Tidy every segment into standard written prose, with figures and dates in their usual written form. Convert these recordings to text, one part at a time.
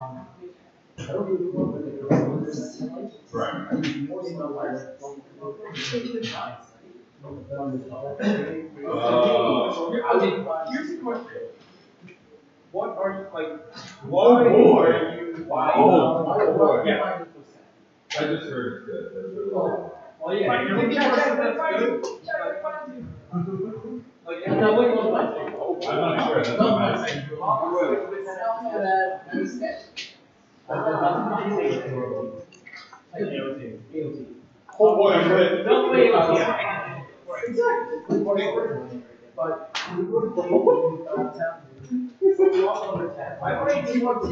Here's the question. What are you like? Why are you? Why? Oh boy. Yeah. I just heard it's good. That's really good. Well, yeah. You're looking for something that's good. Like, I'm not sure. That's what I'm asking. Oh boy, I'm good. Don't play but I played T1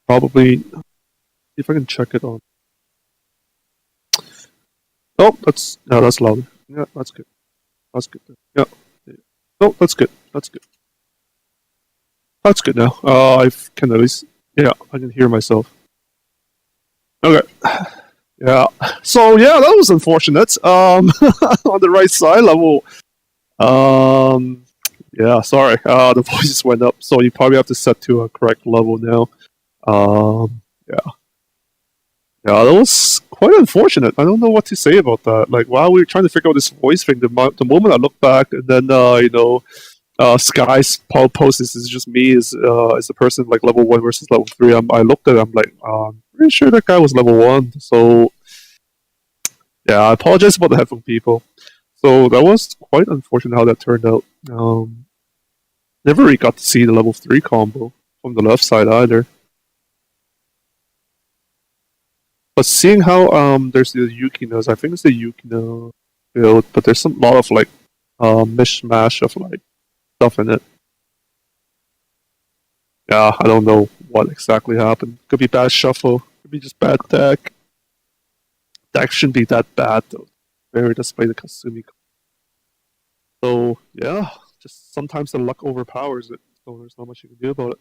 probably. If I can check it on. Oh, that's louder. Yeah, that's good. That's good. Yeah. Oh, that's good. That's good. That's good now. I can at least. Yeah, I can hear myself. Okay. Yeah. So yeah, that was unfortunate. On the right side level. Yeah. Sorry. The voice went up, so you probably have to set to a correct level now. Yeah. Yeah, that was quite unfortunate. I don't know what to say about that. Like, while we were trying to figure out this voice thing, the moment I look back, and then Sky's post is just me as the person like level 1 versus level 3. I looked at it, I'm like, I'm pretty sure that guy was level 1. So yeah, I apologize about the headphone people. So that was quite unfortunate how that turned out. Never really got to see the level 3 combo from the left side either. But seeing how there's the Yukino's, I think it's the Yukino build, but there's a lot of like mishmash of like stuff in it. Yeah, I don't know what exactly happened. Could be bad shuffle, could be just bad deck. Deck shouldn't be that bad though. Very display the Kasumi. So yeah, just sometimes the luck overpowers it. So there's not much you can do about it.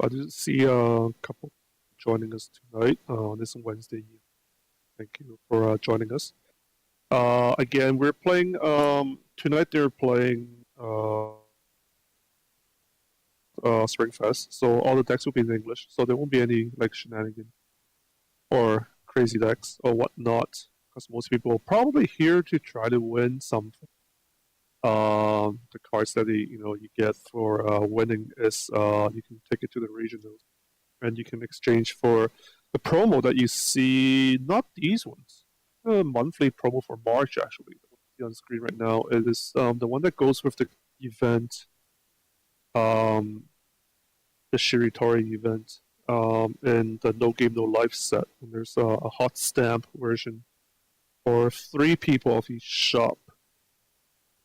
I did see a couple joining us tonight on this Wednesday. Thank you for joining us. Again, we're playing tonight. They're playing Springfest, so all the decks will be in English. So there won't be any like shenanigans or crazy decks or whatnot. Because most people are probably here to try to win something. The cards that you get for winning is you can take it to the regionals, and you can exchange for the promo that you see. Not these ones. The monthly promo for March actually. The one you see on screen right now. It is the one that goes with the event. The Shiritori event. In the No Game No Life set, and there's a hot stamp version for 3 people of each shop.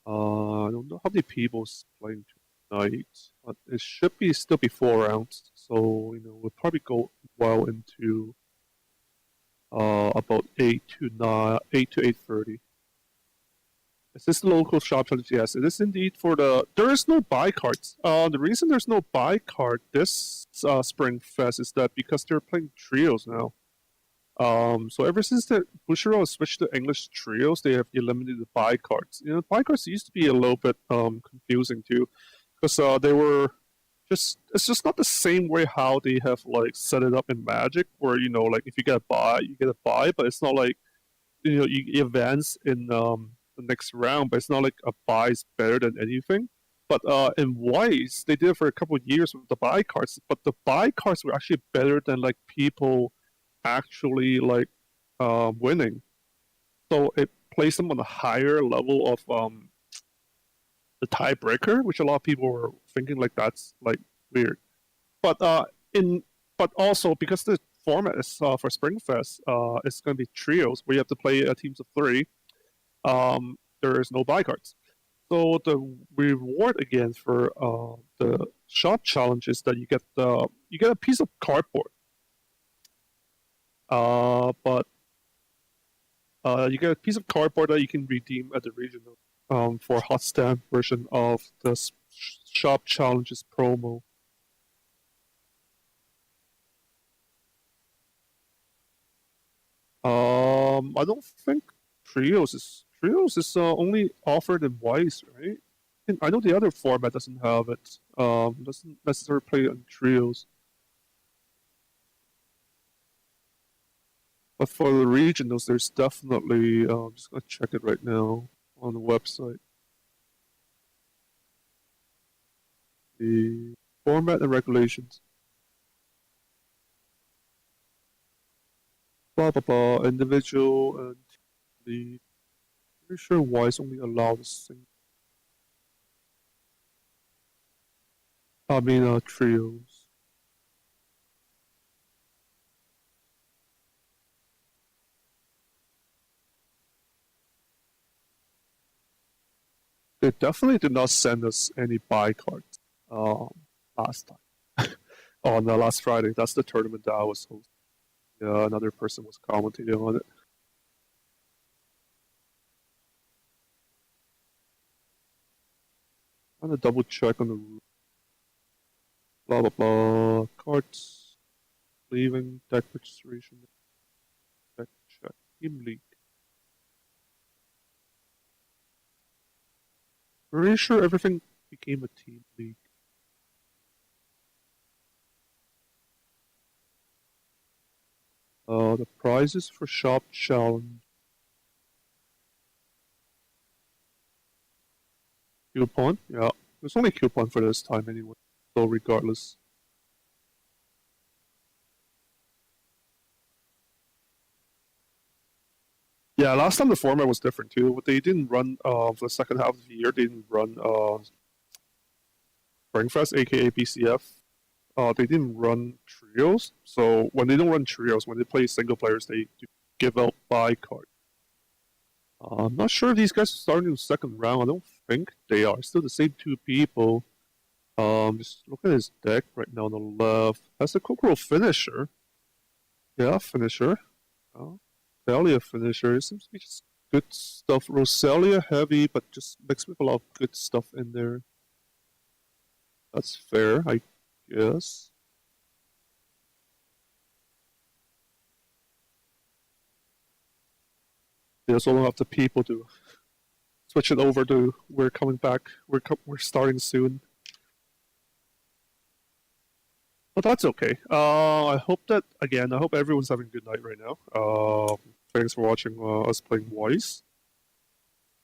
I don't know how many people's playing tonight, but it should still be 4 rounds. So we'll probably go well into about 8 to 8:30. Is this the local shop challenge? Yes, it is indeed for the. There is no buy cards. The reason there's no buy card this Spring Fest is that because they're playing trios now. So ever since the Bushiro has switched to English trios, they have eliminated the buy cards. Buy cards used to be a little bit confusing too, because they were it's just not the same way how they have like set it up in Magic, where like if you get a buy, you get a buy, but it's not like you advance in the next round, but it's not like a buy is better than anything. But in Weiss, they did it for a couple of years with the buy cards, but the buy cards were actually better than like people actually like winning. So it placed them on a higher level of the tiebreaker, which a lot of people were thinking like that's like weird. But in but also because the format is for Springfest, it's going to be trios where you have to play teams of 3. There is no buy cards. So the reward again for the shop challenge is that you get a piece of cardboard. But you get a piece of cardboard that you can redeem at the regional for a hot stamp version of the shop challenges promo. I don't think trios is only offered in Weiss, right? And I know the other format doesn't have it. Doesn't necessarily play on trios. But for the regionals, there's definitely. I'm just gonna check it right now on the website. The format and regulations. Blah blah blah. Individual and the. Pretty sure Weiss only allows the same. I mean, trios. They definitely did not send us any buy cards last time. On last Friday. That's the tournament that I was hosting. Yeah, another person was commenting on it. I'm gonna double check on the blah blah blah cards. Leaving deck registration. Deck check. Team league. Pretty sure everything became a team league. The prizes for shop challenge. Coupon? Yeah. There's only coupon for this time anyway. So regardless. Yeah, last time the format was different too. They didn't run for the second half of the year. They didn't run Springfest, aka BCF. They didn't run trios. So when they don't run trios, when they play single players, they do give out buy cards. I'm not sure if these guys are starting in the second round. I don't think they are. Still the same two people. Just look at his deck right now on the left. That's the Kokoro finisher. Yeah, finisher. Roselia finisher. It seems to be just good stuff. Roselia heavy, but just mixed with a lot of good stuff in there. That's fair, I guess. There's only enough the people to switch it over to we're coming back. We're starting soon. But that's okay. I hope that again. I hope everyone's having a good night right now. Thanks for watching us playing Weiss.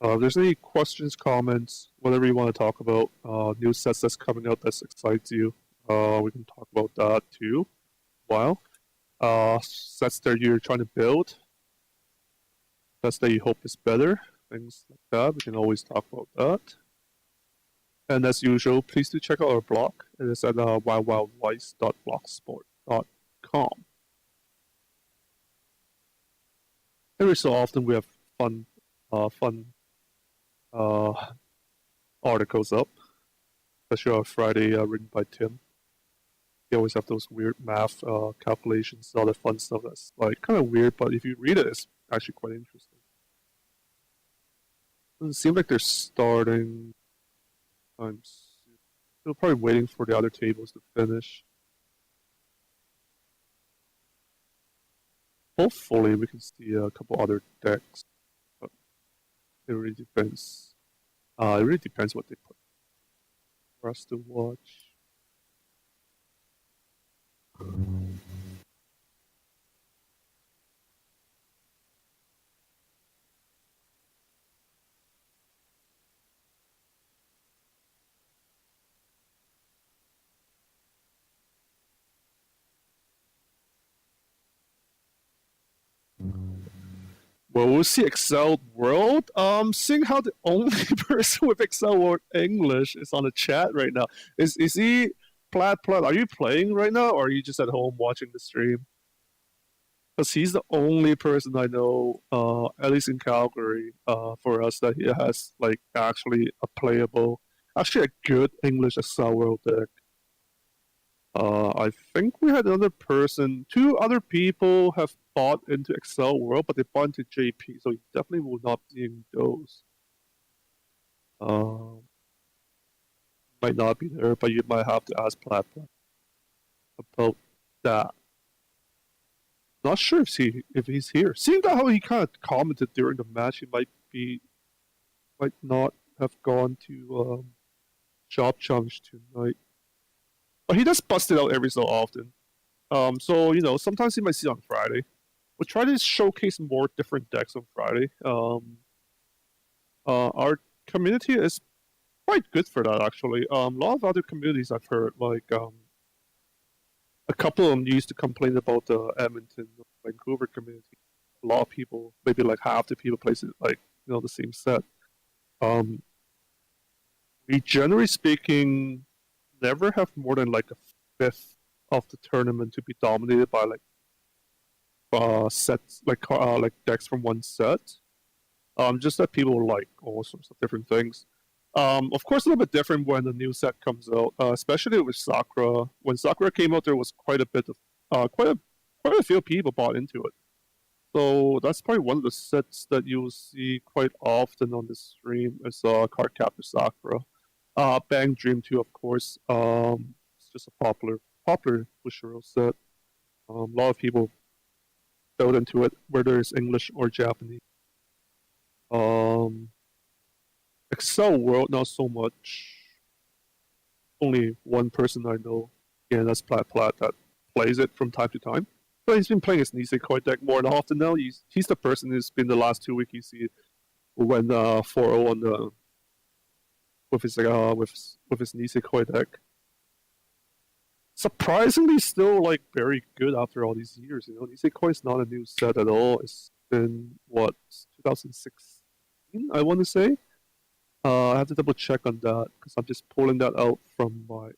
If there's any questions, comments, whatever you want to talk about, new sets that's coming out that excites you, we can talk about that too. Wow. Sets that you're trying to build, sets that you hope is better, things like that. We can always talk about that. And as usual, please do check out our blog. It is at wildwildweiss.blogspot.com. Every so often we have fun articles up, especially on Friday, written by Tim. They always have those weird math calculations, all the fun stuff that's like kind of weird, but if you read it, it's actually quite interesting. Doesn't seem like they're starting. I'm still probably waiting for the other tables to finish. Hopefully we can see a couple other decks, but it really depends. It really depends what they put for us to watch. Well, we'll see Excel World. Seeing how the only person with Excel World English is on the chat right now. Is he Plaid? Are you playing right now, or are you just at home watching the stream? Because he's the only person I know, at least in Calgary, for us that he has like actually actually a good English Excel World deck. I think we had another person. Two other people have bought into Excel World, but they bought into JP, so you definitely will not be seeing those. Might not be there, but you might have to ask Platform about that. Not sure if he's here. Seeing that how he kind of commented during the match, he might not have gone to Shop Challenge tonight. But he does bust it out every so often. So, you know, sometimes you might see it on Friday. We'll try to showcase more different decks on Friday. Our community is quite good for that, actually. A lot of other communities I've heard, like a couple of them used to complain about the Edmonton, Vancouver community. A lot of people, maybe like half the people, place it like the same set. We generally speaking never have more than like a fifth of the tournament to be dominated by like sets like decks from one set. Just that people like all sorts of different things. Of course, a little bit different when the new set comes out, especially with Sakura. When Sakura came out, there was quite a bit of quite a few people bought into it. So that's probably one of the sets that you'll see quite often on the stream is Card Captor Sakura. Bang Dream 2, of course. It's just a popular Bushiro set. A lot of people built into it, whether it's English or Japanese. Excel World, not so much. Only one person I know, and that's Plat that plays it from time to time. But he's been playing his Nisekoi deck more than often now. He's the person who's been the last 2 weeks you see who went 4-0 on the with his Nisekoi deck. Surprisingly, still like very good after all these years. You know, Nisekoi is not a new set at all. It's been what 2016, I want to say. I have to double check on that because I'm just pulling that out from my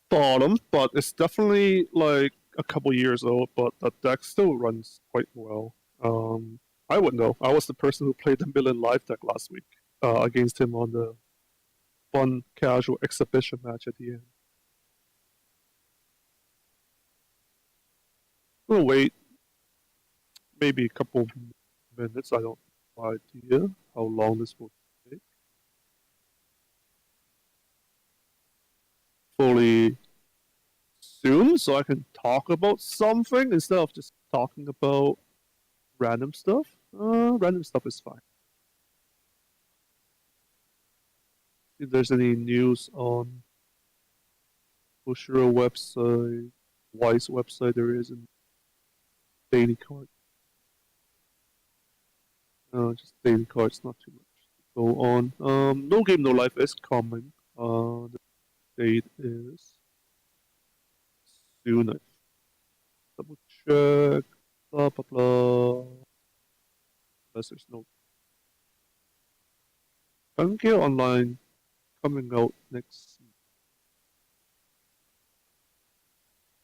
bottom, but it's definitely like a couple years old. But the deck still runs quite well. I would know. I was the person who played the Milan Live deck last week against him on the fun casual exhibition match at the end. We'll wait maybe a couple minutes. I don't have idea how long this will take. Fully soon, so I can talk about something instead of just talking about random stuff. Random stuff is fine. If there's any news on Bushiro website, Weiss website, there is in daily card. Just daily cards, not too much to go on. No Game No Life is coming. The date is soon. Double check. Blah blah blah. Unless there's no Calgary Online coming out next.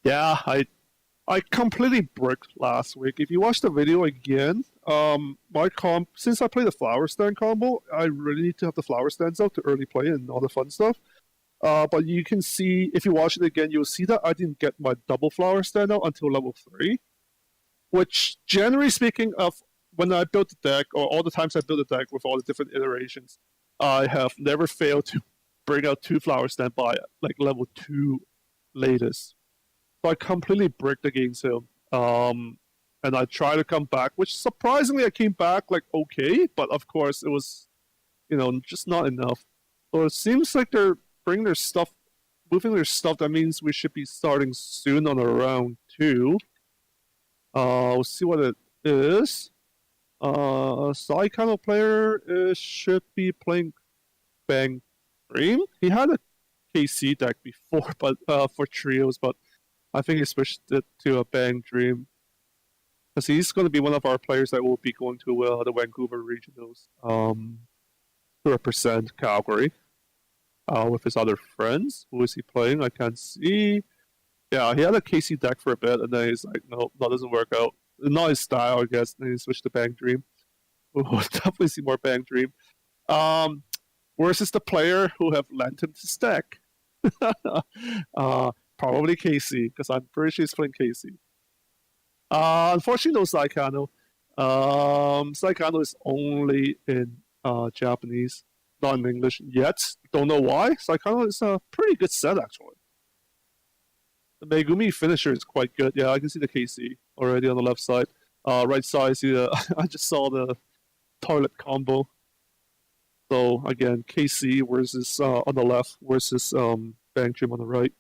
Yeah, I completely bricked last week. If you watch the video again, my since I played the flower stand combo, I really need to have the flower stands out to early play and all the fun stuff. But you can see, if you watch it again, you'll see that I didn't get my double flower stand out until level 3. Which, generally speaking, of when I built the deck, or all the times I built the deck with all the different iterations, I have never failed to bring out 2 flower stand by like level 2 latest. So I completely bricked against him. And I tried to come back, which surprisingly I came back like okay, but of course it was, just not enough. So it seems like they're bringing their stuff, moving their stuff. That means we should be starting soon on a round 2. We'll see what it is. Saikano player should be playing Bang Dream. He had a KC deck before, but for trios, but I think he switched it to a Bang Dream. Because he's going to be one of our players that will be going to the Vancouver Regionals to represent Calgary with his other friends. Who is he playing? I can't see. Yeah, he had a KC deck for a bit, and then he's like, nope, that doesn't work out. Not his style, I guess. And he switched to Bang Dream. We'll definitely see more Bang Dream. Versus the player who have lent him his deck. Probably KC, because I'm pretty sure he's playing KC. Unfortunately, no Saikano. Saikano is only in Japanese, not in English yet. Don't know why. Saikano is a pretty good set, actually. The Megumi finisher is quite good. Yeah, I can see the KC already on the left side. Right side, I just saw the toilet combo. So, again, KC versus on the left versus Bang Dream on the right.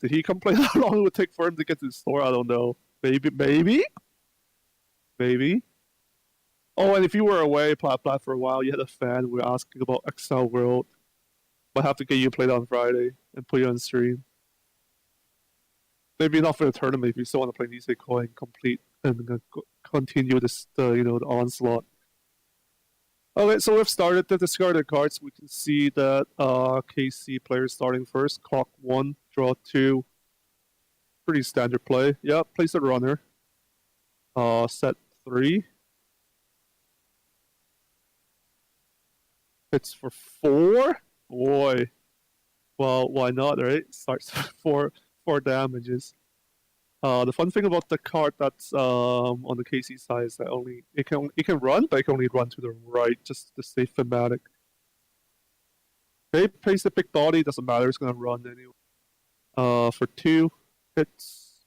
Did he complain how long it would take for him to get to the store? I don't know. Maybe. Oh, and if you were away, Plat for a while, you had a fan who were asking about Excel World. Might have to get you played on Friday and put you on stream. Maybe not for the tournament if you still want to play Nisekoi and continue this, the onslaught. Okay, so we've started the discarded cards. We can see that KC players starting first. Clock 1, draw 2. Pretty standard play. Yeah, place a runner. Set 3. Hits for 4. Boy. Well, why not, right? Starts for 4 damages. The fun thing about the card that's on the KC side is that it can run, but it can only run to the right just to stay thematic. Okay, place the big body, doesn't matter, it's gonna run anyway. For 2 hits.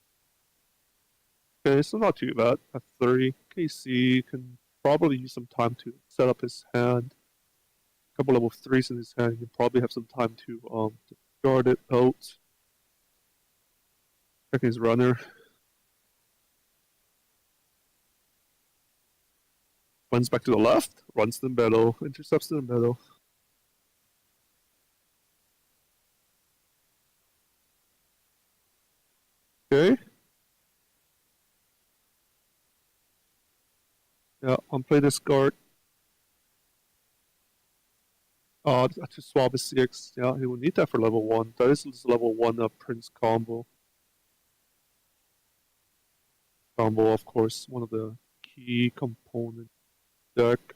Okay, so not too bad. At 3, KC can probably use some time to set up his hand. A couple level 3s in his hand, he can probably have some time to guard it out. Check his runner. Runs back to the left, runs to the middle, intercepts in the middle. Okay. Yeah, unplay this guard. To swap his CX. Yeah, he will need that for level 1. That is level 1 Prince combo. Combo, of course, one of the key components deck.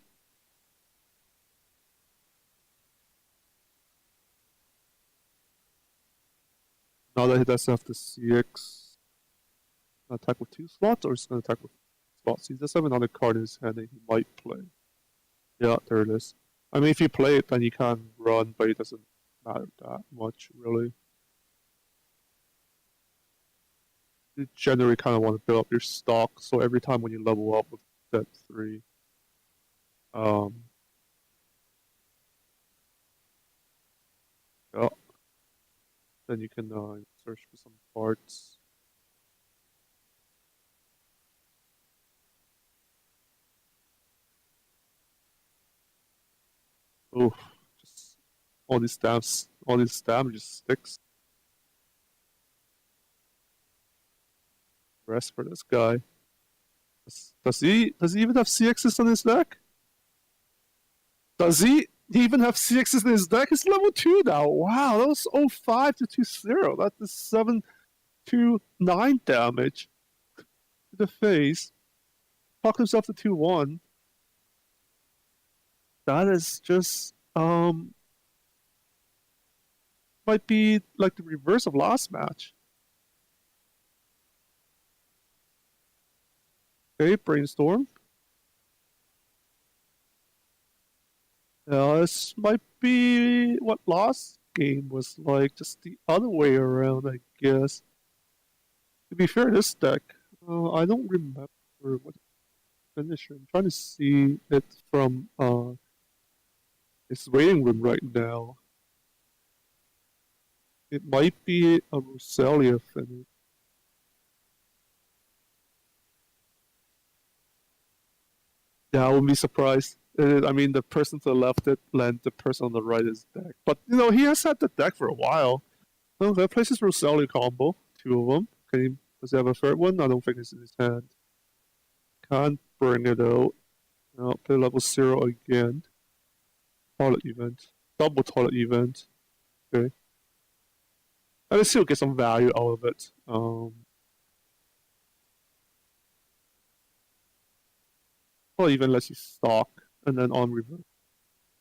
Now that he does have the CX, attack with 2 slots, or he's gonna attack with slots. He does have another card in his hand that he might play. Yeah, there it is. I mean, if you play it, then you can run, but it doesn't matter that much, really. You generally kind of want to build up your stock, so every time when you level up with set 3, yeah, then you can search for some parts. Oh, just all these damage just sticks. Rest for this guy. Does he even have CXs on his deck? Does he even have CXs in his deck? It's level 2 now. Wow, that was 05 to 2-0. That is 7 to 9 damage to the face. Talked himself to 2-1. That is just might be like the reverse of last match. Okay, brainstorm. This might be what last game was like, just the other way around, I guess. To be fair, this deck, I don't remember what finisher. I'm trying to see it from its waiting room right now. It might be a Roselia finish. Yeah, I wouldn't be surprised. I mean, the person to the left it lent the person on the right his deck. But, he has had the deck for a while. Oh, that places Roselia combo. 2 of them. Does he have a third one? I don't think it's in his hand. Can't bring it out. No, play level 0 again. Toilet event. Double toilet event. Okay. And I still get some value out of it. Well, even lets you stock and then on reverse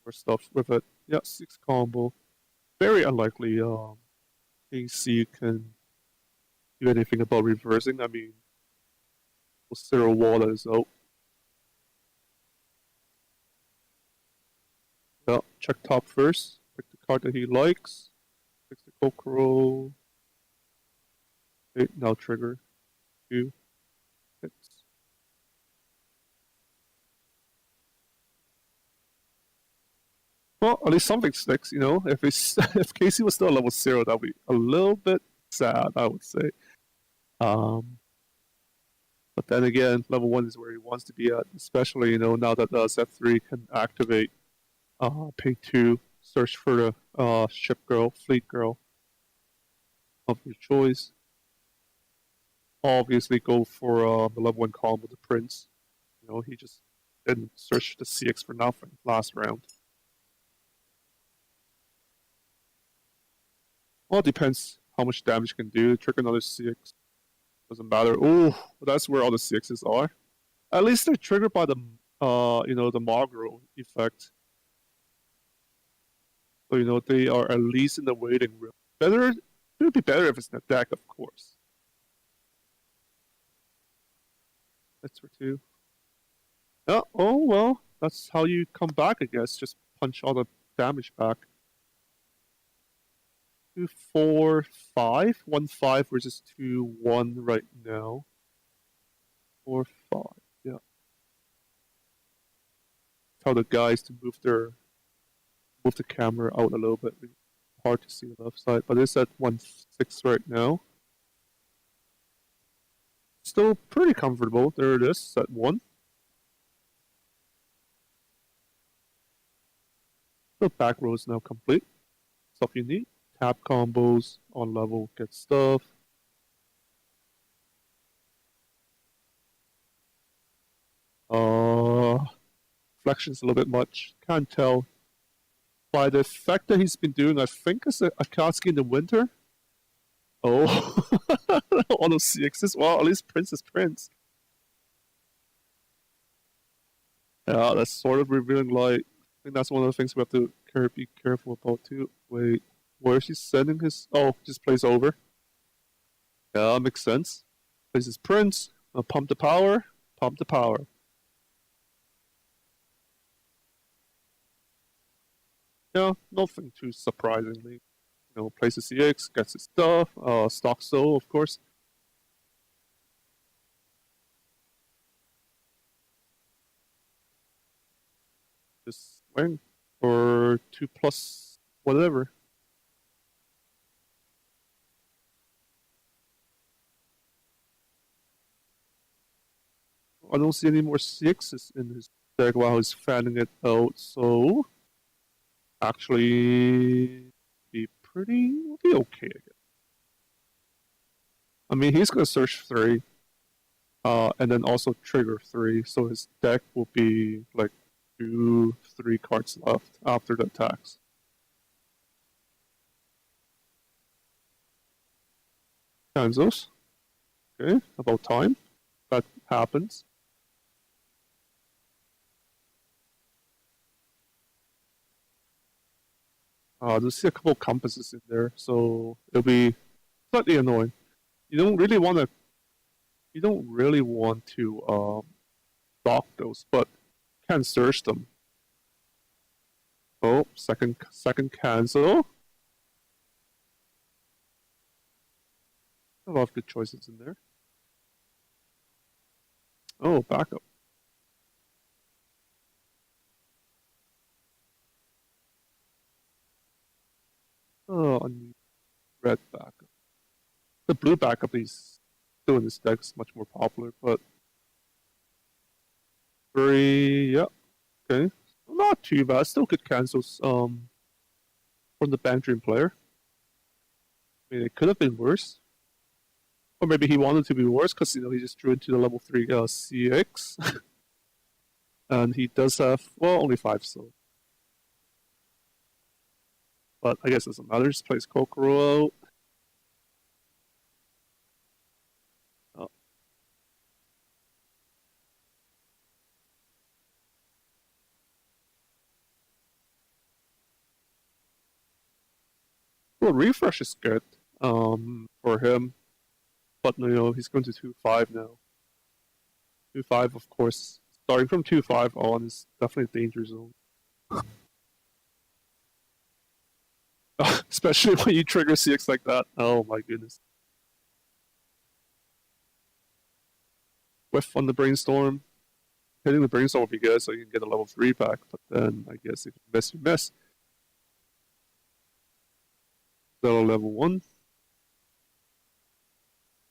or stuff with it. Yeah, 6 combo. Very unlikely AC can do anything about reversing. I mean, 0 wall that is out. Yeah, check top first. Pick the card that he likes. Pick the Kokoro. Okay, now trigger. 2 hits. Well, at least something sticks, If Casey was still level 0, that would be a little bit sad, I would say. But then again, level 1 is where he wants to be at, especially, now that set 3 can activate pay 2, search for the ship girl, fleet girl of your choice. Obviously go for the level 1 combo, the prince. You know, he just didn't search the CX for nothing last round. Well, it depends how much damage you can do. Trigger another CX. Doesn't matter. Oh, that's where all the CXs are. At least they're triggered by the, you know, the Magro effect. So, you know, they are at least in the waiting room. Better, it would be better if it's in the deck, of course. That's for 2. Yeah, oh, well, that's how you come back, I guess. Just punch all the damage back. 2, 4, 5. 1, 5 versus 2, 1 right now. 4, 5. Yeah. Tell the guys to move the camera out a little bit. Hard to see the left side, but it's at 1, 6 right now. Still pretty comfortable. There it is at 1. The back row is now complete. Stuff you need. Tap combos on level, get stuff. Reflection's a little bit much. Can't tell. By the effect that he's been doing, I think it's a Akatsuki in the winter. Oh, all those CXs. Well, at least Prince is Prince. Yeah, that's sort of revealing light. I think that's one of the things we have to be careful about too. Wait, where is he sending his? Oh, just plays over. Yeah, that makes sense. Plays his Prince. Pump the power. Pump the power. Yeah, nothing too surprisingly. You know, plays the CX, gets his stuff, stock soul, of course. Just swing for 2+ whatever. I don't see any more CXs in his deck while he's fanning it out, so actually be okay, I guess. I mean, he's gonna search 3, and then also trigger 3, so his deck will be like 2, 3 cards left after the attacks. Kansas. Okay, about time. That happens. There's a couple compasses in there, so it'll be slightly annoying. You don't really want to block those, but can search them. Oh, second cancel. A lot of good choices in there. Oh, backup. Oh, a new red backup. The blue backup he's still in this deck is much more popular, but 3, yeah, okay. Not too bad. Still good cancels from the Bantry player. I mean, it could have been worse. Or maybe he wanted to be worse because, you know, he just drew into the level 3 CX. And he does have, well, only 5, so. But I guess it doesn't matter. Just plays Kokoro out. Oh. Well, refresh is good for him. But, you know, he's going to 2-5 now. 2-5, of course. Starting from 2-5 on is definitely a danger zone. Especially when you trigger CX like that. Oh my goodness. Whiff on the Brainstorm. Hitting the Brainstorm would be good so you can get a level 3 back, but then I guess if you miss, you miss. So level 1.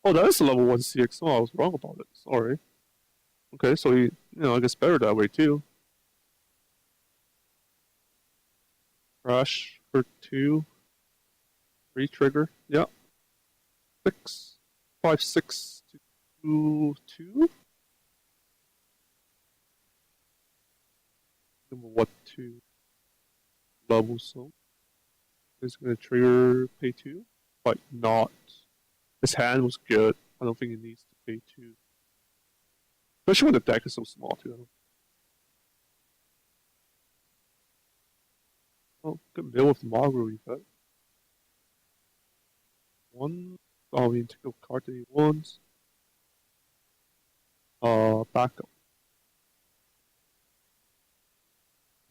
Oh, that is a level 1 CX. Oh, I was wrong about it. Sorry. Okay, so you know, I guess better that way too. Crash for 2. Re-trigger. Yeah. 6. 5, 6 to 2. what to level so. He's gonna trigger pay 2, but not. His hand was good. I don't think he needs to pay 2. Especially when the deck is so small too. Oh, good mill with the Mogul effect. One. Oh, we need to go card that he wants. Backup.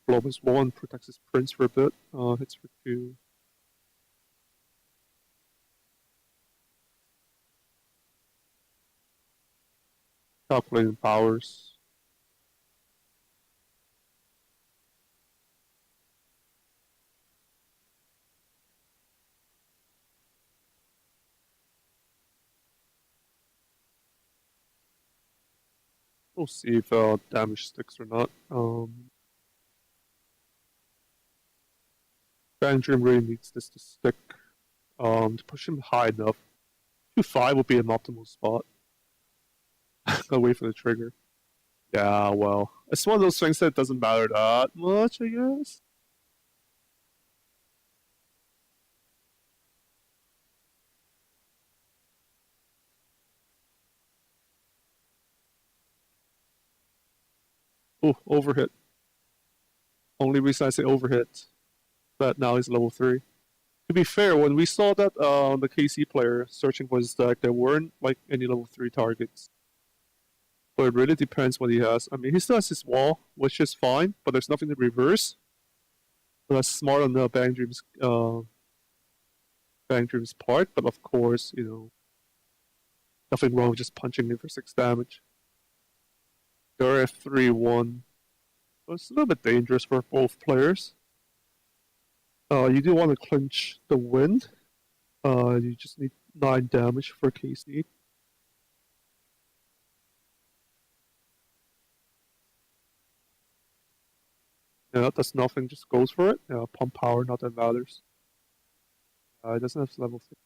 Blow his 1, protects his prince for a bit. Hits for 2. Calculating powers. We'll see if damage sticks or not. Bandrim really needs this to stick. To push him high enough. 2-5 would be an optimal spot. Gotta wait for the trigger. Yeah, well, it's one of those things that doesn't matter that much, I guess. Oh, overhit. Only reason I say overhit, that now he's level 3. To be fair, when we saw that the KC player searching for his deck, there weren't like any level 3 targets. But it really depends what he has. I mean, he still has his wall, which is fine, but there's nothing to reverse. So that's smart on the Bang Dream's part, but of course, you know, nothing wrong with just punching in for 6 damage. They're at 3-1. So it's a little bit dangerous for both players. You do want to clinch the win. You just need 9 damage for KC. Yeah, that's nothing, just goes for it. Yeah, pump power, not that matters. It doesn't have level 3.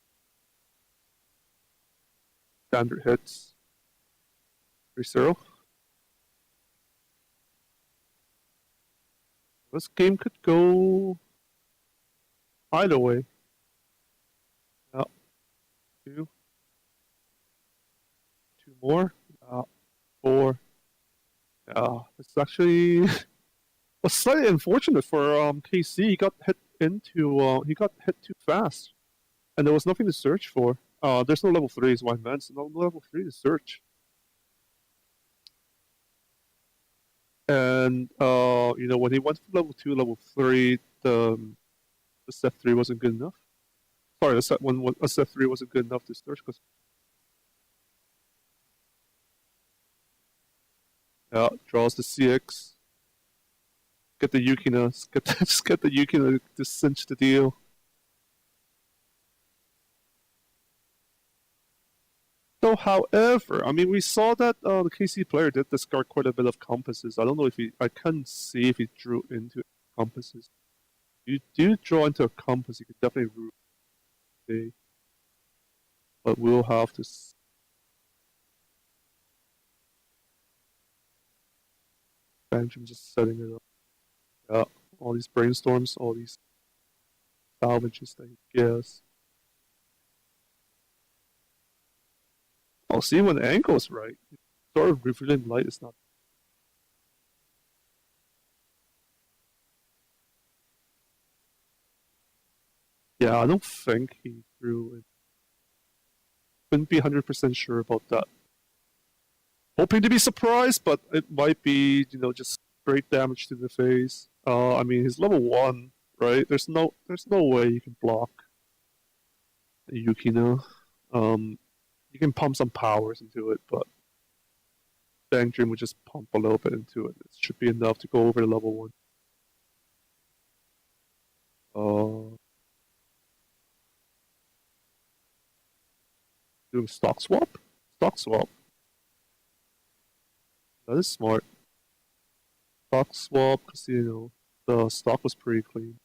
Standard hits. 3-0. This game could go either way. Yeah. 2. 2 more. 4. Yeah, it's actually was slightly unfortunate for KC. He got hit too fast, and there was nothing to search for. There's no level 3 is what I meant, so no level 3 to search. And you know, when he went from level 2, level 3, the step 3 wasn't good enough. Sorry, the step 3 wasn't good enough to search because draws the CX. Get the Yukina. Just get the Yukina to cinch the deal. So, however, I mean, we saw that the KC player did discard quite a bit of compasses. I don't know if I can't see if he drew into compasses. If you do draw into a compass, you could definitely root a. But we'll have to. Benjamin just setting it up. Yeah, all these brainstorms, all these salvages that he gets. I'll see when the angle's right. Sort of revealing light is not. Yeah, I don't think he drew it. Couldn't be 100% sure about that. Hoping to be surprised, but it might be, you know, just straight damage to the face. I mean, he's level 1, right? There's no way you can block Yukino. You can pump some powers into it, but Bang Dream would just pump a little bit into it. It should be enough to go over the level 1. Doing stock swap? Stock swap. That is smart. Stock swap, because, you know, the stock was pretty clean.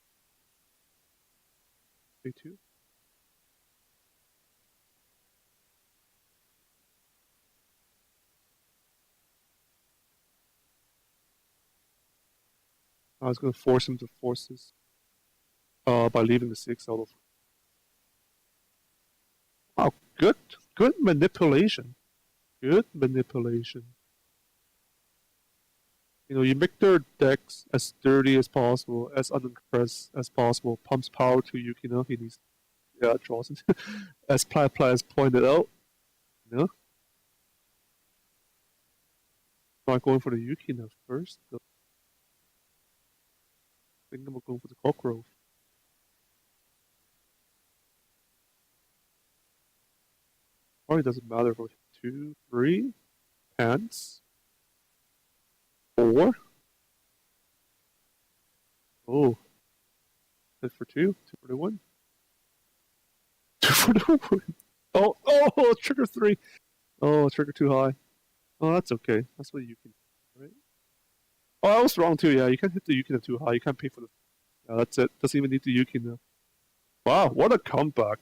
A2. I was going to force him to force this by leaving the 6 out of. Wow, good manipulation. Good manipulation. You know, you make their decks as dirty as possible, as unimpressed as possible. Pumps power to Yukino. He needs, draws it. As Plat has pointed out, you know. Not going for the Yukino first, though. I think I'm going for the Cockroach. Probably doesn't matter for 2, 3, hands. 4. Oh. Hit for 2, 2 for the 1. 2 for the 1. Oh, trigger 3. Oh, trigger too high. Oh, that's okay. That's what you can do, right? Oh, I was wrong too. Yeah, you can't hit the Yukino too high. You can't pay for the. Yeah, that's it. Doesn't even need the Yukino. Wow, what a comeback.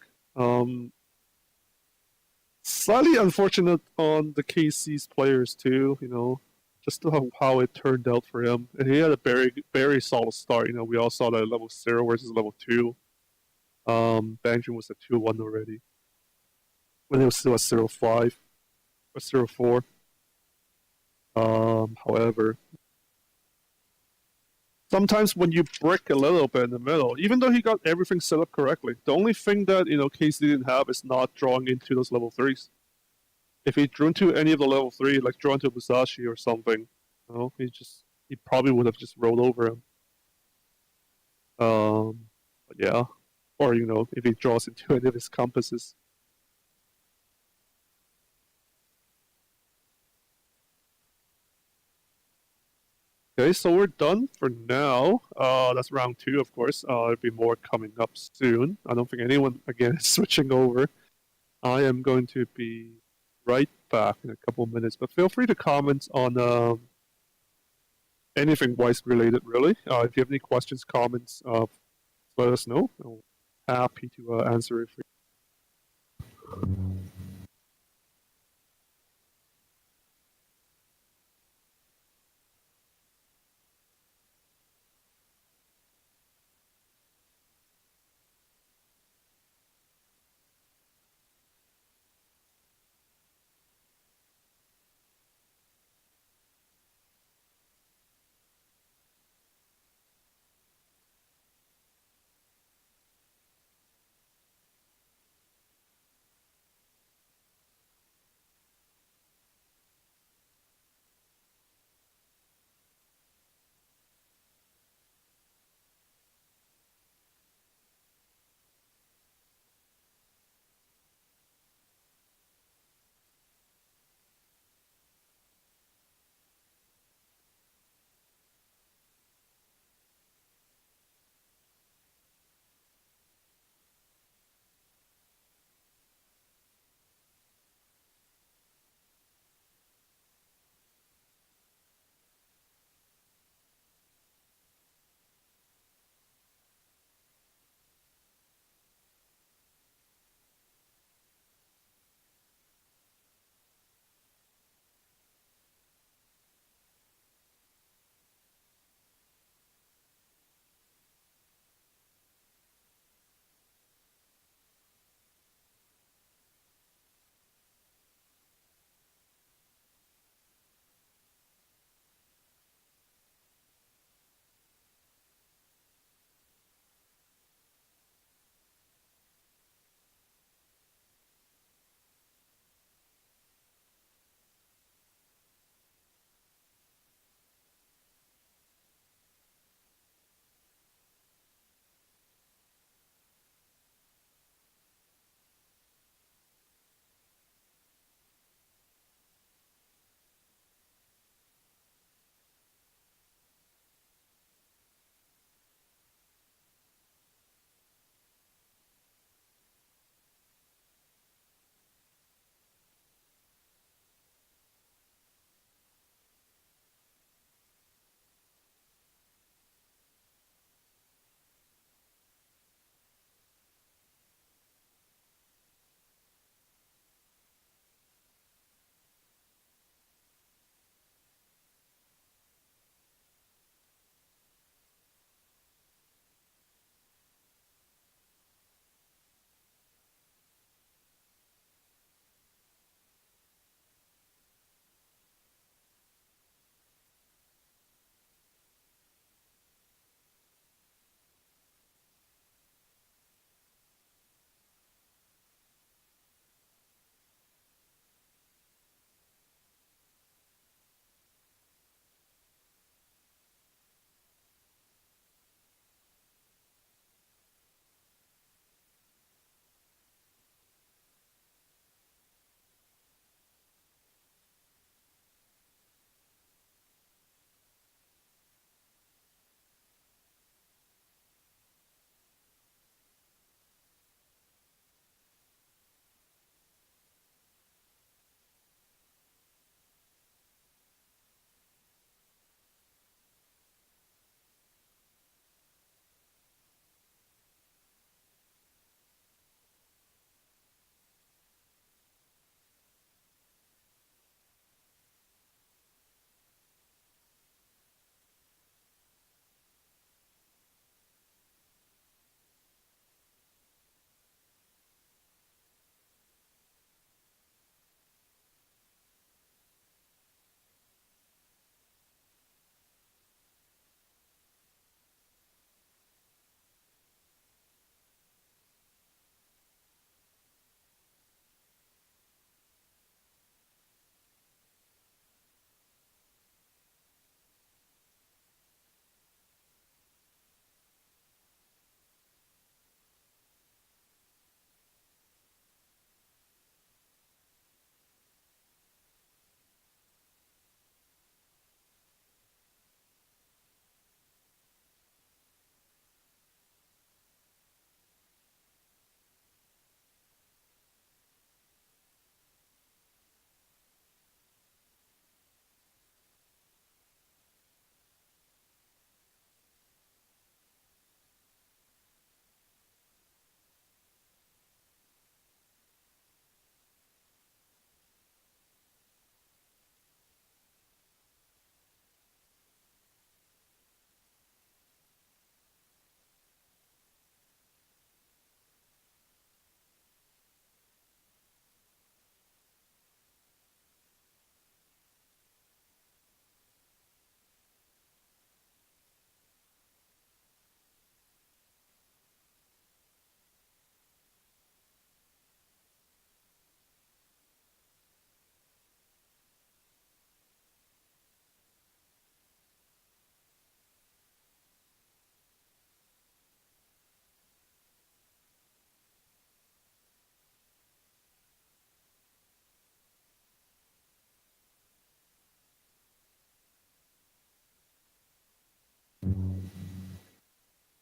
Slightly unfortunate on the KC's players too. You know, just how it turned out for him. And he had a very solid start. You know, we all saw that level 0 versus level 2. Bangjin was at 2-1 already. When it was still at 0-5 or 0-4. However, sometimes when you brick a little bit in the middle, even though he got everything set up correctly, the only thing that, you know, KC didn't have is not drawing into those level 3s. If he drew into any of the level 3, like draw into Musashi or something, you know, he probably would have just rolled over him. But yeah. Or, you know, if he draws into any of his compasses. Okay, so we're done for now. That's round 2, of course. There'll be more coming up soon. I don't think anyone, again, is switching over. I am going to be right back in a couple of minutes, but feel free to comment on anything Weiss related, really. If you have any questions, comments, let us know. I'm happy to answer it for you.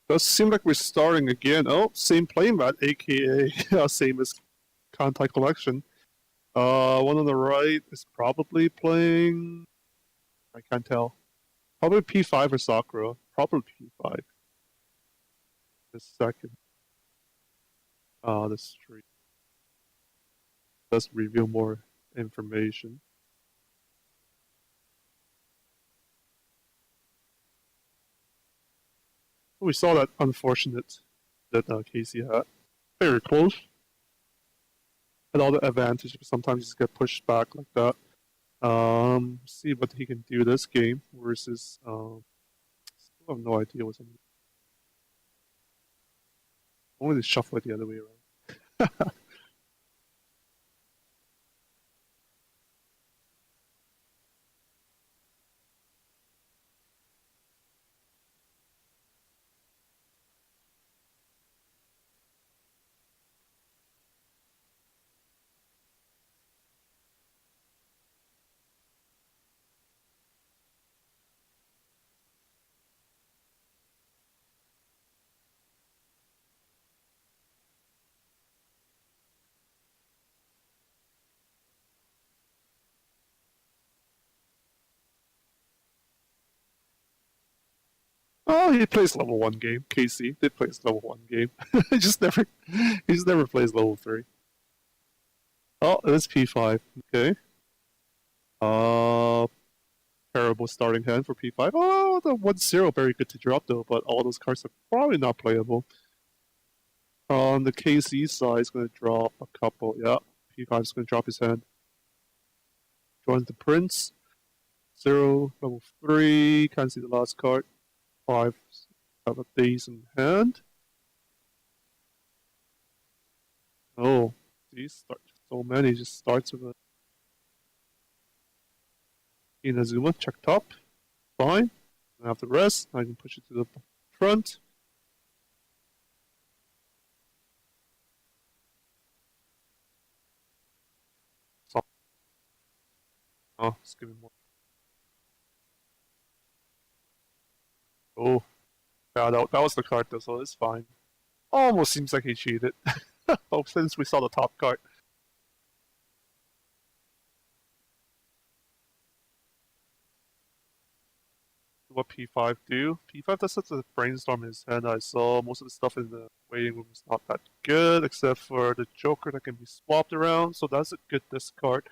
Does seem like we're starting again. Oh, same playmat, aka same as Kantai Collection. One on the right is probably playing. I can't tell. Probably P5 or Sakura. Probably P5. The second. The stream does reveal more information. We saw that unfortunate that Casey had. Very close. Had all the advantage, but sometimes you just get pushed back like that. See what he can do this game versus. Still have no idea what's on. Only to shuffle it the other way around. Oh, he plays level 1 game. Casey did play level 1 game. he just never plays level 3. Oh, it is P5. Okay. Terrible starting hand for P5. Oh, the 1-0, very good to drop though, but all those cards are probably not playable. On the KC side, it's going to drop a couple. Yeah, P5 is going to drop his hand. Joins the Prince. 0, level 3. Can't see the last card. 5 have a decent hand. Oh, these start so many. Just starts with a Inazuma. Check top. Fine. I have the rest. I can push it to the front. Oh, it's giving more. Oh, yeah, that was the card though, so it's fine. Almost seems like he cheated. Oh, since we saw the top card. What P5 do? P5 does such a brainstorm in his head. I saw most of the stuff in the waiting room is not that good, except for the Joker that can be swapped around, so that's a good discard.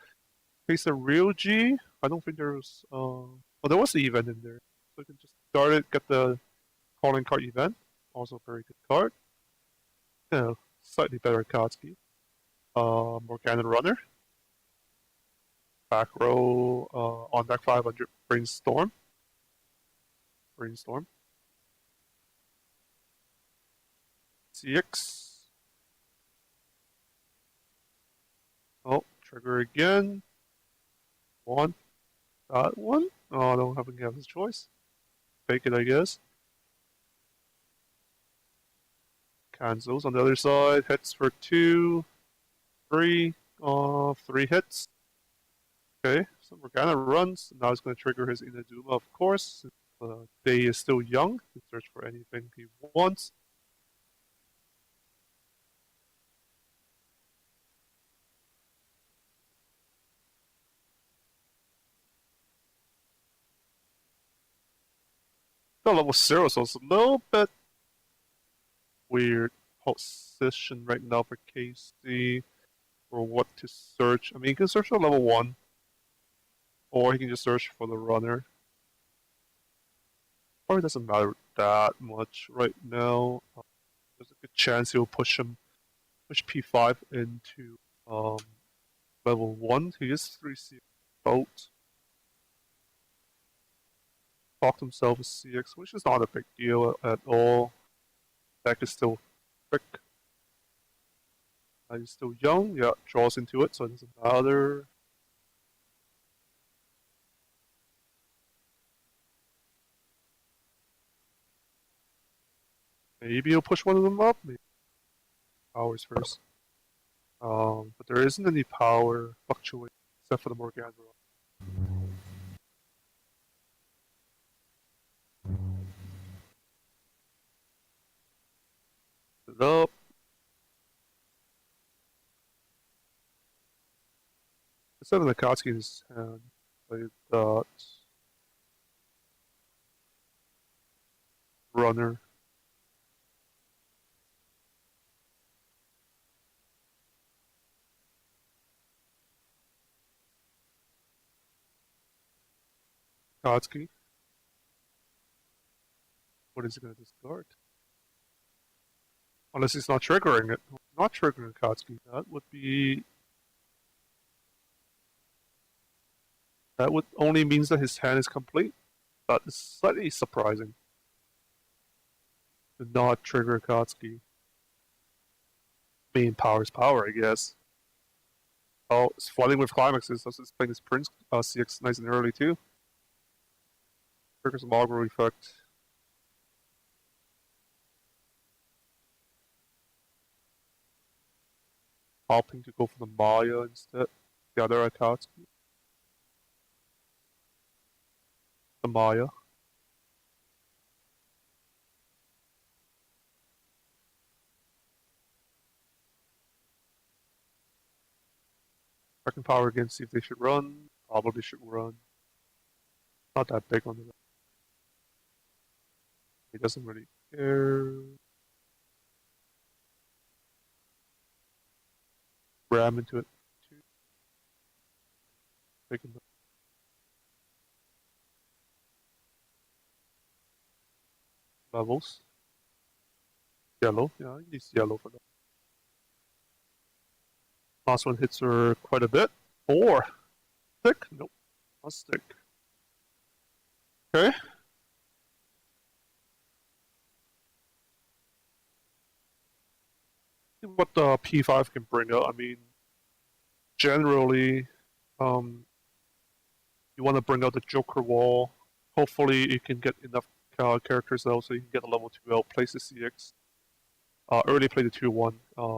Face a real G. I don't think there was. Oh, there was the event in there, so you can just start it. Get the calling card event. Also a very good card. Yeah, slightly better Akatsuki. Morgana Runner. Back row on deck 500 Brainstorm. CX. Oh, trigger again. One. That one. Oh, I don't have a choice. Fake it, I guess. Cancels on the other side. Hits for 2, 3. 3 hits. Okay, so Morgana runs. Now it's going to trigger his Inazuma, of course. Day is still young. He can search for anything he wants. Still level 0, so it's a little bit weird position right now for KC for what to search. I mean, he can search for level 1, or he can just search for the runner. Probably doesn't matter that much right now. There's a good chance he'll push P5 into level 1. He is 3C boat. Talked himself a CX, which is not a big deal at all. Deck is still quick. He's still young, yeah, draws into it, so it doesn't matter. Maybe he'll push one of them up, maybe powers first. But there isn't any power fluctuation except for the Morgana. it up. Instead of the Kotsky in his hand, play that. Runner. Kotsky. What is he going to discard? Unless he's not triggering it. Not triggering Kotsky. That would be... That would only means that his hand is complete. That is slightly surprising. To not trigger Kotsky. Main power is power, I guess. Oh, it's flooding with climaxes. So it's playing this Prince CX nice and early too. Triggers some aggro effect. Opting to go for the Maya instead. The other Kotsky. The Maya. Second power again, see if they should run. Probably should run. Not that big on the... He doesn't really care. Ram into it. Taking the levels. Yellow, yeah, he needs yellow for that. Last one hits her quite a bit. 4. Stick? Nope. Not stick. Okay. See what the P5 can bring out. I mean, generally, you want to bring out the Joker wall. Hopefully, you can get enough characters out so you can get a level 2 out. Place the CX. Early play the 2-1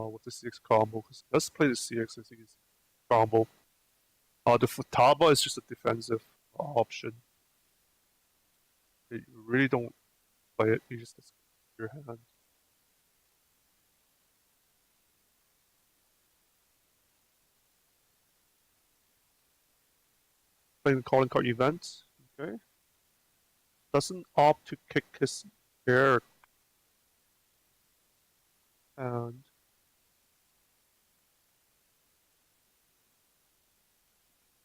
with the CX combo. Let's play the CX, I think it's combo. The Futaba is just a defensive option. You really don't play it, you just your hand. Playing the calling card event, okay. Doesn't opt to kick his air. And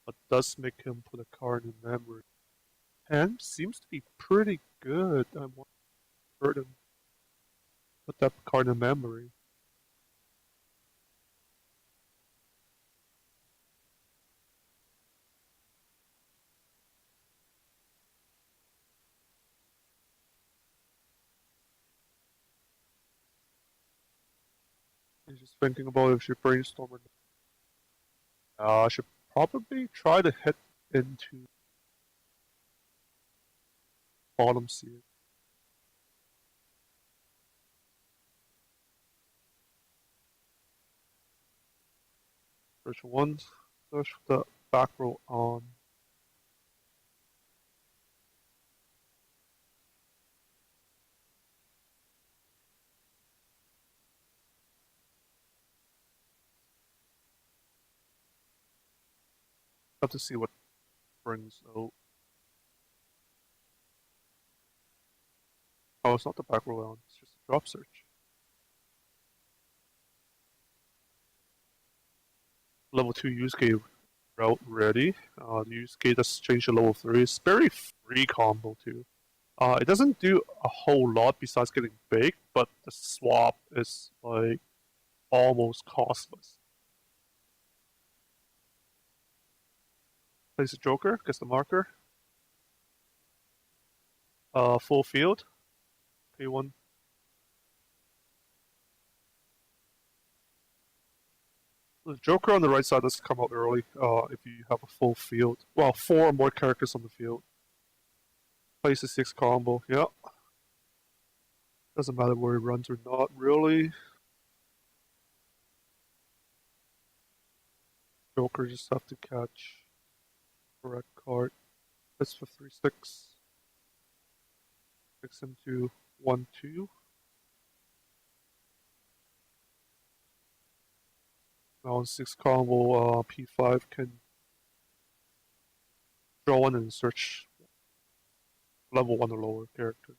but does make him put a card in memory. And seems to be pretty good. I want to hurt him. Put that card in memory. I'm just thinking about if she brainstorm or not. I should probably try to hit into bottom C. Search 1, search the back row on. Have to see what brings out. Oh, it's not the back row on, it's just a drop search. Level 2 Yusuke route ready. The Yusuke just changed to level 3. It's very free combo too. It doesn't do a whole lot besides getting big, but the swap is like almost costless. Place a Joker, gets the marker. Full field. P1. The Joker on the right side does come out early if you have a full field. Well, 4 or more characters on the field. Place a 6 combo, yeah. Doesn't matter where he runs or not, really. Joker just have to catch correct card. That's for 3/6. Fix him to 1/2. Now in 6 combo, P5 can draw one and search level 1 or lower character.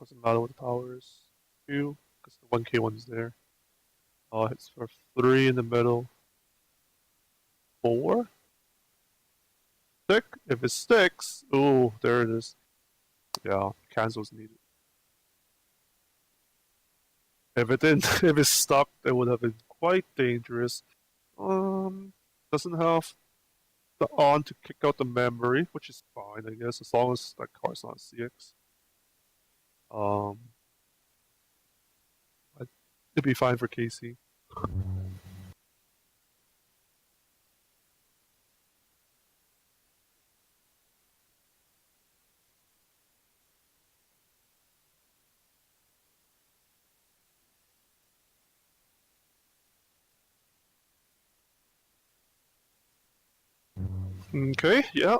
Doesn't matter what the power is. 2, because the 1k one's there. Hits for 3 in the middle. 4? Stick? If it sticks, ooh, there it is. Yeah, cancels needed. If it didn't, if it stuck, it would have been quite dangerous. Doesn't have the on to kick out the memory, which is fine, I guess, as long as that card's not CX. It'd be fine for Casey. Okay, yeah.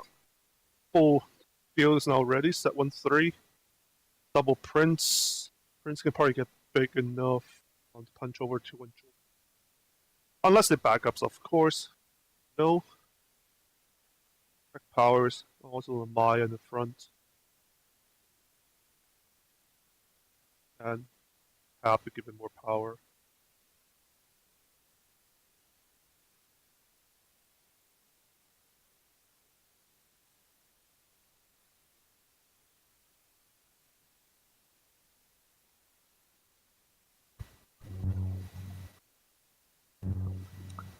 Full field is now ready. Set 1-3. Double Prince. Prince can probably get big enough to punch over 2-1. Unless it backups, of course. No. Check powers. Also the Maya in the front. And have to give it more power.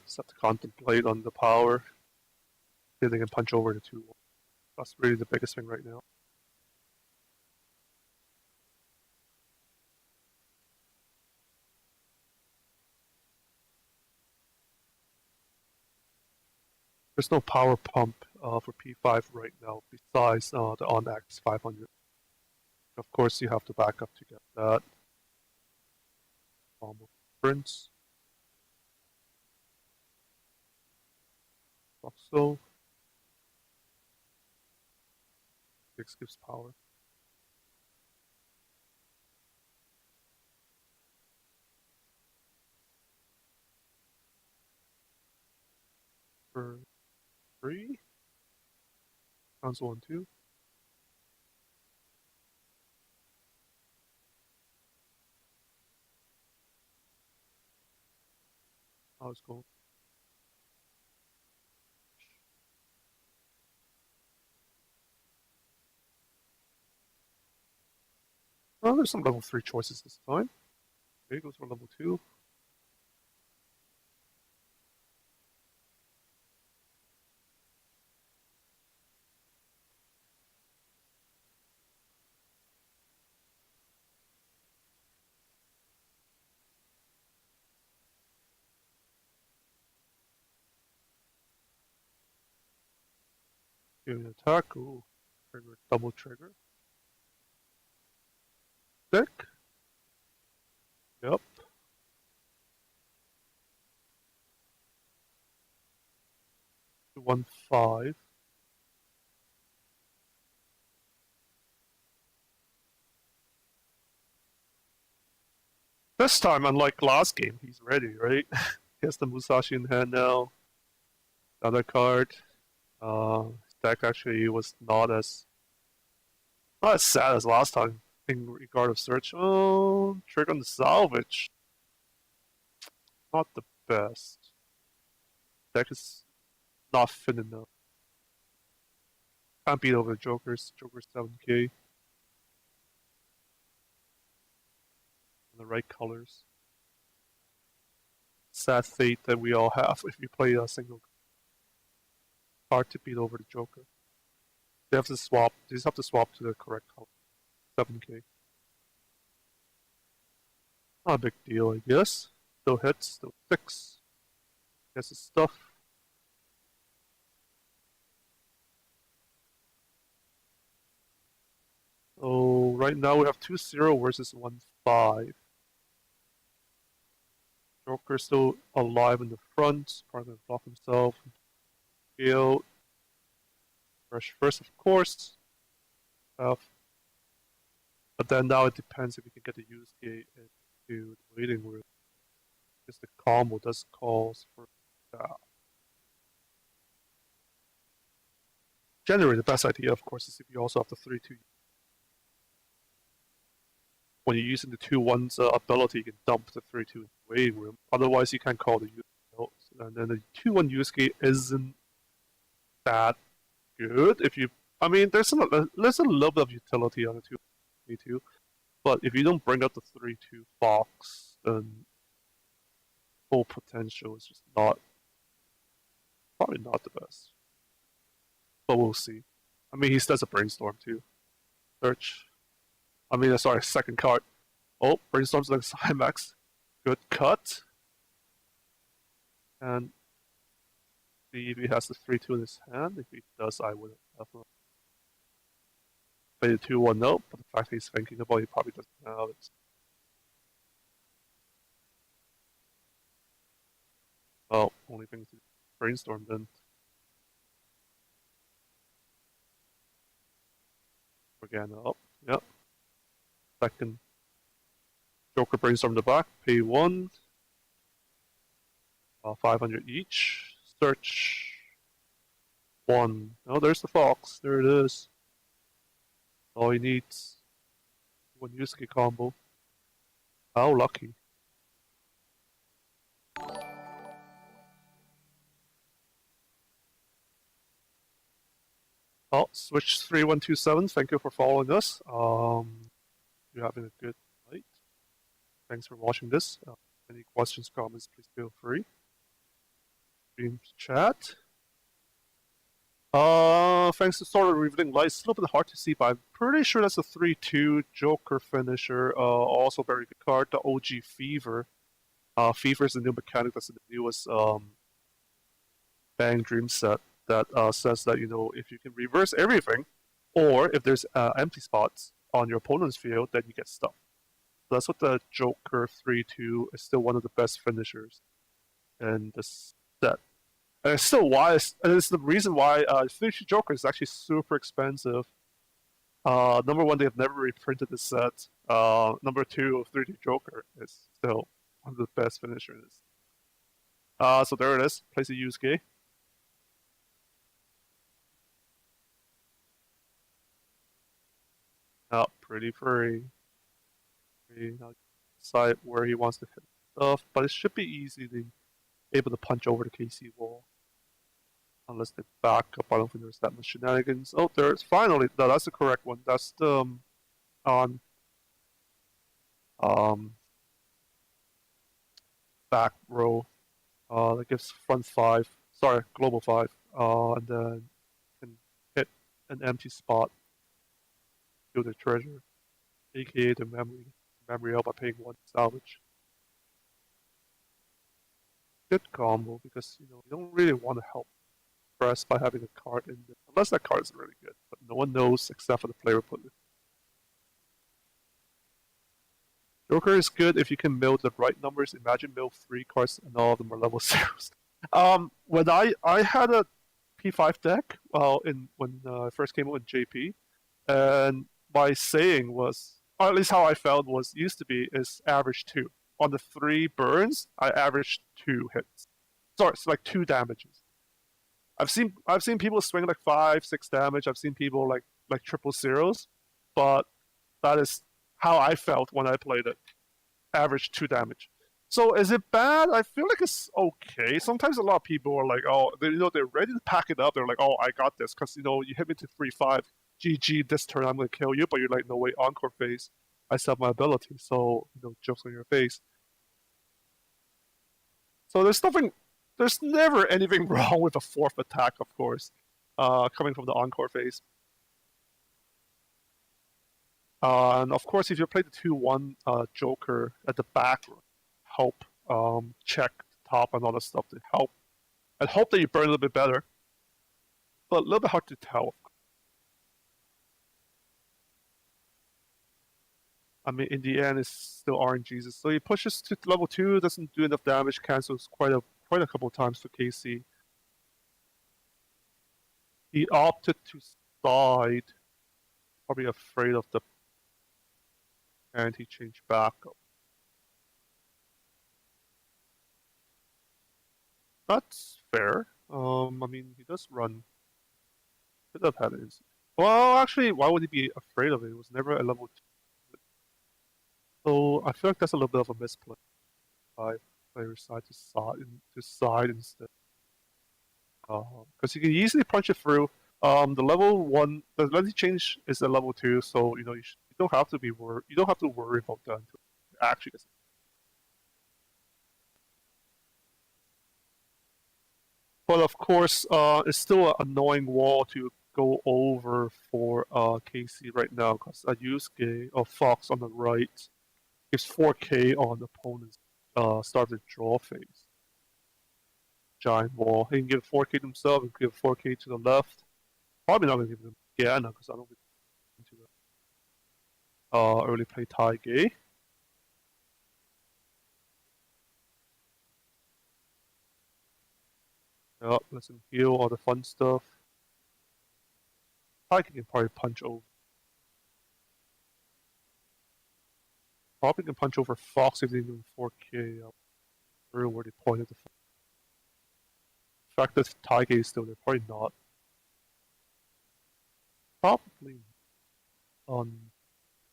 Just have to contemplate on the power. See if they can punch over the 2-1. That's really the biggest thing right now. There's no power pump for P5 right now, besides the on-X 500. Of course, you have to back up to get that. Prince. So 6 gives power. For 3. Rounds 1, 2. I was going. Oh, there's some level 3 choices this time. Okay, goes for level 2. Doing an attack. Ooh. Trigger, double trigger. Stick. Yep. 1-5. This time, unlike last game, he's ready, right? He has the Musashi in hand now. Another card. His deck actually was not as sad as last time in regard of search. Oh, trick on the salvage. Not the best. Deck is not fit enough. Can't beat over the Jokers. Joker's 7k. And the right colors. Sad fate that we all have if we play a single. Hard to beat over the Joker. They have to swap. They just have to swap to the correct color. 7k. Not a big deal, I guess. Still hits, still sticks. Guess it's stuff. So right now we have 2-0 versus 1-5. Joker still alive in the front, probably gonna block himself. Heal. Rush first, of course. But then now it depends if you can get the Yusuke into the waiting room. Because the combo does calls for that. Generally, the best idea, of course, is if you also have the 3-2. When you're using the 2-1's ability, you can dump the 3-2 in the waiting room. Otherwise, you can't call the Yusuke. And then the 2-1 Yusuke isn't that good. If you, I mean, there's a little bit of utility on the 2-2. But if you don't bring up the 3-2 Fox, then full potential is just probably not the best. But we'll see. I mean, he does a brainstorm too. Search. I mean, sorry, second card. Oh, brainstorms like Cymax. Good cut. And see if he has the 3-2 in his hand. If he does, I would definitely play the 2-1 no, but the fact that he's thinking about it, he probably doesn't have it. Well, only thing to brainstorm then. Again, up. Yep. Second. Joker brainstorm the back. Pay 1. 500 each. Search. 1. Oh, there's the Fox. There it is. All he needs. 1 Yusuke combo. How lucky. Oh, switch 3127. Thank you for following us. You're having a good night. Thanks for watching this. Any questions, comments, please feel free. Stream chat. Thanks to sort of revealing lights. It's a little bit hard to see, but I'm pretty sure that's a 3-2 Joker finisher. Also very good card. The OG Fever. Fever is the new mechanic that's in the newest Bang Dream set that says that, you know, if you can reverse everything, or if there's empty spots on your opponent's field, then you get stuff. So that's what the Joker 3-2 is still one of the best finishers in this set. And it's still why, and it's the reason why 3-2 Joker is actually super expensive. Number one, they have never reprinted the set. Number two, 3-2 Joker is still one of the best finishers. So there it is. Place a Yusuke. Pretty free. Now decide where he wants to hit stuff, but it should be easy to able to punch over the KC wall. Unless they back up, I don't think there's that much shenanigans. Oh, there's finally, no, that's the correct one. That's the on back row. That gives front 5. Sorry, global 5. And then can hit an empty spot. Kill the treasure, aka the memory out by paying 1 salvage. Good combo because, you know, you don't really want to help press by having a card in there, unless that card is really good, but no one knows except for the player who put it. Joker is good if you can mill the right numbers. Imagine mill 3 cards and all of them are level 0s. When I had a P5 deck, when I first came out with JP, and my saying was, or at least how I felt was, used to be, is average 2. On the 3 burns, I averaged 2 hits. Sorry, it's like 2 damages. I've seen people swing like 5, 6 damage. I've seen people like triple zeros, but that is how I felt when I played it. Average 2 damage. So is it bad? I feel like it's okay. Sometimes a lot of people are like, oh, they're ready to pack it up. They're like, oh, I got this because, you know, you hit me to 3-5. GG, this turn I'm going to kill you. But you're like, no, wait, encore phase. I still have my ability. So, you know, jokes on your face. So there's never anything wrong with a 4th attack, of course, coming from the encore phase. And of course, if you play the 2-1 Joker at the back, help check the top and all that stuff to help. And hope that you burn a little bit better. But a little bit hard to tell. I mean, in the end, it's still RNGs. So he pushes to level 2, doesn't do enough damage, cancels quite a couple times for KC. He opted to side, probably afraid of the anti-change backup. That's fair. I mean, he does run. Could have had it. Well, actually, why would he be afraid of it? It was never a level 2. So I feel like that's a little bit of a misplay by players side to side instead. Because you can easily punch it through. The level 1, the lengthy change is a level 2, so you know you don't have to be worried. You don't have to worry about that until it actually gets. But of course, it's still an annoying wall to go over for KC right now because a Yusuke or Fox on the right gives 4K on the opponent's start of the draw phase. Giant wall. He can give 4K to himself and give 4K to the left. Probably not going to give him again because I don't think into the early play Taige. Yep, let's him heal all the fun stuff. Taige can probably punch over. Probably can punch over Fox if they give him 4K. Where they pointed the fact that Taige is still there, probably not. Probably on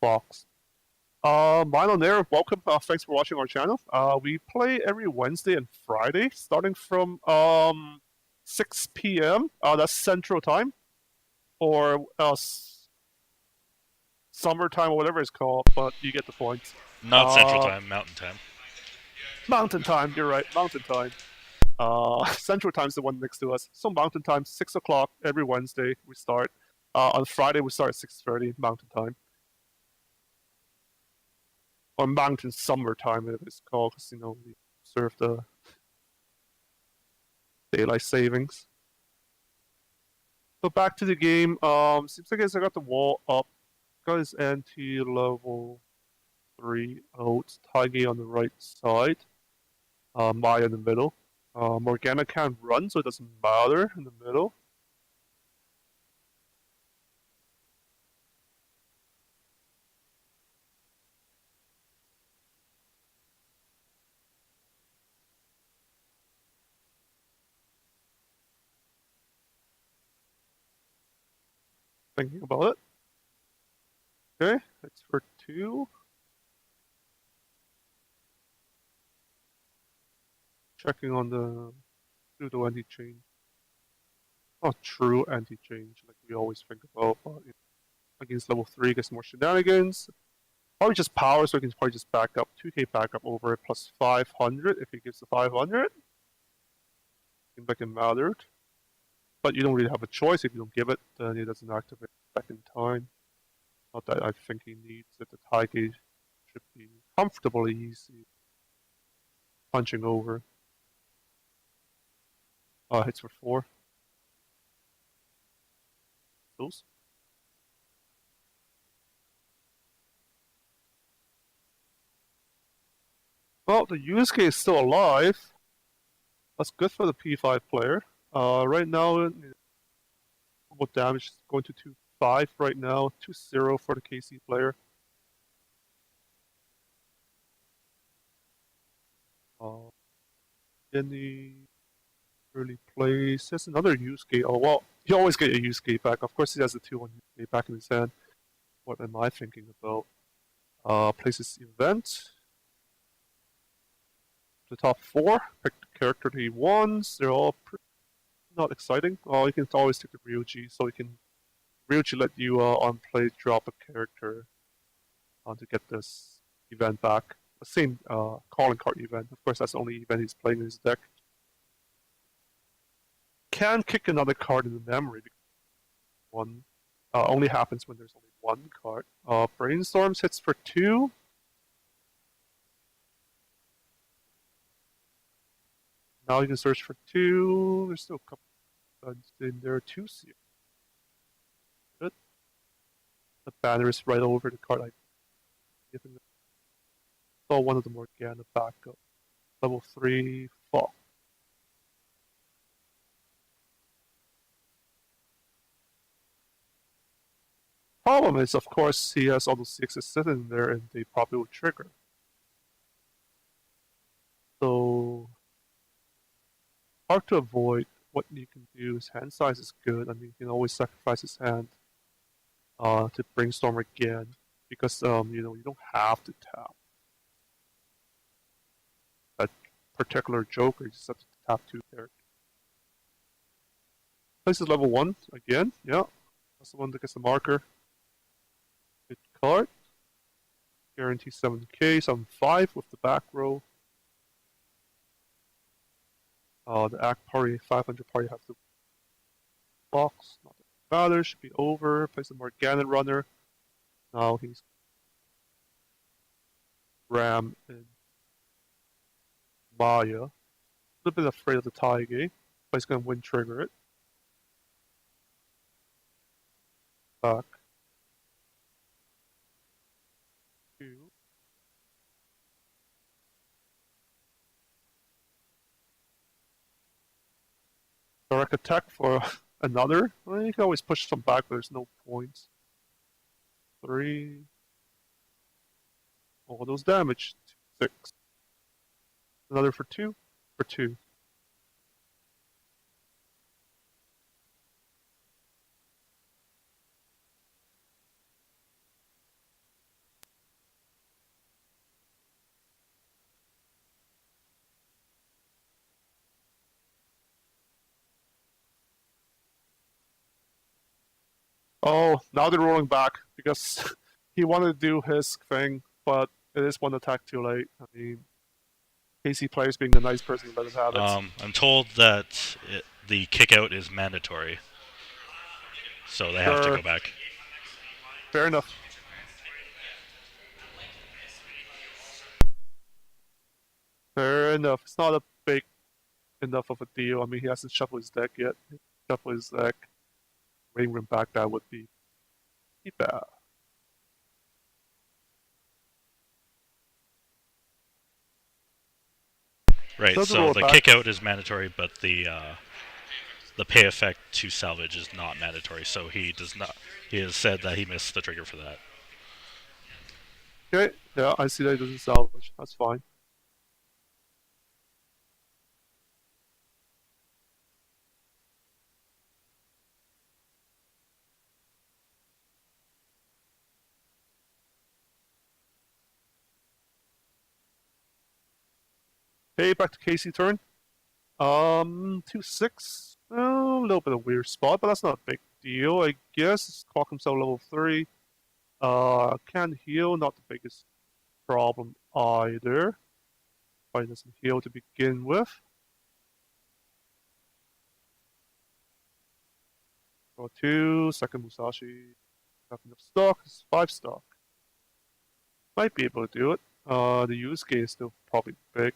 Fox. Mine on there. Welcome. Thanks for watching our channel. We play every Wednesday and Friday, starting from 6 p.m. That's Central Time, or summertime or whatever it's called. But you get the point. Not Central Time, Mountain Time. Mountain Time. You're right. Mountain Time. Central Time's the one next to us. So Mountain Time, 6 o'clock every Wednesday. We start. On Friday we start at 6:30 Mountain Time. Or Mountain Summer Time, if it's called, because, you know, we observe the daylight savings. So back to the game. Seems like I got the wall up. Got his anti-level 3 out. Taige on the right side. Maya in the middle. Morgana can't run, so it doesn't matter in the middle. Thinking about it. Okay, it's for 2. Checking on the pseudo anti-change. Not true anti-change like we always think about, but against level 3 gets more shenanigans. Probably just power, so he can probably just back up 2k back up over it plus 500 if he gives the 500. Seems like it mattered. But you don't really have a choice. If you don't give it, then it doesn't activate second time. Not that I think he needs it. The Taige should be comfortably easy. Punching over. Hits for 4. Those. Well, the Yusuke is still alive. That's good for the P5 player. Right now, what damage is going to 2-5 right now, 2-0 for the KC player. In the early plays, there's another Yusuke. Oh well, you always get a Yusuke back. Of course, he has the 2-1 Yusuke back in his hand. What am I thinking about? Places event. The top 4, pick the character that he wants. They're all not exciting. Oh, you can always take the Ryuji, so you can Ryuji let you on play drop a character to get this event back. The same calling card event. Of course, that's the only event he's playing in his deck. Can kick another card in the memory because one only happens when there's only one card. Brainstorms hits for 2. Now you can search for 2. There's still a couple in there. 2 here. Good. The banner is right over the card. Giving saw one of them Morgana back up. Level 3 Fox. Problem is, of course, he has all those CXs sitting there and they probably will trigger. So, hard to avoid. What you can do is hand size is good. I mean, you can always sacrifice his hand to brainstorm again because you don't have to tap that particular Joker. You just have to tap 2 characters. Places level 1 again. Yeah, that's the one that gets the marker. Good card. Guarantee 7k, 7.5 with the back row. The act party, 500 party have the box. Not that matters. Should be over. Place a Morgana runner. Now he's Ram and Maya. A little bit afraid of the Taige, but he's gonna win trigger it. Back. 2. Direct attack for another. Well, you can always push some back, but there's no points. 3. All those damage. 6. Another for 2. For 2. Oh, now they're rolling back because he wanted to do his thing, but it is one attack too late. I mean, KC players being the nice person let him have it. I'm told that the kick out is mandatory, so they have to go back. Fair enough. Fair enough. It's not a big enough of a deal. I mean, he hasn't shuffled his deck yet. Shuffle his deck. Waiting room back, that would be bad. Right, so the kick out is mandatory, but the pay effect to salvage is not mandatory, so he does not. He has said that he missed the trigger for that. Okay, yeah, I see that he doesn't salvage. That's fine. Okay, back to KC turn. 2-6. A little bit of a weird spot, but that's not a big deal, I guess. Clock himself level 3. Can heal, not the biggest problem either. Probably doesn't heal to begin with. Draw 2, second Musashi. Have enough stock, it's 5 stock. Might be able to do it. The Yusuke is still probably big.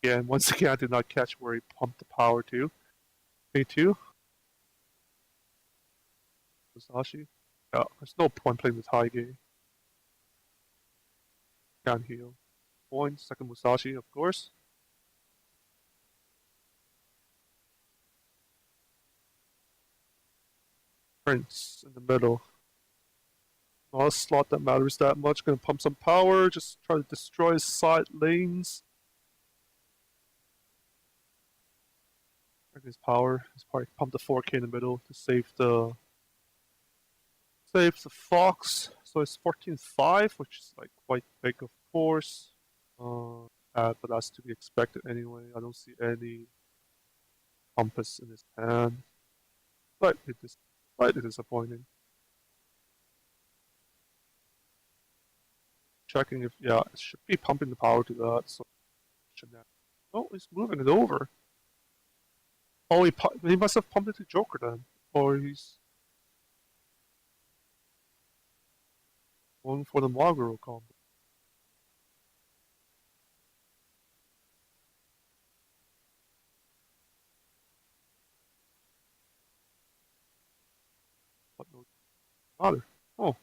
Again, once again, I did not catch where he pumped the power to. A2. Musashi. Yeah, there's no point playing the Taige. Can't heal. Point, second Musashi, of course. Prince in the middle. Not a slot that matters that much. Gonna pump some power, just try to destroy his side lanes. His power. He's probably pumped the 4k in the middle to save the Fox. So it's 14-5, which is like quite big, of course. But that's to be expected anyway. I don't see any compass in his hand. Slightly disappointing. Checking if, yeah, it should be pumping the power to that. So, oh, he's moving it over. Oh, he must have pumped it to Joker then. Or he's going for the Maguro combo. But no matter. Oh.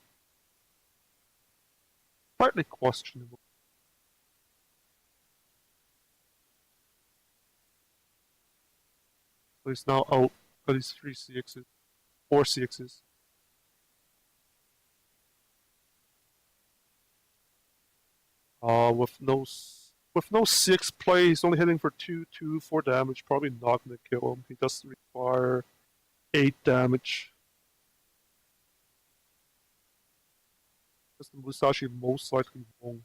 Slightly questionable. So he's now out, but he's 3 CXs, 4 CXs. With no 6 play, he's only hitting for 4 damage. Probably not gonna kill him. He does require 8 damage. Because the Musashi most likely won't.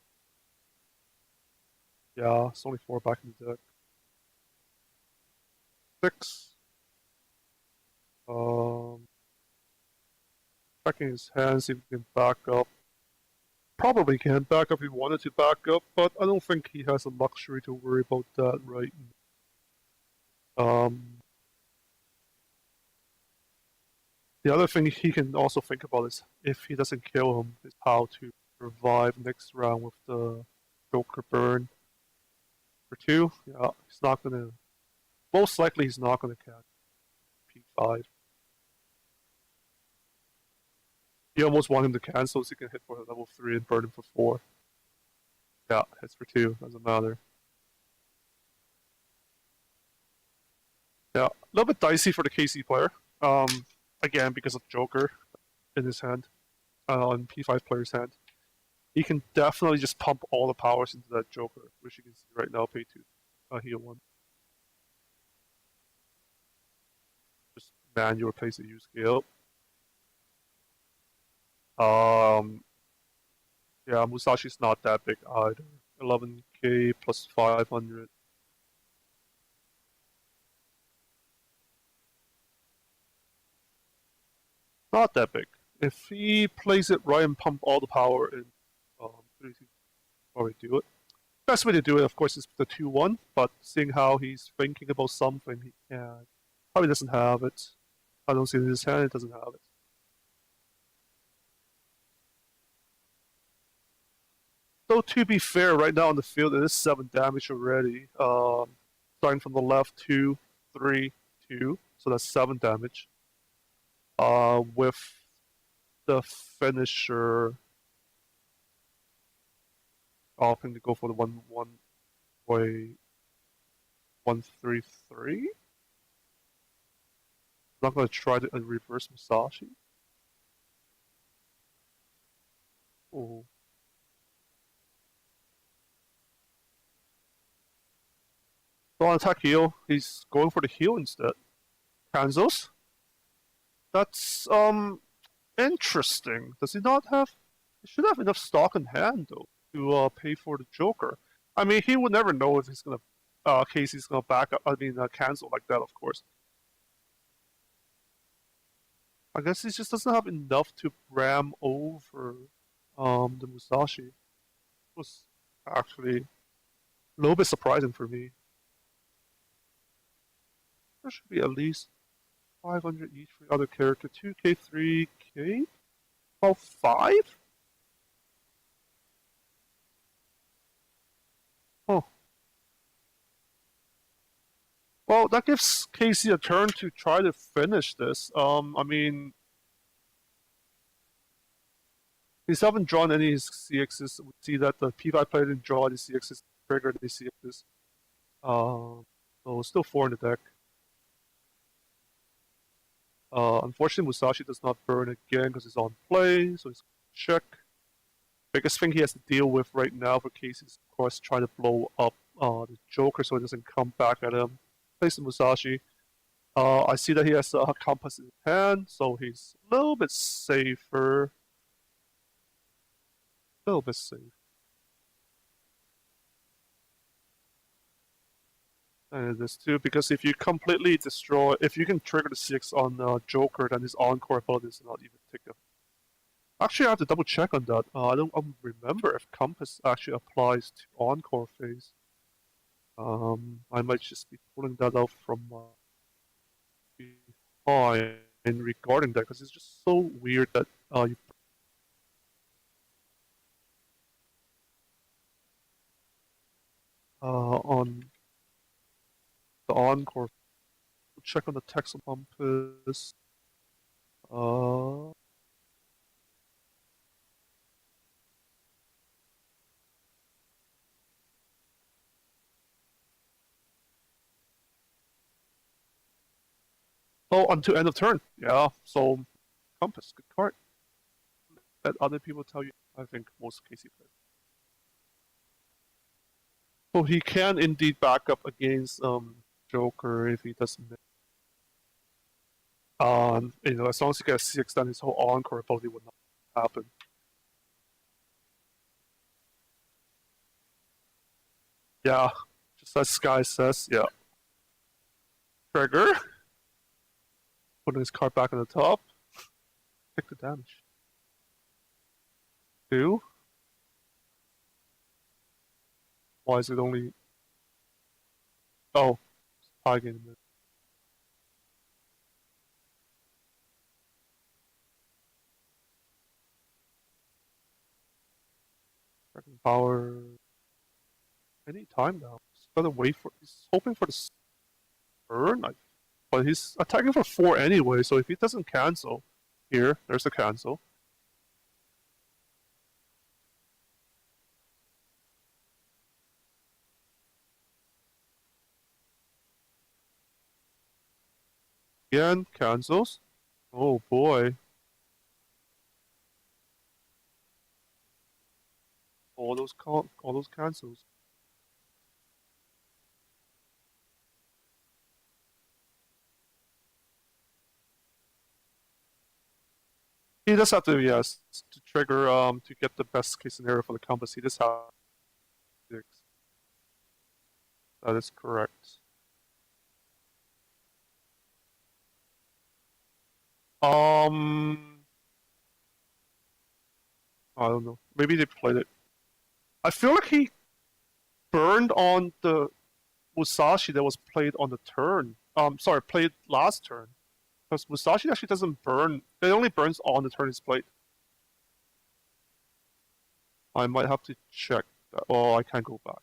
Yeah, it's only 4 back in the deck. 6. Checking his hands, see if he can back up. Probably can back up if he wanted to back up, but I don't think he has the luxury to worry about that right now. The other thing he can also think about is if he doesn't kill him, is how to revive next round with the Joker burn. For 2, yeah, he's not gonna. Most likely, he's not gonna catch P5. You almost want him to cancel so he can hit for level 3 and burn him for 4. Yeah, hits for 2, doesn't matter. Yeah, a little bit dicey for the KC player. Again, because of Joker in his hand, on P5 player's hand. He can definitely just pump all the powers into that Joker, which you can see right now, pay 2, heal 1. Just manual replace the U scale. Yeah, Musashi's not that big either. 11k plus 500. Not that big. If he plays it right and pump all the power in, he probably do it. Best way to do it, of course, is the 2-1, but seeing how he's thinking about something, he can. Probably doesn't have it. I don't see it in his hand, it doesn't have it. So to be fair, right now on the field, it is 7 damage already. Starting from the left, 2, 3, 2. So that's 7 damage. With the finisher opting to go for the 1-1-way 1-3-3. I'm not going to try to reverse Musashi. Oh. So on attack heal, he's going for the heal instead. Cancels. That's interesting. Does he not have? He should have enough stock in hand though to pay for the Joker. I mean, he would never know if he's gonna, Casey's gonna back up. I mean, cancel like that, of course. I guess he just doesn't have enough to ram over the Musashi. It was actually a little bit surprising for me. There should be at least 500 each for the other character. 2k, 3k? About 5? Oh. Well, that gives Casey a turn to try to finish this. I mean, he's haven't drawn any CXs. We see that the P5 player didn't draw any CXs, triggered any CXs. So still 4 in the deck. Unfortunately, Musashi does not burn again because he's on play, so he's check. Biggest thing he has to deal with right now for Casey is, of course, trying to blow up the Joker so it doesn't come back at him. Plays the Musashi. I see that he has a compass in his hand, so he's a little bit safer. A little bit safe. And this too, because if you completely destroy, if you can trigger the 6 on Joker, then his encore ability is not even ticket. Actually, I have to double check on that. I don't remember if Compass actually applies to encore phase. I might just be pulling that out from behind regarding that, because it's just so weird that you on the encore. Check on the text on Compass. Oh, until end of turn. Yeah, so Compass, good card. Let other people tell you. I think most Casey players. So he can indeed back up against Joker if he doesn't. As long as he gets 6, then his whole encore ability would not happen. Yeah, just as Sky says, yeah. Trigger. Putting his card back on the top. Take the damage. 2. Why is it only... Oh, tie game. Dragon power... Any time now. He's gotta wait for... He's hoping for the turn, but he's attacking for 4 anyway, so if he doesn't cancel... Here, there's a cancel. Again, cancels. Oh boy. All those cancels. He does have to, yes, to trigger to get the best case scenario for the compass. He does have 6. That is correct. I don't know. Maybe they played it. I feel like he burned on the Musashi that was played on the turn. Sorry, played last turn. Because Musashi actually doesn't burn. It only burns on the turn it's played. I might have to check that. Oh, I can't go back.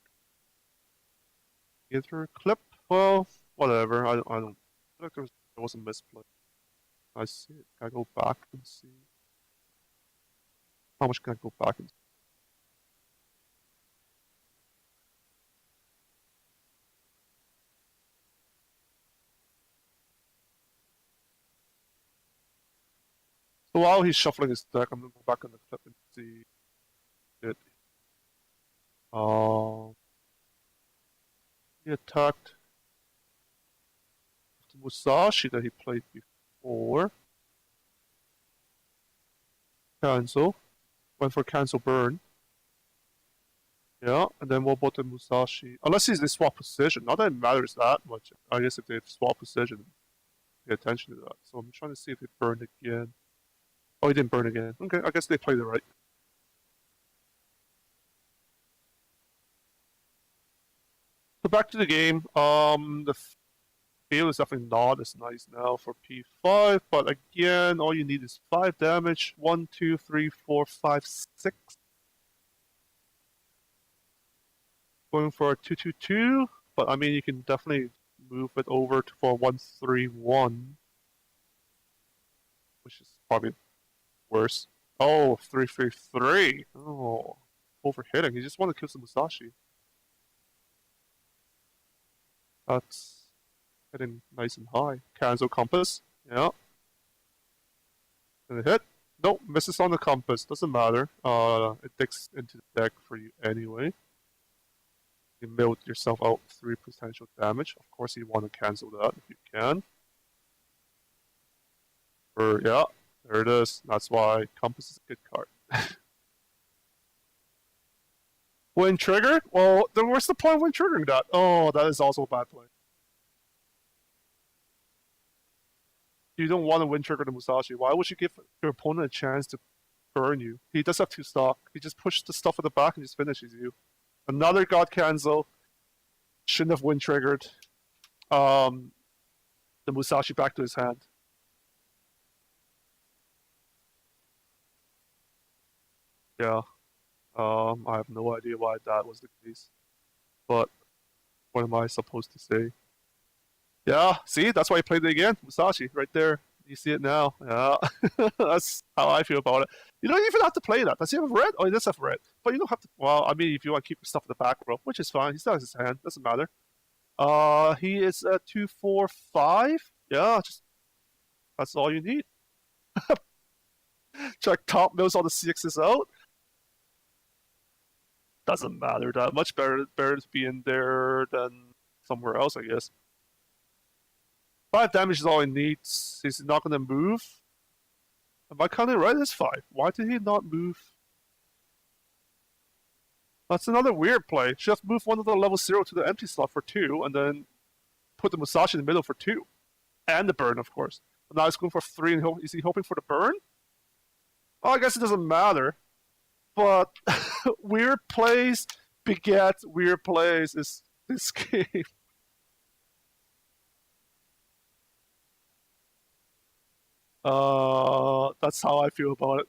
Either clip? Well, whatever. I don't feel like there was a misplay. I see it. Can I go back and see? How much can I go back and see? So while he's shuffling his deck, I'm gonna go back on the clip and see it. He attacked the Musashi that he played before. Cancel. Went for cancel burn. Yeah, and then what about the Musashi? Unless they swap position. Not that it matters that much. I guess if they swap position, pay attention to that. So I'm trying to see if it burned again. Oh, he didn't burn again. Okay, I guess they played it right. So back to the game. The field is definitely not as nice now for P5, but again, all you need is 5 damage. 1, 2, 3, 4, 5, 6. Going for a 2-2-2, but I mean, you can definitely move it over for 1-3-1, which is probably worse. Oh, 3-3-3. Oh, overhitting. You just want to kill some Musashi. That's hitting nice and high. Cancel compass. Yeah. Gonna hit. Nope, misses on the compass. Doesn't matter. It digs into the deck for you anyway. You milled yourself out 3 potential damage. Of course, you want to cancel that if you can. Yeah, there it is. That's why compass is a good card. When triggered? Well, then what's the point when triggering that? Oh, that is also a bad play. You don't want to win trigger the Musashi. Why would you give your opponent a chance to burn you? He does have 2 stock. He just pushes the stuff at the back and just finishes you. Another God Cancel. Shouldn't have win triggered. The Musashi back to his hand. Yeah. I have no idea why that was the case. But what am I supposed to say? Yeah, see? That's why I played it again. Musashi, right there. You see it now. Yeah. That's how I feel about it. You don't even have to play that. Does he have red? Oh, he does have red. But you don't have to... Well, I mean, if you want to keep your stuff in the back row, which is fine. He still has his hand. Doesn't matter. He is at 2-4-5. Yeah, just That's all you need. Check top mills all the CXs out. Doesn't matter that much. Better to be in there than somewhere else, I guess. 5 damage is all he needs. He's not gonna move. Am I counting right? It's 5. Why did he not move? That's another weird play. Just move one of the level 0 to the empty slot for 2, and then put the Musashi in the middle for 2. And the burn, of course. But now he's going for 3, and is he hoping for the burn? Oh, I guess it doesn't matter. But weird plays beget weird plays is this game. That's how I feel about it.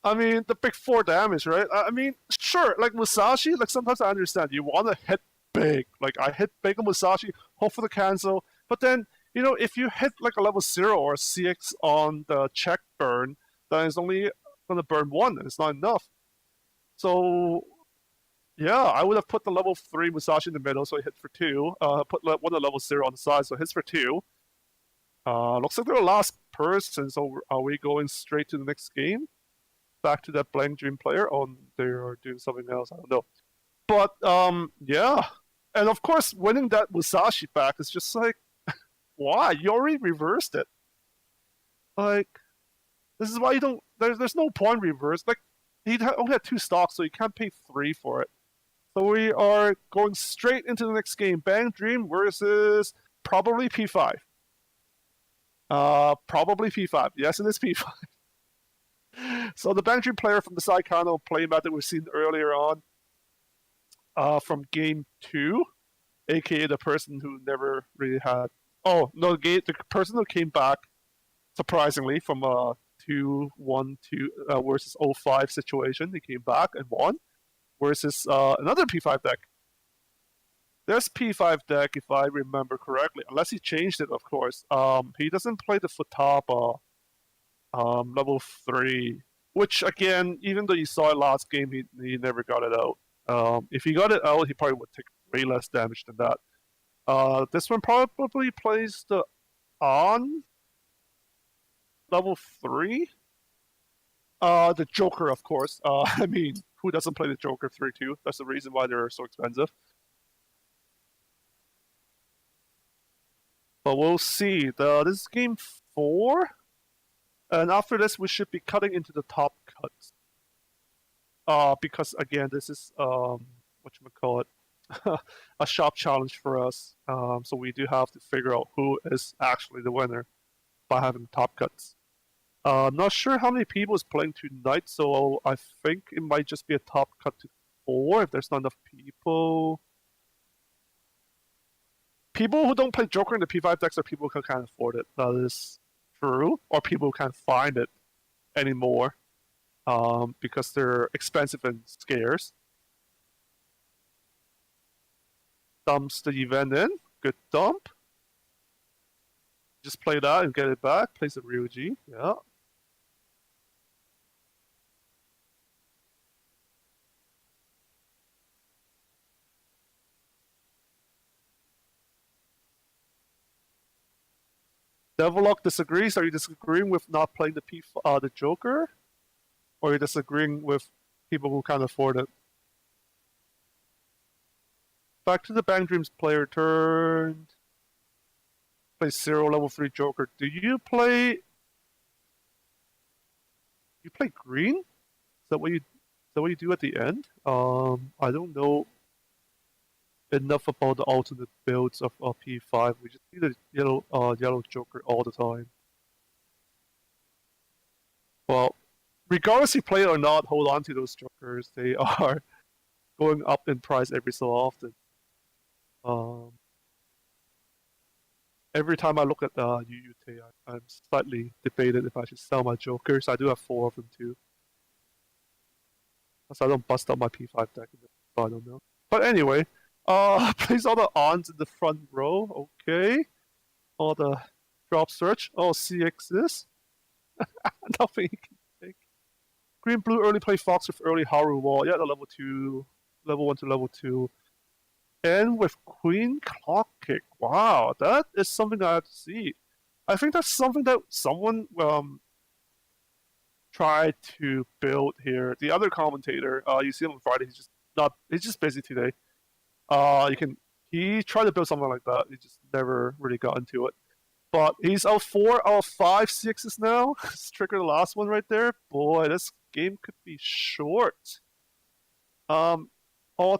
I mean, the big 4 damage, right? I mean, sure, like Musashi, like sometimes I understand you want to hit big. Like I hit big on Musashi, hope for the cancel. But then, you know, if you hit like a level 0 or a CX on the check burn, then it's only gonna burn 1, and it's not enough. So yeah, I would have put the level 3 Musashi in the middle, so he hit for 2. Put one of level 0 on the side, so it hits for 2. Looks like they're the last person, so are we going straight to the next game? Back to that Blank Dream player? Oh, they're doing something else, I don't know. But, yeah. And of course, winning that Musashi back is just like, why? You already reversed it. Like, this is why you don't, there's no point reverse. Like, he only had 2 stocks, so you can't pay 3 for it. So we are going straight into the next game. Bang Dream versus probably P5. Probably P5. Yes, it is P5. So the Bang Dream player from the side counter playmat that we've seen earlier on from game 2, aka the person who never really had. Oh no, the person who came back surprisingly from a 2-1-2 versus 0-5 situation. He came back and won versus another P5 deck. This P5 deck, if I remember correctly, unless he changed it, of course, he doesn't play the Futaba level 3, which again, even though you saw it last game, he never got it out. If he got it out, he probably would take way less damage than that. This one probably plays the on level 3. The Joker, of course. I mean, who doesn't play the Joker 3-2? That's the reason why they're so expensive. But we'll see. This is game 4. And after this, we should be cutting into the top cuts. Because, again, this is, whatchamacallit, a shop challenge for us. So we do have to figure out who is actually the winner by having top cuts. I'm not sure how many people is playing tonight, so I think it might just be a top cut to 4 if there's not enough people. People who don't play Joker in the P5 decks are people who can't afford it. That is true. Or people who can't find it anymore because they're expensive and scarce. Dumps the event in. Good dump. Just play that and get it back. Plays the Ryuji. Yeah. Devilock disagrees. Are you disagreeing with not playing the Joker? Or are you disagreeing with people who can't afford it? Back to the Bang Dreams player turn. Play 0 level 3 Joker. Do you play green? Is that what you do at the end? I don't know enough about the alternate builds of P5. We just need a yellow Joker all the time. Well, regardless you play it or not, hold on to those Jokers. They are going up in price every so often. Every time I look at UUT, I'm slightly debated if I should sell my Jokers. I do have 4 of them too. So I don't bust out my P5 deck. I don't know. But anyway, place all the ons in the front row. Okay. All the drop search. Oh, CXs. Nothing you can take. Green blue early play Fox with early Haru Wall. Yeah, the level 1 to level 2. And with Queen Clock Kick. Wow, that is something I have to see. I think that's something that someone tried to build here. The other commentator, you see him on Friday, he's just busy today. He tried to build something like that. He just never really got into it. But he's out 4 out of 5 sixes now. Trigger the last one right there. Boy, this game could be short. All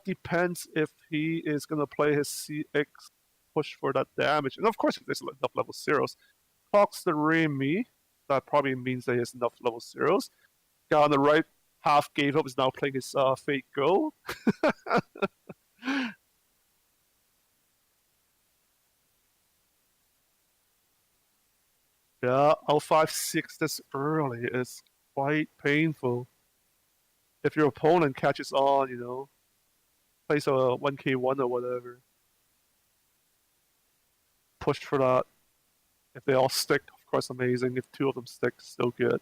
depends if he is gonna play his CX push for that damage, and of course if there's enough level zeros. Clocks the Remy. That probably means that he has enough level zeros. Guy on the right half gave up, is now playing his Fate Go. Yeah, L5-6 this early is quite painful. If your opponent catches on, plays a 1k1 or whatever. Push for that. If they all stick, of course, amazing. If 2 of them stick, still good.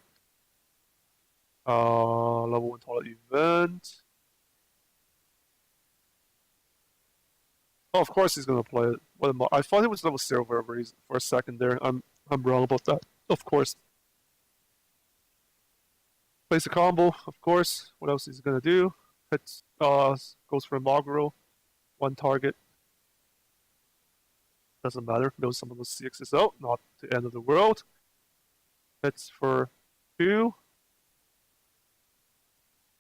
Level 1 toilet event. Oh, of course he's gonna play it. I thought it was level 0 for a second there. I'm wrong about that. Of course. Plays a combo, of course. What else is he gonna do? Hits, goes for a Mogro. 1 target. Doesn't matter. Knows some of those CXs out. Not the end of the world. Hits for 2.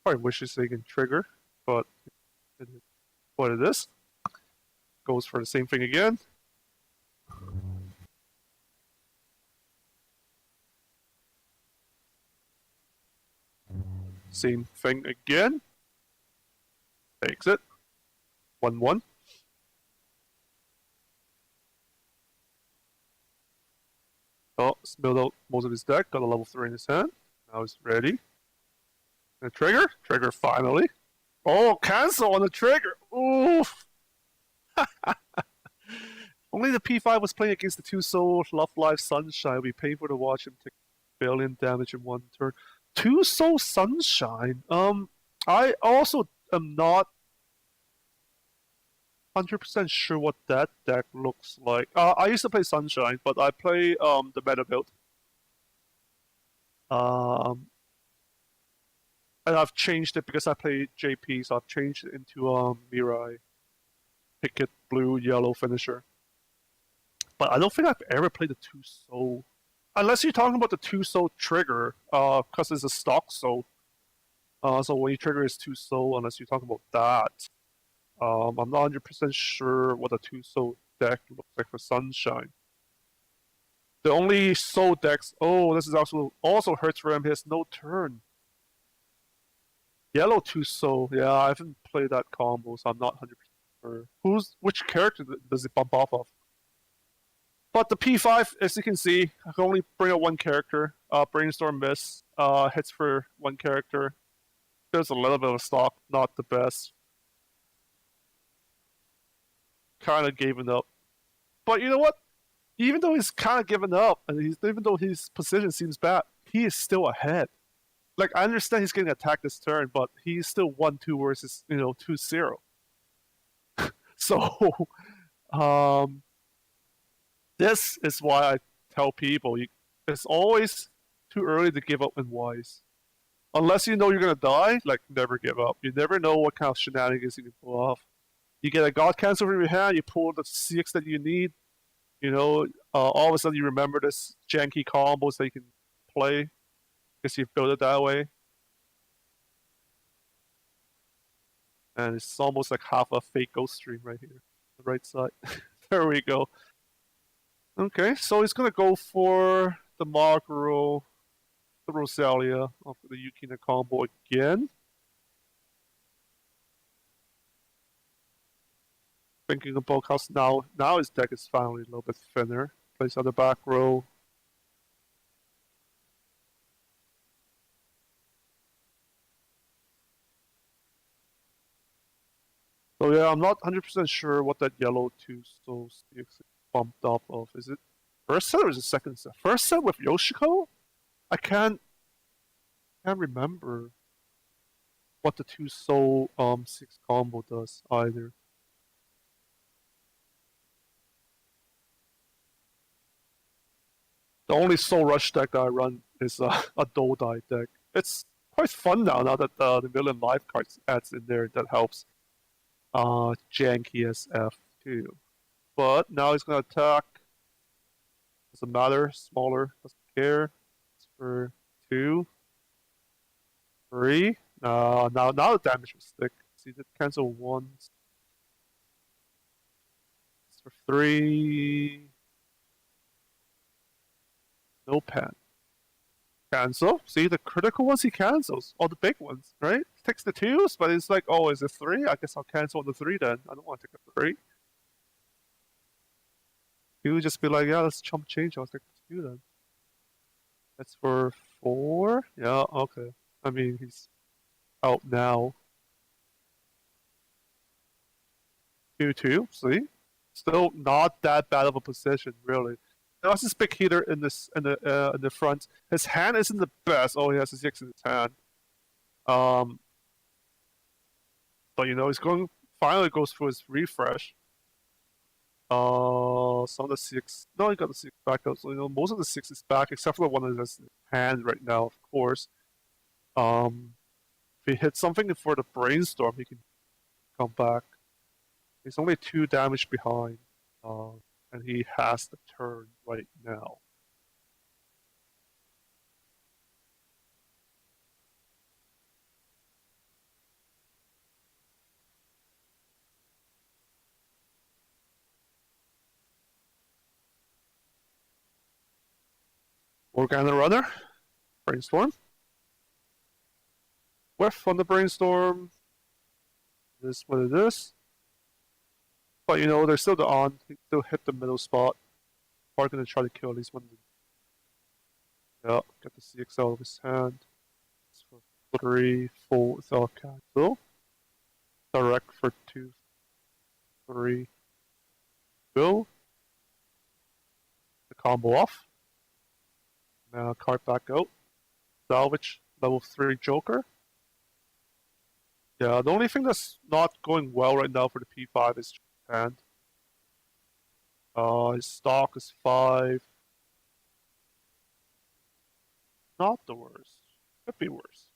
Probably wishes they can trigger, but it is what it is. Goes for the same thing again. Same thing again. Takes it. 1-1. Oh, spilled out most of his deck. Got a level 3 in his hand. Now he's ready. And trigger. Trigger finally. Oh, cancel on the trigger. Oof. Only the P5 was playing against the 2 Soul Love Live Sunshine. We paid for to watch him take billion damage in 1 turn. 2 Soul Sunshine. I also am not 100% sure what that deck looks like. I used to play Sunshine, but I play the meta build. And I've changed it because I play JP, so I've changed it into Mirai, Picket, blue, yellow finisher. But I don't think I've ever played the 2 Soul. Unless you're talking about the 2 Soul trigger, because it's a stock Soul. So when you trigger is 2 Soul, unless you're talking about that. I'm not 100% sure what a 2 Soul deck looks like for Sunshine. The only Soul decks... Oh, this is also hurts for him. He has no turn. Yellow 2 Soul. Yeah, I haven't played that combo, so I'm not 100% sure. Which character does it bump off of? But the P5, as you can see, I can only bring out 1 character. Brainstorm miss. Hits for 1 character. There's a little bit of stock, not the best. Kind of given up. But you know what? Even though he's kind of given up, and even though his position seems bad, he is still ahead. Like, I understand he's getting attacked this turn, but he's still 1-2 versus, 2-0. So, this is why I tell people, it's always too early to give up in Weiss. Unless you know you're going to die, like, never give up. You never know what kind of shenanigans you can pull off. You get a God Cancel from your hand, you pull the CX that you need, all of a sudden you remember this janky combos that you can play because you've built it that way. And it's almost like half a fake ghost stream right here, on the right side. There we go. Okay, so he's gonna go for the Maguro, the Rosalia, off the Yukina combo again. Thinking about how now his deck is finally a little bit thinner. Plays on the back row. So yeah, I'm not 100% sure what that yellow 2 Soul CX is bumped off of. Is it first set or is it second set? First set with Yoshiko? I can't remember what the 2 Soul 6 combo does either. The only Soul Rush deck that I run is a Dodai deck. It's quite fun now that the Villain Life cards adds in there. That helps. Janky SF too. But now he's gonna attack. Doesn't matter. Smaller. Doesn't care. It's for 2, 3. Now the damage will stick. See, did cancel once. It's for 3. No pen. Cancel. See, the critical ones he cancels. All the big ones, right? He takes the 2s, but it's like, oh, is it 3? I guess I'll cancel on the 3 then. I don't want to take a 3. He would just be like, yeah, let's chump change. I'll take the 2 then. That's for 4? Yeah, okay. I mean, he's out now. 2-2, see? Still not that bad of a position, really. That's his big hitter in the front. His hand isn't the best. Oh, he has a 6 in his hand. But you know, he's finally goes for his refresh. Some of the 6. No, he got the 6 back out. So you know, most of the 6 is back, except for the one that has his hand right now, of course. If he hits something for the brainstorm, he can come back. He's only 2 damage behind. And he has the turn right now. Organa Runner, Brainstorm. Whiff on the Brainstorm. This is what it is. But you know, they're still on. He still hit the middle spot. Probably gonna try to kill at least one of them. Yeah, get the CX out of his hand. It's for 3, 4 without cancel. Direct for 2, 3. Go. The combo off. Now card back out. Salvage level 3 Joker. Yeah, the only thing that's not going well right now for the P5 is hand. His stock is 5. Not the worst. Could be worse.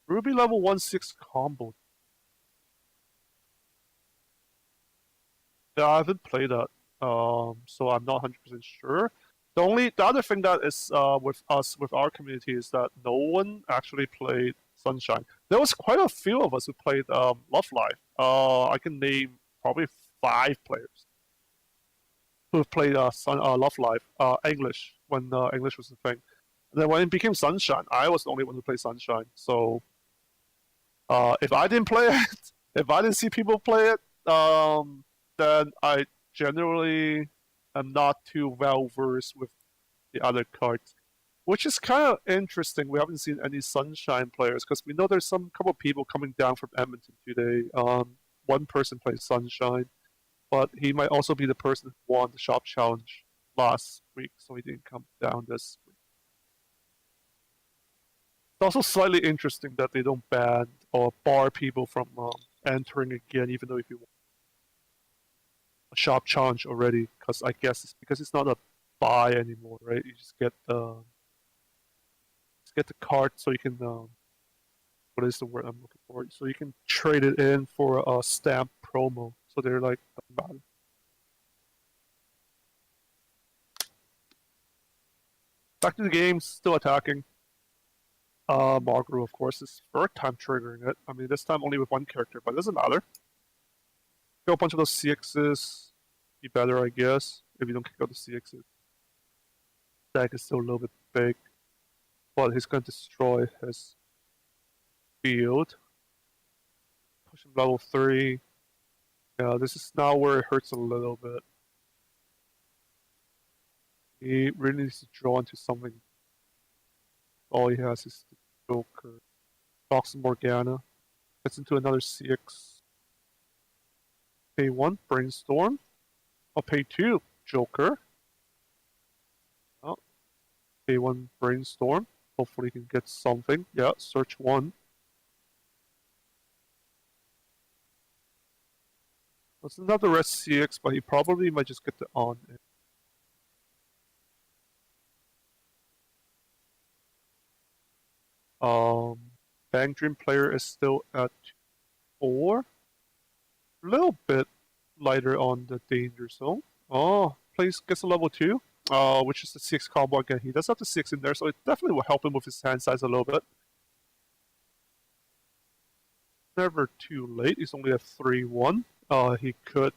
Ruby level 1/6 combo. Yeah, I haven't played that. So I'm not 100% sure. The other thing that is with our community is that no one actually played Sunshine. There was quite a few of us who played Love Live. I can name probably 5 players who have played Love Live English when English was a thing. And then when it became Sunshine, I was the only one who played Sunshine. So if I didn't play it, if I didn't see people play it, then I generally am not too well versed with the other cards, which is kind of interesting. We haven't seen any Sunshine players because we know there's some couple people coming down from Edmonton today. One person plays Sunshine, but he might also be the person who won the shop challenge last week, so he didn't come down this week. It's also slightly interesting that they don't ban or bar people from entering again, even though if you want a shop challenge already, because I guess it's because it's not a buy anymore, right? You just get the card so you can what is the word I'm looking for? So you can trade it in for a stamp promo. So they're like, back to the game, still attacking. Margaret, of course, is third time triggering it. I mean, this time only with one character, but it doesn't matter. Kill a bunch of those CXs. Be better, I guess, if you don't kick out the CXs. Deck is still a little bit big, but he's going to destroy his field. Push him level 3. Yeah, this is now where it hurts a little bit. He really needs to draw into something. All he has is the Joker. Box Morgana. Gets into another CX. Pay 1, Brainstorm. I'll pay 2, Joker. Oh. Pay 1, Brainstorm. Hopefully he can get something. Yeah, search 1. It's not the red CX, but he probably might just get the on. Bang Dream player is still at 4. A little bit lighter on the danger zone. Oh, gets a level 2, which is the 6 combo again. He does have the 6 in there, so it definitely will help him with his hand size a little bit. Never too late. He's only at 3-1. He could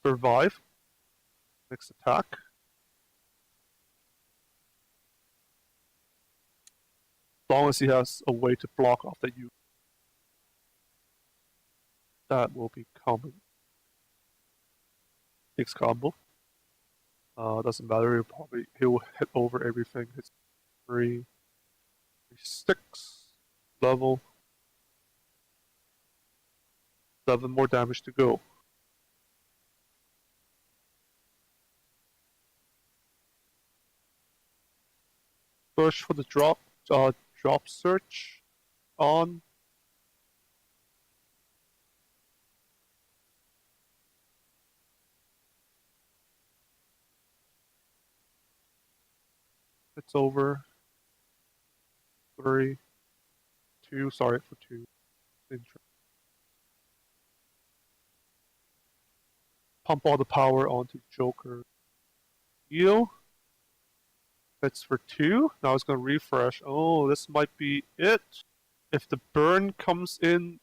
survive next attack. As long as he has a way to block off that you. That will be coming. 6 combo. Doesn't matter. He'll hit over everything. It's 3, 6 level. 7 more damage to go. Push for the drop search on. It's over. 3, 2, sorry for 2. Pump all the power onto Joker. Heal. That's for 2. Now it's going to refresh. Oh, this might be it. If the burn comes in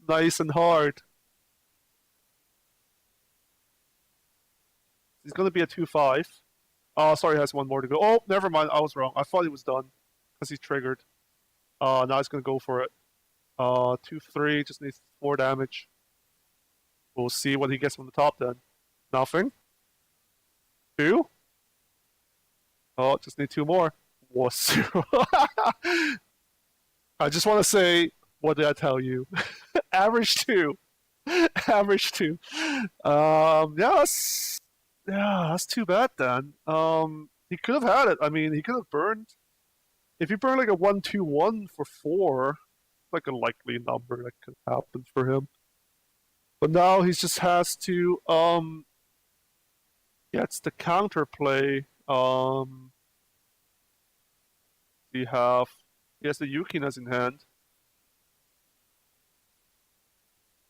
nice and hard. He's going to be a 2-5. Oh, sorry, he has 1 more to go. Oh, never mind. I was wrong. I thought he was done because he triggered. Now he's going to go for it. 2-3. Just needs 4 damage. We'll see what he gets from the top then. Nothing. 2. Oh, just need 2 more. Was I just want to say, what did I tell you? Average 2. Average 2. That's too bad then. He could have had it. I mean, he could have burned. If you burn like a 1-2-1 for 4, like a likely number that could happen for him. But now he just has to it's the counterplay. He has the Yukinas in hand.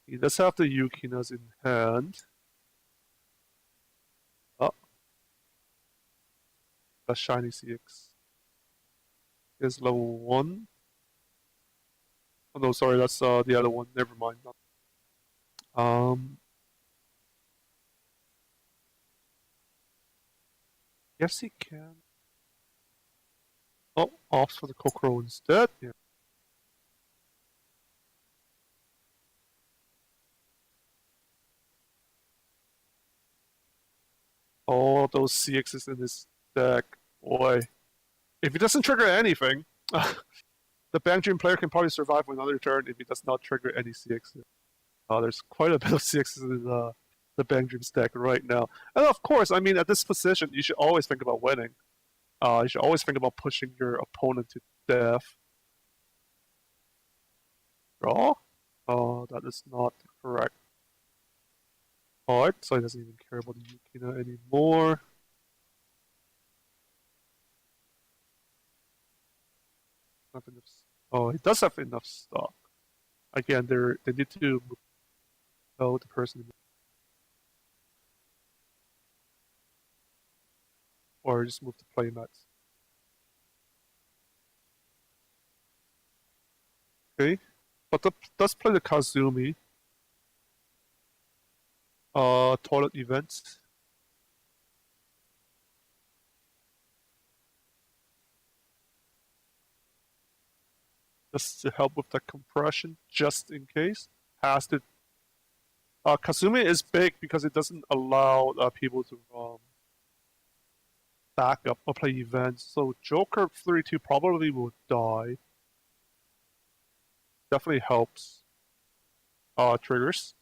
He does have the Yukinas in hand. Oh. That's shiny CX. Is level 1. Oh no, sorry, that's the other one. Never mind. Yes, he can. Oh, opts for the Kokoro instead. Yeah. All those CXs in this deck. Boy. If he doesn't trigger anything, the Bang Dream player can probably survive for another turn if he does not trigger any CXs. There's quite a bit of CXs in the Bang Dream's deck right now. And of course, I mean, at this position, you should always think about winning. You should always think about pushing your opponent to death. Draw? Oh, that is not correct. Alright, so he doesn't even care about the Yukina anymore. Oh, he does have enough stock. Again, they need to tell the person. Or just move to playmats. Okay, but let's play the Kazumi. Toilet events. Just to help with the compression, just in case. Has to. Kazumi is big because it doesn't allow people to back up or play events. So Joker 32 probably will die. Definitely helps. Triggers.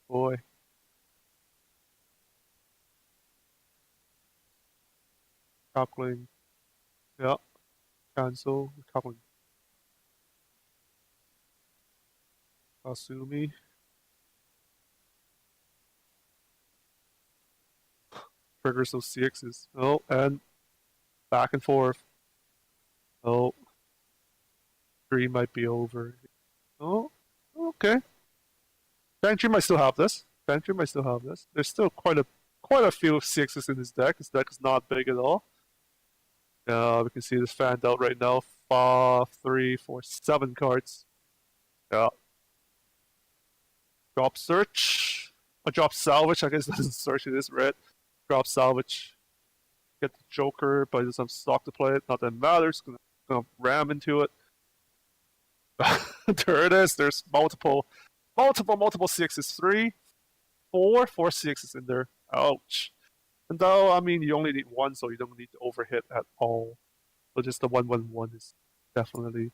Boy. Coupling. Yeah. Cancel. Coupling. Kasumi. triggers those CXs. Oh, and back and forth. Oh, 3 might be over. Oh, okay. Bandream might still have this. Bandream might still have this. There's still quite a few CXs in his deck. His deck is not big at all. We can see this fanned out right now. 5, 3, 4, 7 cards. Yeah. Drop search. A drop salvage. I guess it doesn't search. It is red. Drop salvage. Get the Joker, but he doesn't have stock to play it. Not that it matters. Gonna ram into it. There it is. There's multiple CXs. 3, 4 CXs in there. Ouch. And though, I mean, you only need 1, so you don't need to overhit at all. So just the 1/1/1 is definitely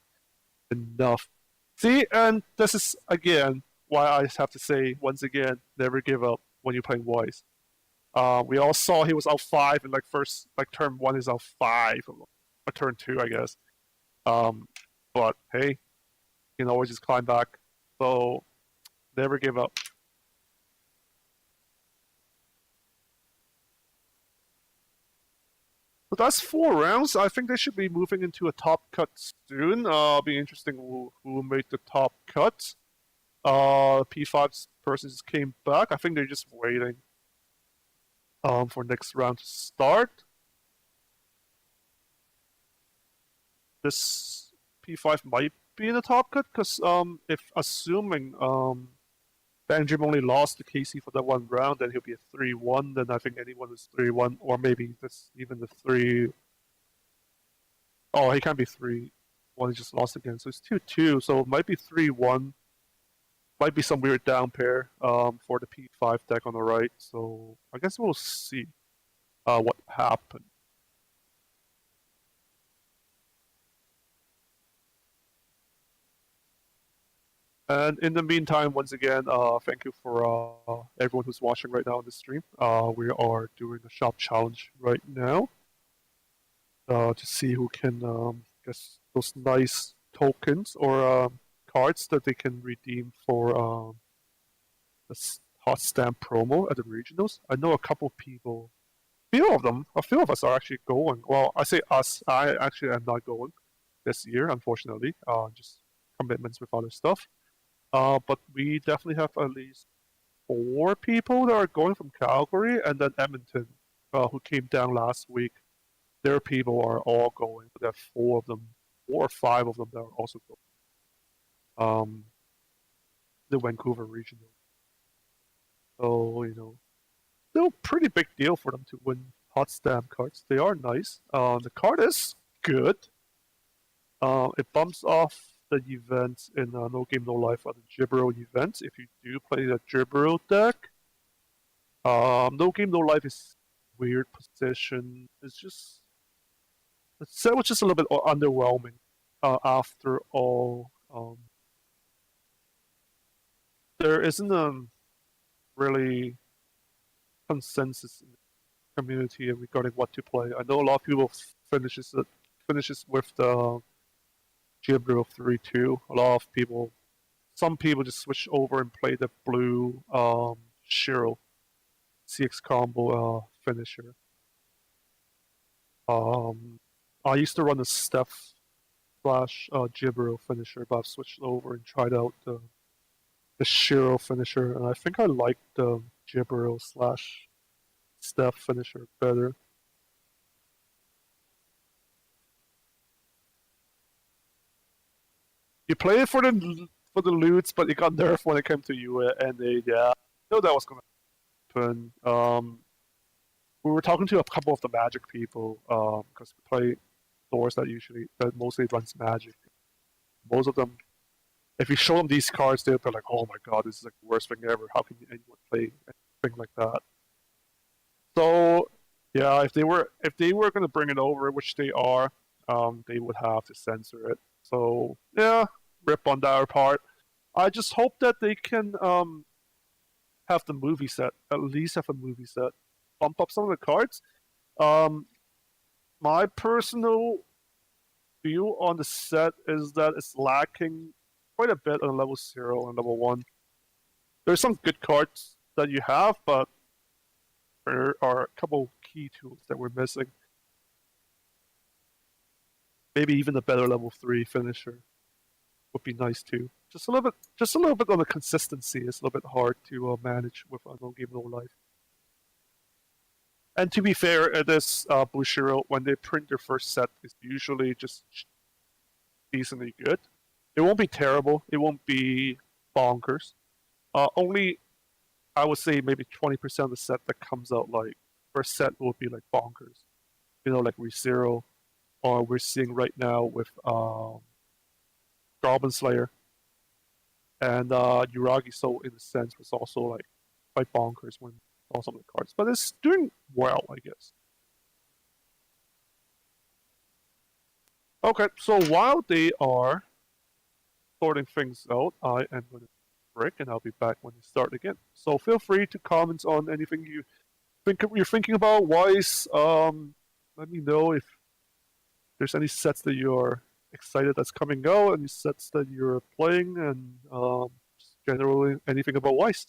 enough. See, and this is, again, why I have to say, once again, never give up when you're playing Weiss. We all saw he was out 5 in turn 1 is out 5, or turn 2, I guess. But hey, you can always just climb back. So never give up. So that's 4 rounds. I think they should be moving into a top cut soon. Be interesting who made the top cut. P5 person just came back. I think they're just waiting for next round to start. This P5 might be in the top cut because if assuming Bandream only lost to Casey for that 1 round, then he'll be a 3-1. Then I think anyone who's 3-1, or maybe this even the 3. Oh, he can't be 3-1. He just lost again, so it's 2-2. So it might be 3-1. Might be some weird down pair for the P5 deck on the right. So I guess we'll see what happened. And in the meantime, once again, thank you for everyone who's watching right now on the stream. We are doing a shop challenge right now to see who can get those nice tokens or cards that they can redeem for the hot stamp promo at the regionals. I know a couple of people, a few of us are actually going. Well, I say us. I actually am not going this year, unfortunately. Just commitments with other stuff. But we definitely have at least 4 people that are going from Calgary, and then Edmonton, who came down last week. Their people are all going. There are 4 of them, 4 or 5 of them that are also going. The Vancouver regional. So, still pretty big deal for them to win hot stamp cards. They are nice. The card is good. It bumps off the events in No Game No Life at the Gibbero events. If you do play the Gibbero deck, No Game No Life is weird position. It's just the set was just a little bit underwhelming after all. There isn't a really consensus in the community regarding what to play. I know a lot of people finishes with the Gibbero 3-2. A lot of people, some people just switch over and play the blue Shiro CX combo finisher. I used to run the Steph / Gibbero finisher, but I've switched over and tried out the Shiro finisher, and I think I like the Gibbero / Steph finisher better. You play it for the loots, but it got nerfed when it came to you, and I know that was going to happen. We were talking to a couple of the Magic people because we play stores that mostly runs Magic. Most of them, if you show them these cards, they'll be like, "Oh my god, this is like the worst thing ever! How can anyone play anything like that?" So, yeah, if they were going to bring it over, which they are, they would have to censor it. So, yeah, rip on their part. I just hope that they can have the movie set, at least have a movie set. Bump up some of the cards. My personal view on the set is that it's lacking quite a bit on level 0 and level 1. There's some good cards that you have, but there are a couple key tools that we're missing. Maybe even a better level 3 finisher would be nice too. Just a little bit on the consistency. It's a little bit hard to manage with No Game No Life. And to be fair, it is Bushiroad, when they print their first set, it's usually just decently good. It won't be terrible. It won't be bonkers. Only, I would say, maybe 20% of the set that comes out, like, first set will be, like, bonkers. You know, like ReZero, or we're seeing right now with Goblin Slayer. And Uragi Soul, in a sense, was also, like, quite bonkers when saw some of the cards. But it's doing well, I guess. Okay, so while they are sorting things out, I am going to break, and I'll be back when they start again. So feel free to comment on anything you're thinking about. Weiss, let me know if there's any sets that you're excited that's coming out, any sets that you're playing, and just generally anything about Weiss.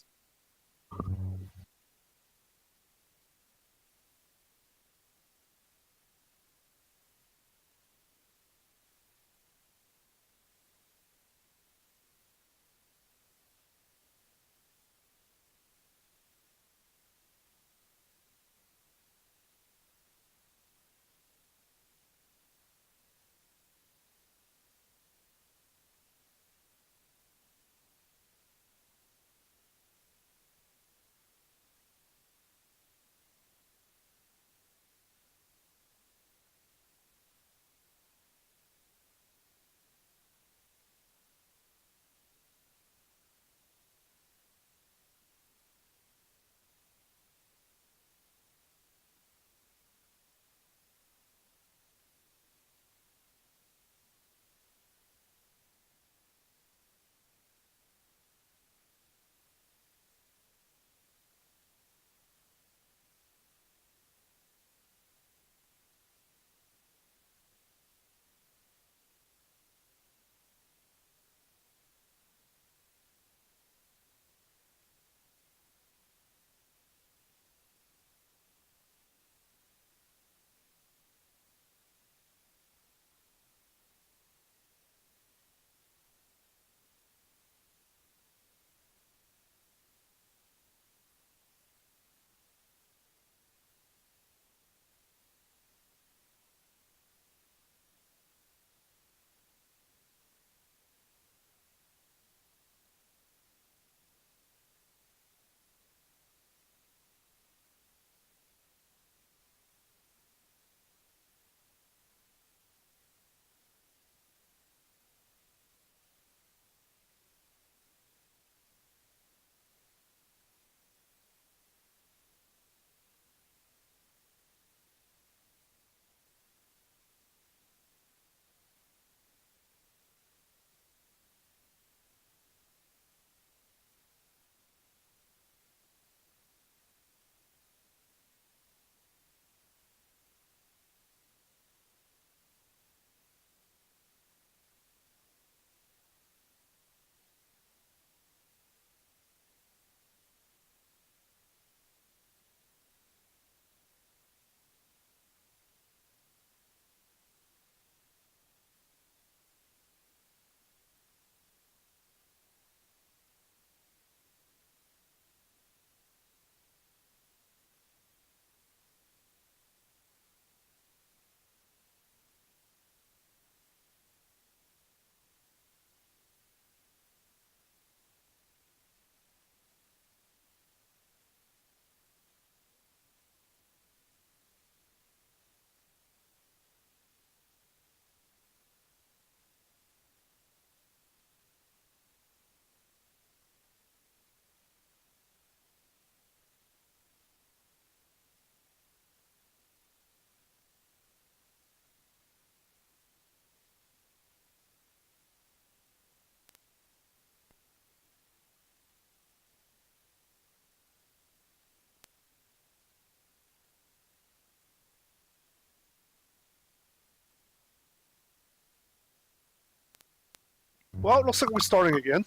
Well, it looks like we're starting again.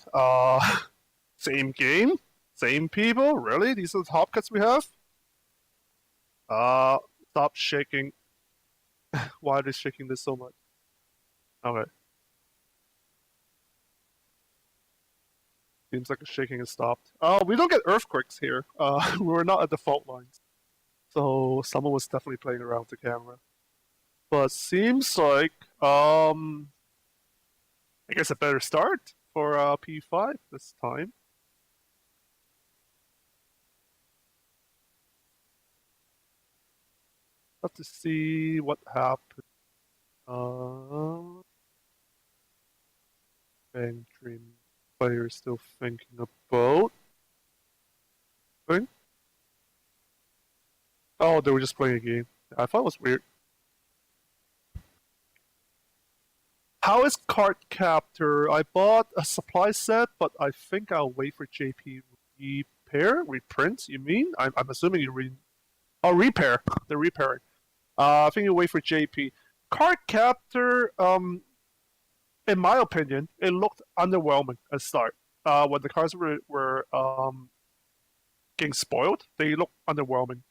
Same game, same people. Really? These are the top cuts we have? Stop shaking. Why are they shaking this so much? Okay. Seems like the shaking has stopped. We don't get earthquakes here. We're not at the fault lines. So someone was definitely playing around with the camera. But seems like, I guess a better start for P5 this time. Have to see what happened. Bang Dream player still thinking about. Oh, they were just playing a game. I thought it was weird. How is Card Captor? I bought a supply set, but I think I'll wait for JP reprint. You mean? I'm assuming you repair. They're repairing. I think you wait for JP. Card Captor. In my opinion, it looked underwhelming at start. When the cards were getting spoiled, they looked underwhelming.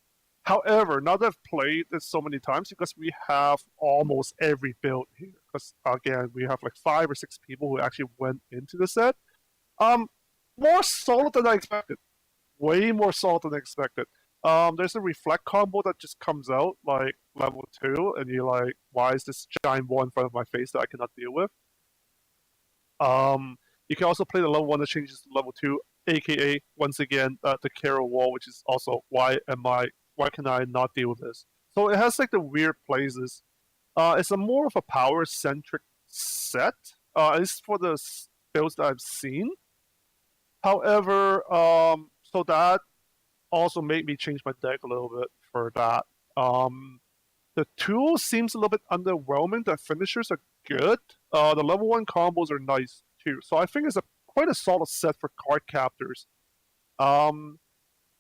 However, now that I've played it so many times, because we have almost every build here, because again, we have like 5 or 6 people who actually went into the set. More solid than I expected. Way more solid than I expected. There's a reflect combo that just comes out like level 2, and you're like, why is this giant wall in front of my face that I cannot deal with? You can also play the level 1 that changes to level 2, aka once again the Carol wall, which is also why can I not deal with this? So it has like the weird places. It's a more of a power centric set, at least for the builds that I've seen. However, so that also made me change my deck a little bit for that. The tool seems a little bit underwhelming. The finishers are good. The level 1 combos are nice too. So I think it's quite a solid set for card captors.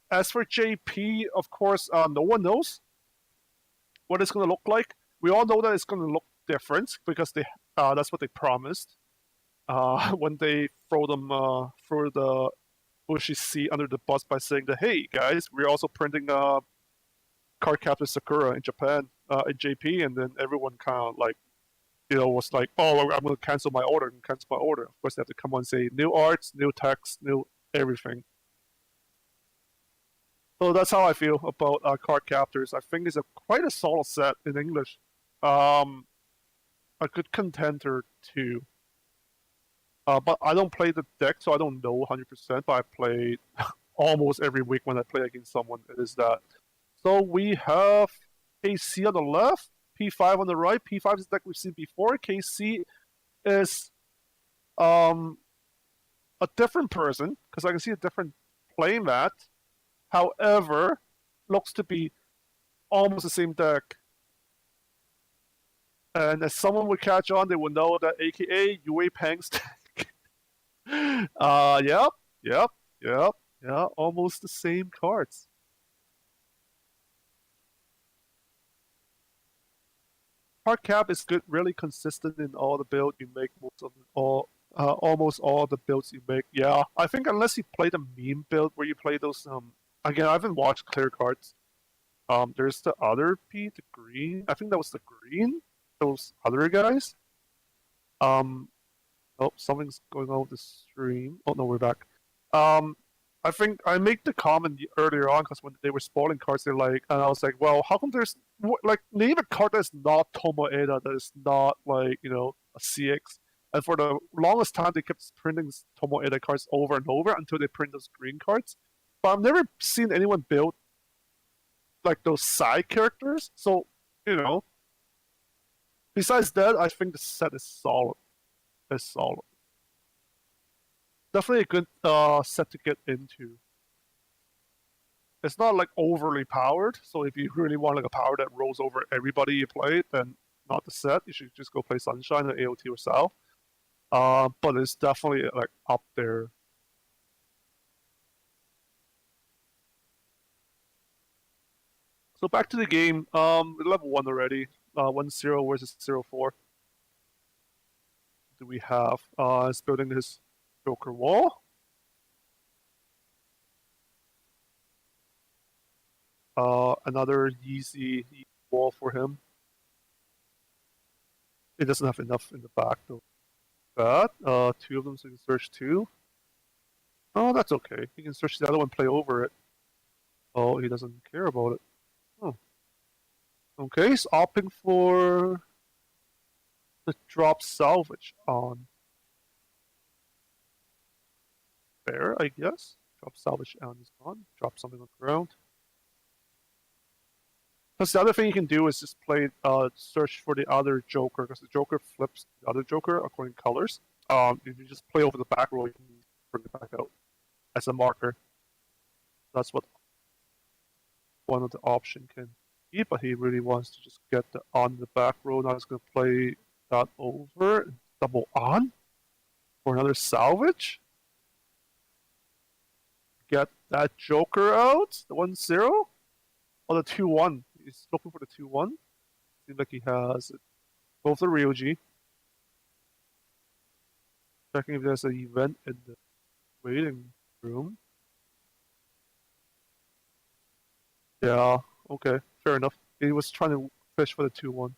As for JP, of course, no one knows what it's going to look like. We all know that it's going to look different because that's what they promised when they throw them through the bushy seat under the bus by saying that, hey guys, we're also printing card captor Sakura in Japan in JP, and then everyone kind of like, was like, oh, I'm going to cancel my order and cancel my order. Of course, they have to come on and say new arts, new text, new everything. So that's how I feel about card captors. I think it's quite a solid set in English. A good contender too. But I don't play the deck, so I don't know 100%. But I play almost every week when I play against someone. It is that. So we have KC on the left, P5 on the right. P5 is the deck we've seen before. KC is a different person because I can see a different playing that. However, looks to be almost the same deck. And as someone would catch on, they would know that AKA Yue Peng's deck. Yep, almost the same cards. Card cap is good, really consistent in all the builds you make, almost all the builds you make. Yeah, I think unless you play the meme build where you play those again, I haven't watched clear cards. There's the other P, the green. I think that was the green. Those other guys. Oh, something's going on with the stream. Oh no, we're back. I think I made the comment earlier on because when they were spoiling cards, they're like, and I was like, well, how come there's like name a card that's not Tomoeda, that is not like a CX. And for the longest time, they kept printing Tomoeda cards over and over until they print those green cards. But I've never seen anyone build like those side characters. So, besides that, I think the set is solid. It's solid. Definitely a good set to get into. It's not like overly powered, so if you really want like a power that rolls over everybody you play, then not the set. You should just go play Sunshine or AOT or Sal. But it's definitely like up there. So back to the game. Level 1 already. 1-0 versus 0-4. Do we have? Is building his Joker wall. another easy wall for him. It doesn't have enough in the back though. That two of them, so he can search two. Oh, that's okay. He can search the other one, play over it. Oh, he doesn't care about it. Oh. Okay, he's opting for the drop salvage on. Fair, I guess. Drop salvage on is on. Drop something on the ground. Because the other thing you can do is just play search for the other Joker, because the Joker flips the other Joker according to colors. If you just play over the back row, you can bring it back out as a marker. That's what one of the option can be, but he really wants to just get the on the back row. Now he's going to play that over, double on for another salvage. Get that Joker out, the 1-0, or the 2-1. He's looking for the 2-1. Seems like he has it. Both the Ryoji. Checking if there's an event in the waiting room. Yeah, okay, fair enough. He was trying to fish for the 2-1.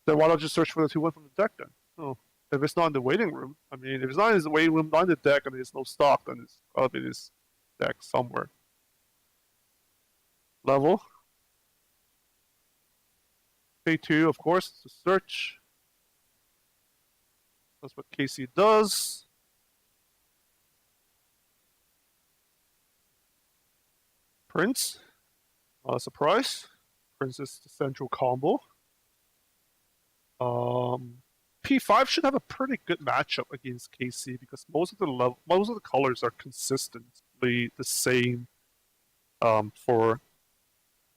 Then why don't you search for the 2-1 from the deck then? Oh, if it's not in the waiting room, I mean, if it's not in the waiting room, not in the deck, and there's no stock, then it's gotta be in this deck somewhere. Level. K2, of course, to search. That's what KC does. Prince, not a surprise. Prince is the central combo. P5 should have a pretty good matchup against KC because most of the colors are consistently the same for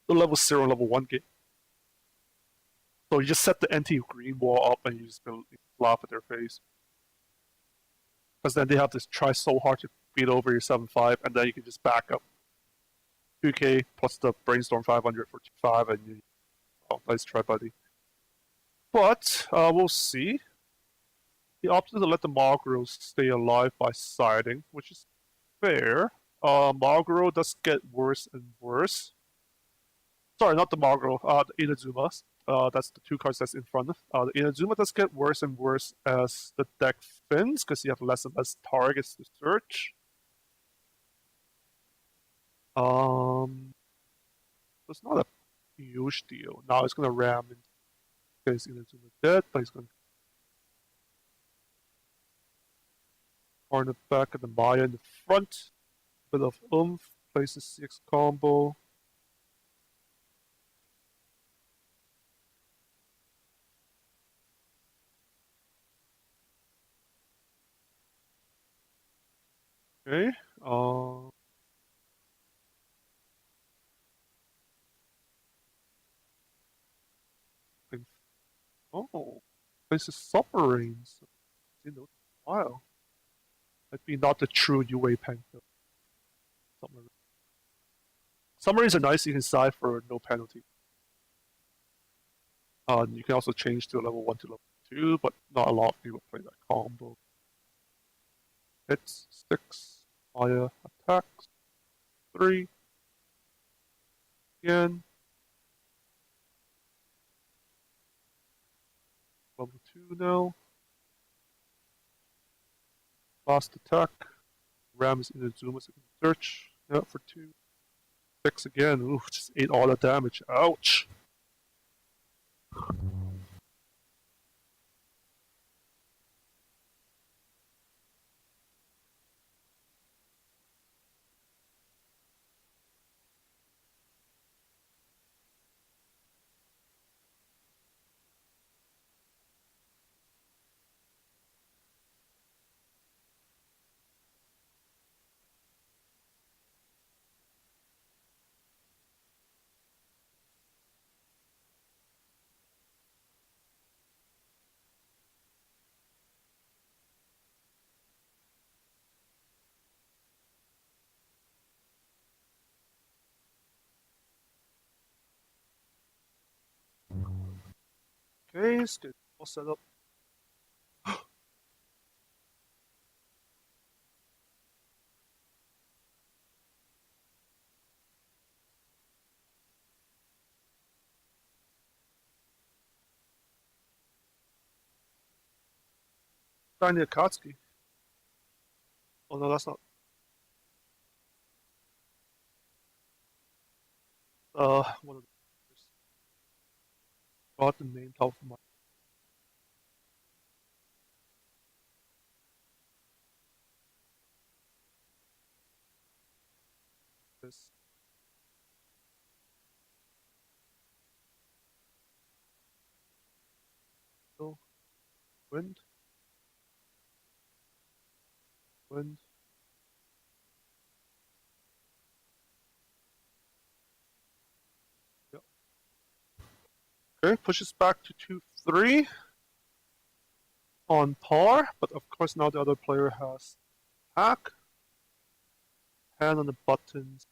the level 0 and level 1 game. So you just set the anti-green wall up and you just laugh at their face. Because then they have to try so hard to beat over your 7-5, and then you can just back up 2k plus the Brainstorm 500 for 2-5, and you... Oh, nice try, buddy. But, we'll see. He opted to let the Magro stay alive by siding, which is fair. Magro does get worse and worse. Sorry, not the Magro, the Inazumas. That's the two cards that's in front. The Inazuma does get worse and worse as the deck thins, because you have less and less targets to search. It's not a huge deal. Now he's gonna ram in case Inazuma dead, but he's gonna turn it back at the Maya in the front. Bit of oomph, places 6 combo. Okay, oh, places submarines. Seen those in a while. Might be not the true UA Peng though. Submarines are nice, you can side for no penalty. You can also change to level 1 to level 2, but not a lot of people play that combo. Hits 6. Maya attacks 3. Again. Level 2 now. Last attack. Rams Inazuma so you can search. Yeah, for 2. 6 again. Ooh, just 8 all the damage. Ouch! Okay, let's get all set up. Shiny Akatsuki. Oh no, that's not. One of the. Got the name top of my. This. So, wind. Wind. Yep. Okay, pushes back to 2-3 on par, but of course now the other player has hack. Hand on the buttons.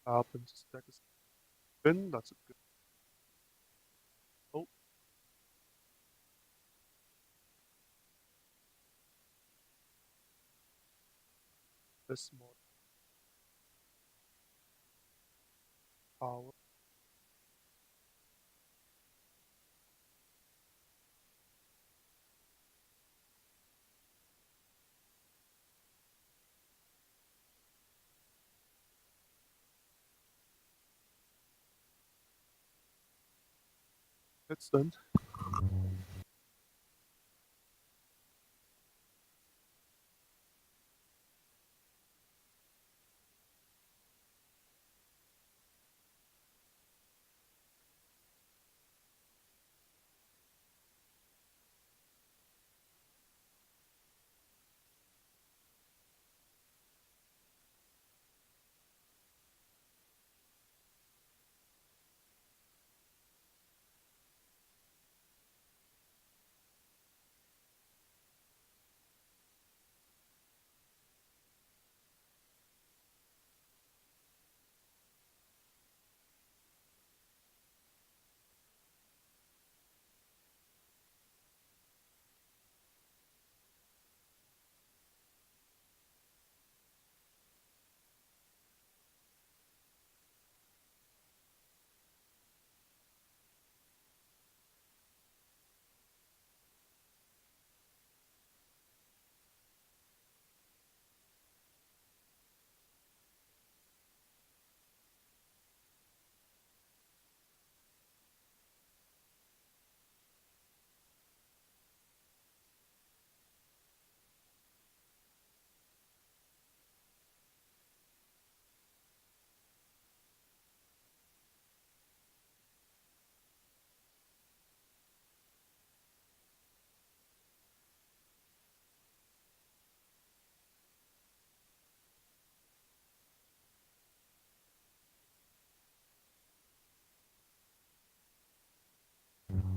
Happens to stack a spin. That's a good. Oh. This more power. It's done.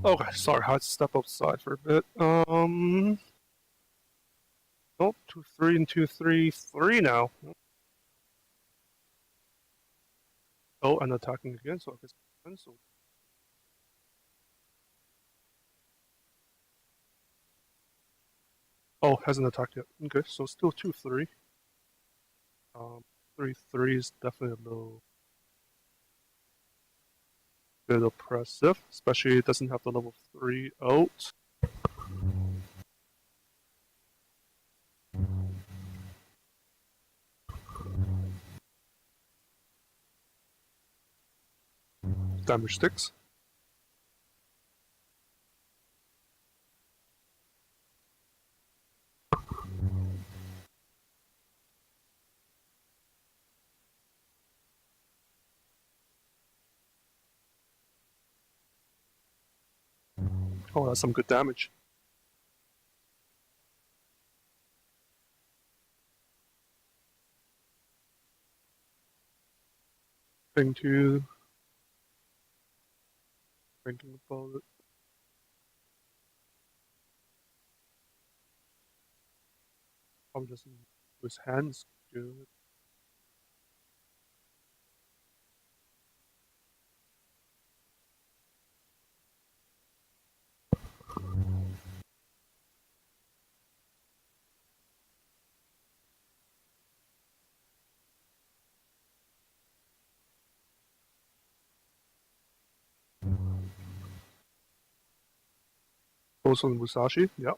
Okay, sorry, I had to step outside for a bit. Nope, 2-3 and 2-3-3 now. Oh, and attacking again, so I guess cancel. Oh, hasn't attacked yet. Okay, so still 2-3. 3-3 is definitely a little bit oppressive, especially it doesn't have the level 3 out. Damage sticks. Oh, that's some good damage. Thing 2. Thinking about it. Probably doesn't. His hands good. Also in Musashi, yeah.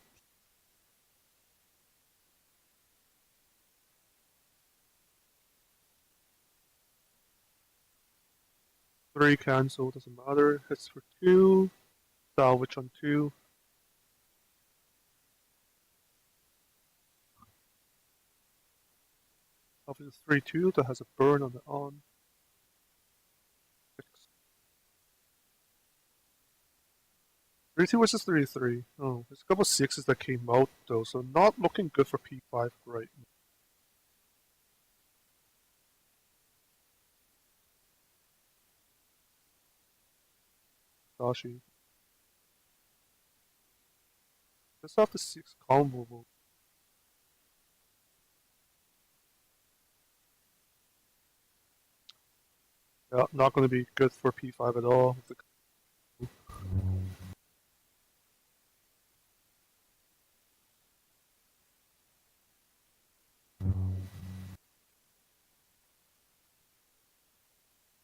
Three cancel, doesn't matter. Hits for 2. Salvage on 2. Salvage is 3-2, that has a burn on the on. 3-2 versus 3-3. Oh, there's a couple of 6s that came out though, so not looking good for P5 right now. Dashi. Let's have the 6 combo. Yeah, not going to be good for P5 at all.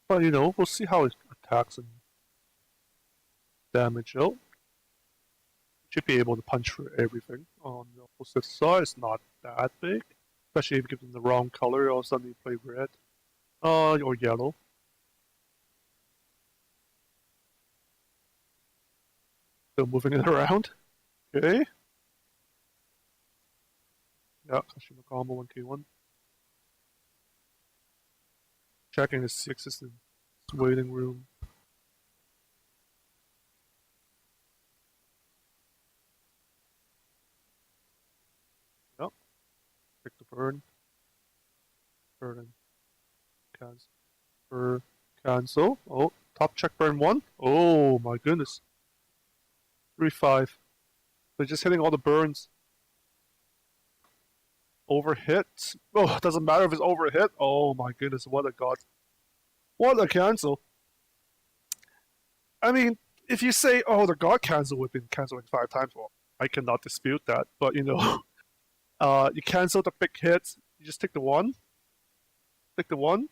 But you know, we'll see how it attacks and damage out. Should be able to punch for everything. On the opposite side, it's not that big. Especially if you give them the wrong color, all of a sudden you play red. Or yellow. Still moving it around. Okay. Yeah, Kashima combo 1k1. Checking the 6s in this waiting room. Yep. Pick the burn. Burn and cancel. Cancel. Oh, top check burn 1. Oh my goodness. 3-5. They're just hitting all the burns. Overhit. Oh, doesn't matter if it's overhit. Oh my goodness, what a god. What a cancel. I mean, if you say, oh, the god cancel would have been canceling 5 times, well, I cannot dispute that. But, you know, you cancel the big hits, you just take the 1. Take the 1.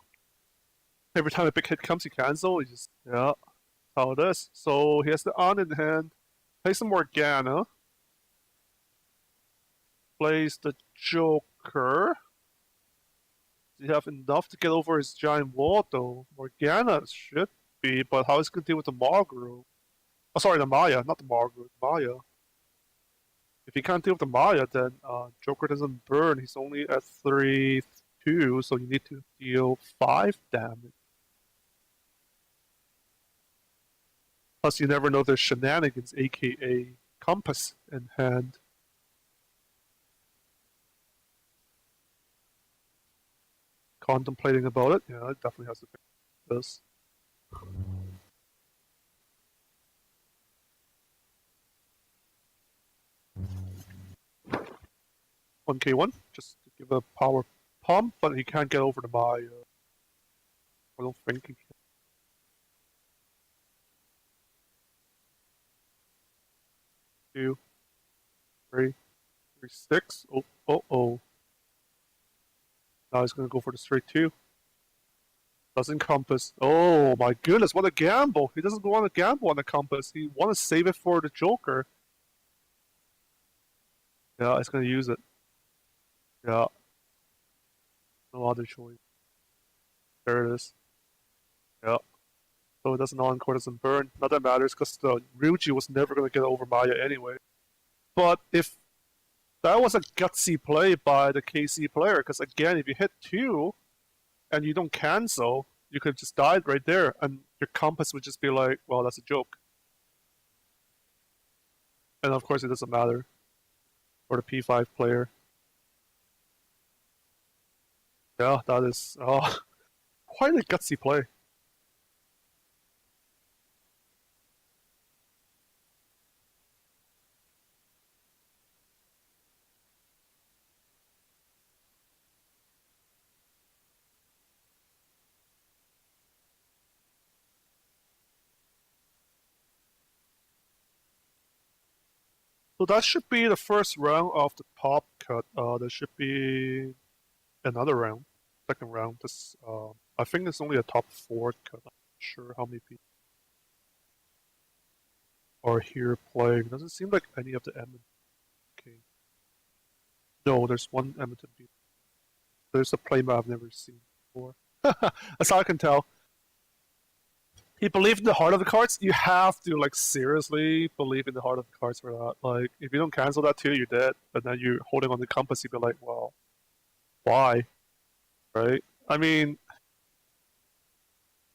Every time a big hit comes, you cancel. You just, yeah, how it is. So he has the on in hand. Play some Morgana. Plays the Joker. Does he have enough to get over his giant wall, though? Morgana should be, but how is he going to deal with the Margru? Oh, sorry, the Maya, not the Margru, Maya. If he can't deal with the Maya, then Joker doesn't burn. He's only at 3-2, so you need to deal 5 damage. Plus, you never know there's shenanigans, aka Compass, in hand. Contemplating about it, yeah, it definitely has to fix this. 1k1, just to give a power pump, but he can't get over to Maya. I don't think he can. 2, 3, 6. Oh. Now he's going to go for the straight 2. Doesn't compass. Oh my goodness, what a gamble. He doesn't want to gamble on the compass. He wants to save it for the Joker. Yeah, he's going to use it. Yeah. No other choice. There it is. Yeah. So it doesn't encore, doesn't burn. Not that matters, because the Ryuji was never going to get over Maya anyway. But if that was a gutsy play by the KC player, because again, if you hit 2 and you don't cancel, you could have just died right there, and your compass would just be like, well, that's a joke. And of course, it doesn't matter for the P5 player. Yeah, that is quite a gutsy play. So that should be the first round of the top cut. There should be another round, second round. This I think it's only a top 4 cut. I'm not sure how many people. are here playing. Doesn't seem like any of the Edmonton. Okay. No, there's one Edmonton beat. There's a playmap I've never seen before. That's all I can tell. He believed in the heart of the cards. You have to like seriously believe in the heart of the cards for that. Like if you don't cancel that too, you're dead. And then you're holding on the compass. You'd be like, well, why? Right? I mean,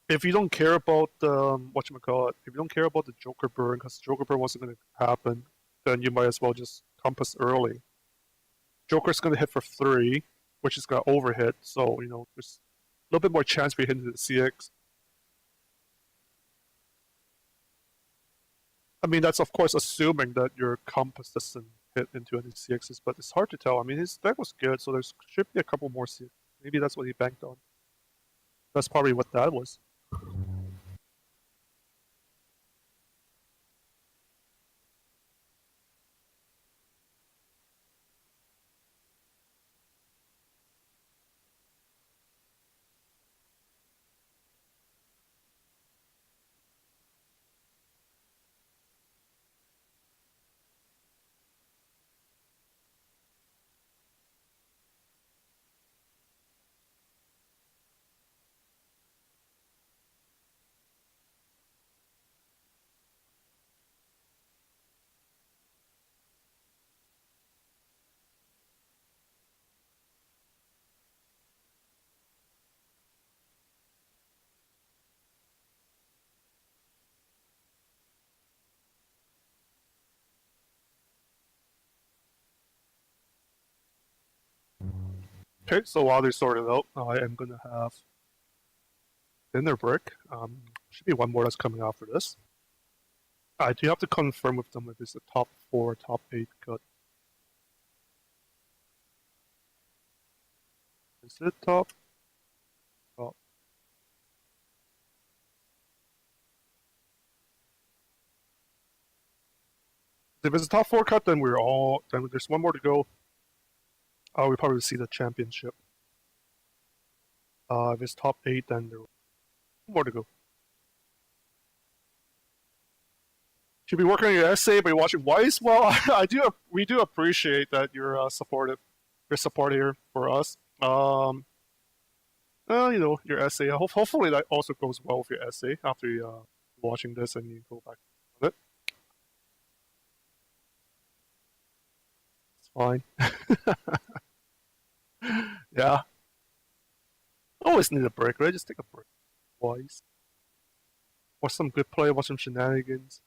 if you don't care about whatchamacallit, if you don't care about the Joker burn, because Joker burn wasn't going to happen, then you might as well just compass early. Joker's going to hit for 3, which is going to overhit, so, you know, there's a little bit more chance for you hitting the CX. I mean, that's of course assuming that your compass doesn't hit into any CXs, but it's hard to tell. I mean, his deck was good, so there should be a couple more CXs. Maybe that's what he banked on. That's probably what that was. Okay, so while they're sorted out, I am going to have dinner break. Should be one more that's coming after this. I do have to confirm with them if it's a top 4, top 8 cut. Is it top? Top. If it's a top 4 cut, then then there's one more to go. We probably see the championship. If it's top 8, then there's more to go. Should be working on your essay, but you're watching Weiss. Well, we do appreciate that you're supportive. Your support here for us. You know, your essay. Hopefully that also goes well with your essay after you watching this and you go back on it. It's fine. Yeah. Always need a break, right? Just take a break twice. Watch some good play, watch some shenanigans.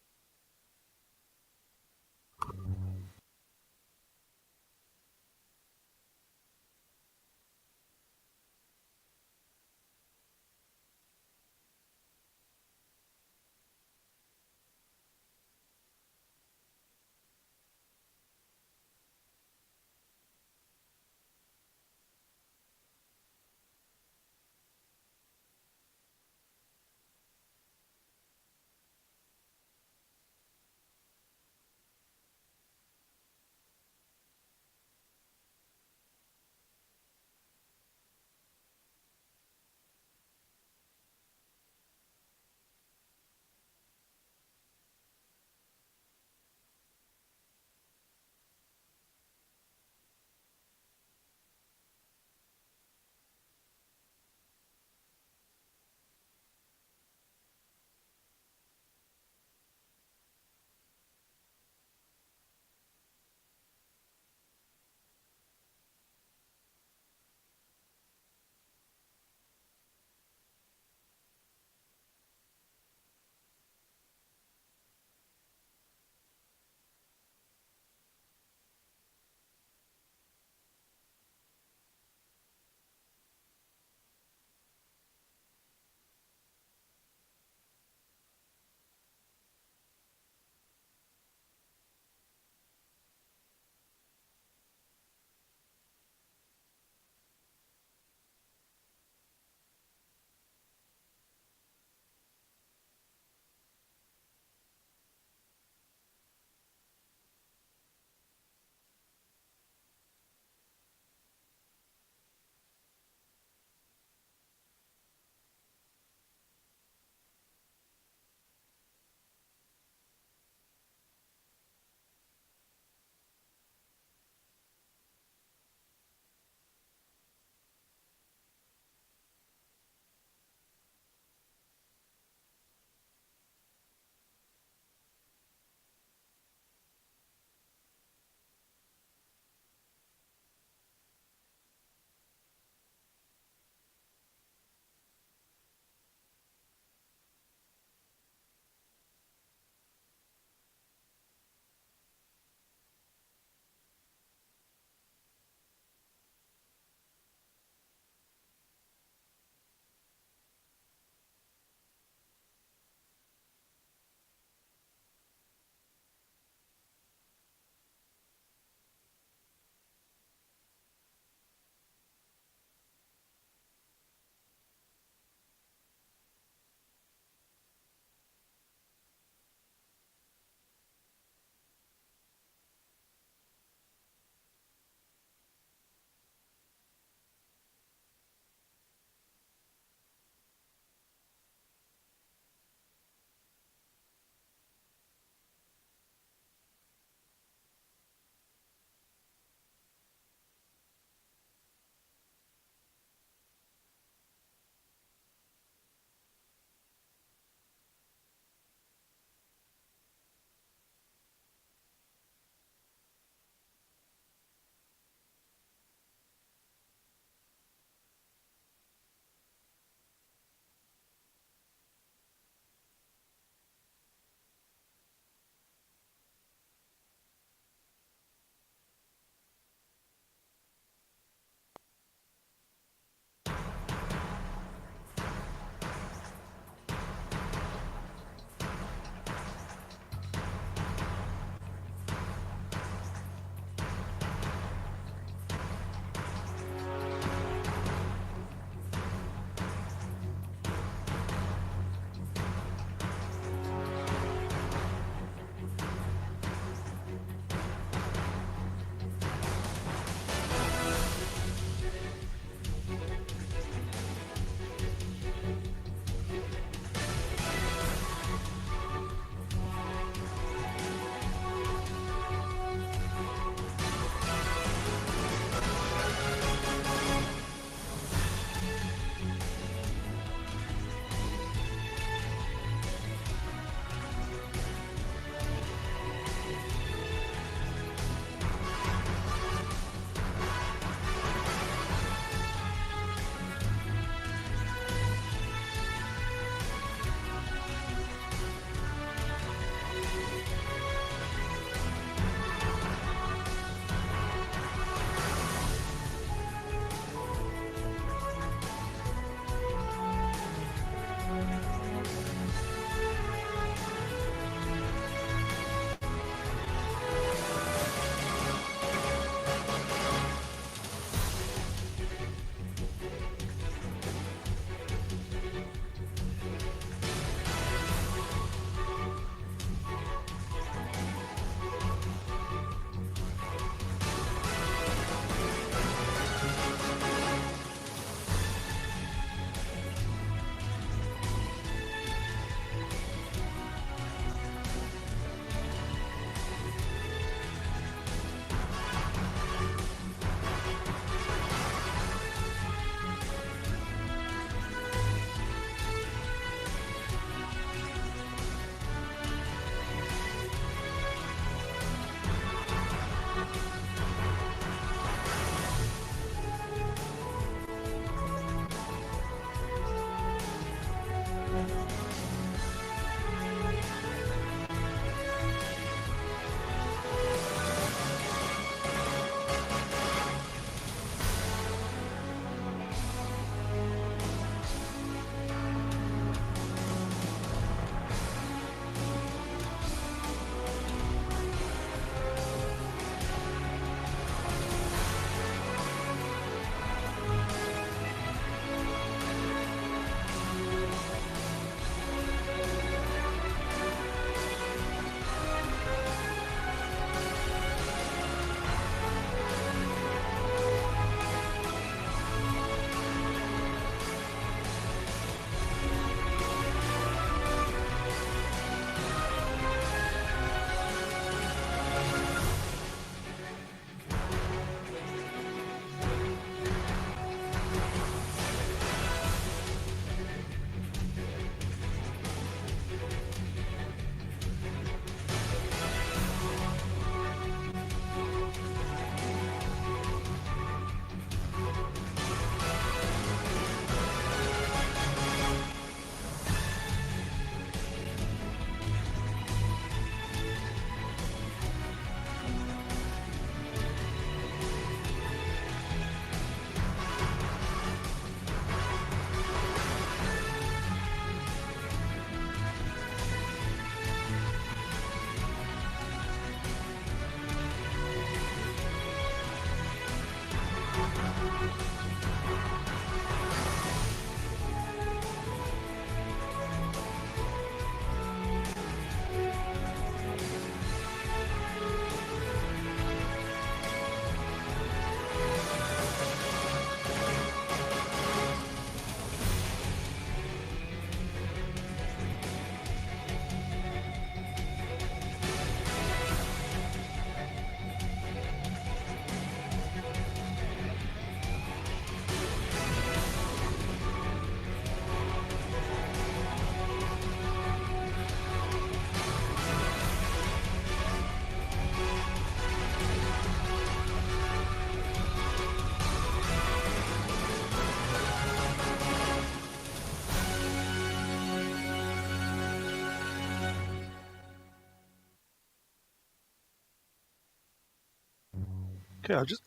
Okay, I just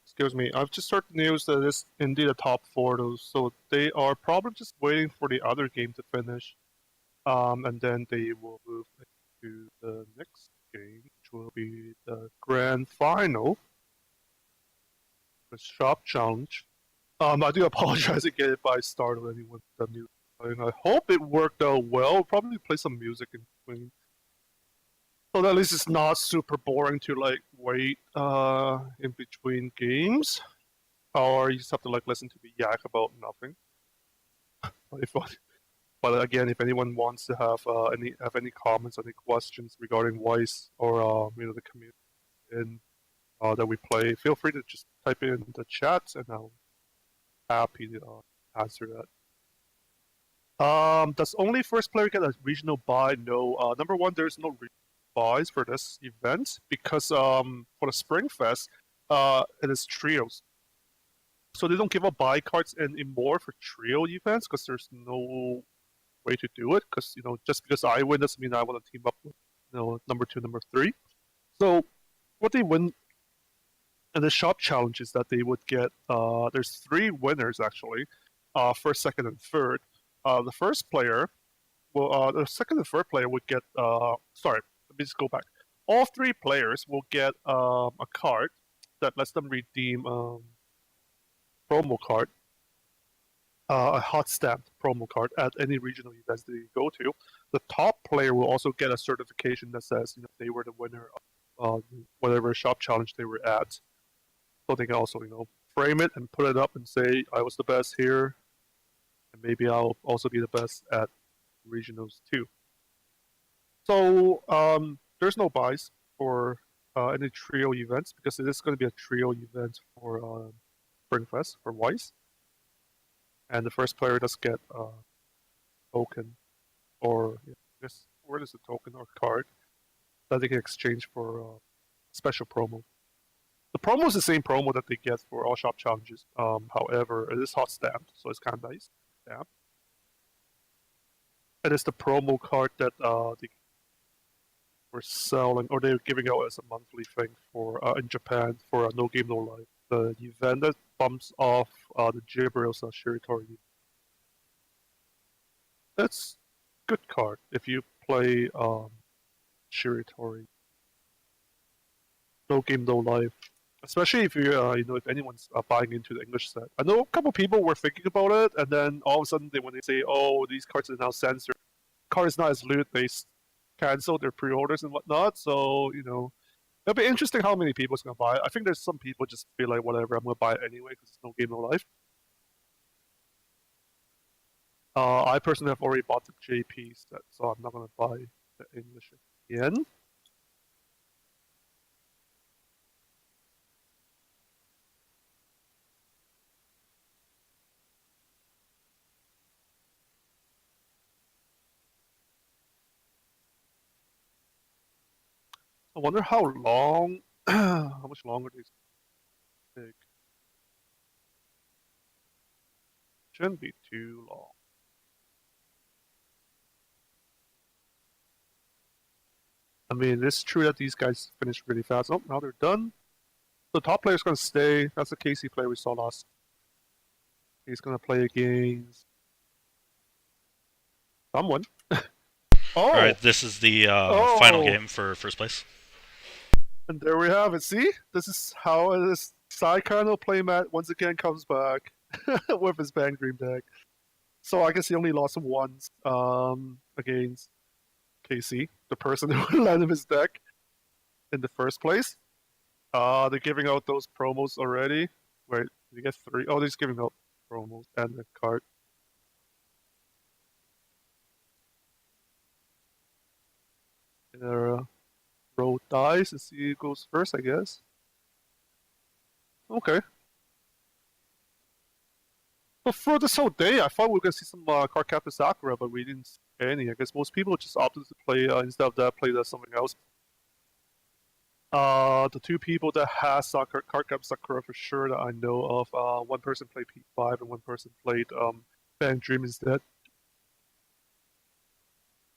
excuse me. I've just heard the news that it's indeed a top 4 though, so they are probably just waiting for the other game to finish. And then they will move to the next game, which will be the grand final, the shop challenge. I do apologize again if I startled anyone with the news. I hope it worked out well. Probably play some music in between. So that at least it's not super boring to like wait in between games. Or you just have to like listen to me yak about nothing. But again, if anyone wants to have any comments, any questions regarding Weiss or the community in that we play, feel free to just type it in the chat, and I'll happy to answer that. Does only first player get a regional buy? No. Number one, there's no regional buys for this event because for the Spring Fest, it is trios. So they don't give out buy cards anymore for trio events because there's no way to do it. Because just because I win doesn't mean I want to team up with number 2, number 3. So what they win in the shop challenge is that they would get there's 3 winners actually, first, second, and third. The first player, the second and third player would get. Sorry, let me just go back. All 3 players will get a card that lets them redeem promo card, a hot stamped promo card at any regional events that you go to. The top player will also get a certification that says they were the winner of whatever shop challenge they were at. So they can also frame it and put it up and say I was the best here, and maybe I'll also be the best at regionals too. So there's no buys for any trio events because it is going to be a trio event for Springfest for Weiss, and the first player does get a token, or where is the token or card that they can exchange for special promo. The promo is the same promo that they get for all shop challenges. However, it is hot stamped, so it's kind of nice. Stamp. It is the promo card that they were selling, or they're giving out as a monthly thing for in Japan for No Game No Life, the event that bumps off the Jibrils Shiritori. That's a good card if you play Shiritori. No Game No Life. Especially if you, if anyone's buying into the English set. I know a couple people were thinking about it, and then all of a sudden, when they say, "Oh, these cards are now censored," card is not as loot, they cancel their pre-orders and whatnot. So it'll be interesting how many people's gonna buy it. I think there's some people just feel like, whatever, I'm gonna buy it anyway because it's No Game No Life. I personally have already bought the JP set, so I'm not gonna buy the English again. I wonder how long, how much longer these take. Shouldn't be too long. I mean, it's true that these guys finished really fast. Oh, now they're done. The top player's gonna stay. That's the KC player we saw last. He's gonna play against someone. Oh! Alright, this is the final game for first place. And there we have it. See? This is how it is. Saikano playmat once again comes back with his Bang Dream deck. So I guess he only lost once against KC, the person who landed his deck in the first place. They're giving out those promos already. Wait, did you get 3? Oh, they're just giving out promos and the card. Roll dice and see who goes first, I guess. Okay. So for this whole day, I thought we were gonna see some card captain Sakura, but we didn't see any. I guess most people just opted to play instead of that, play something else. The 2 people that has card captain Sakura for sure that I know of, one person played P5 and one person played Bang Dream instead.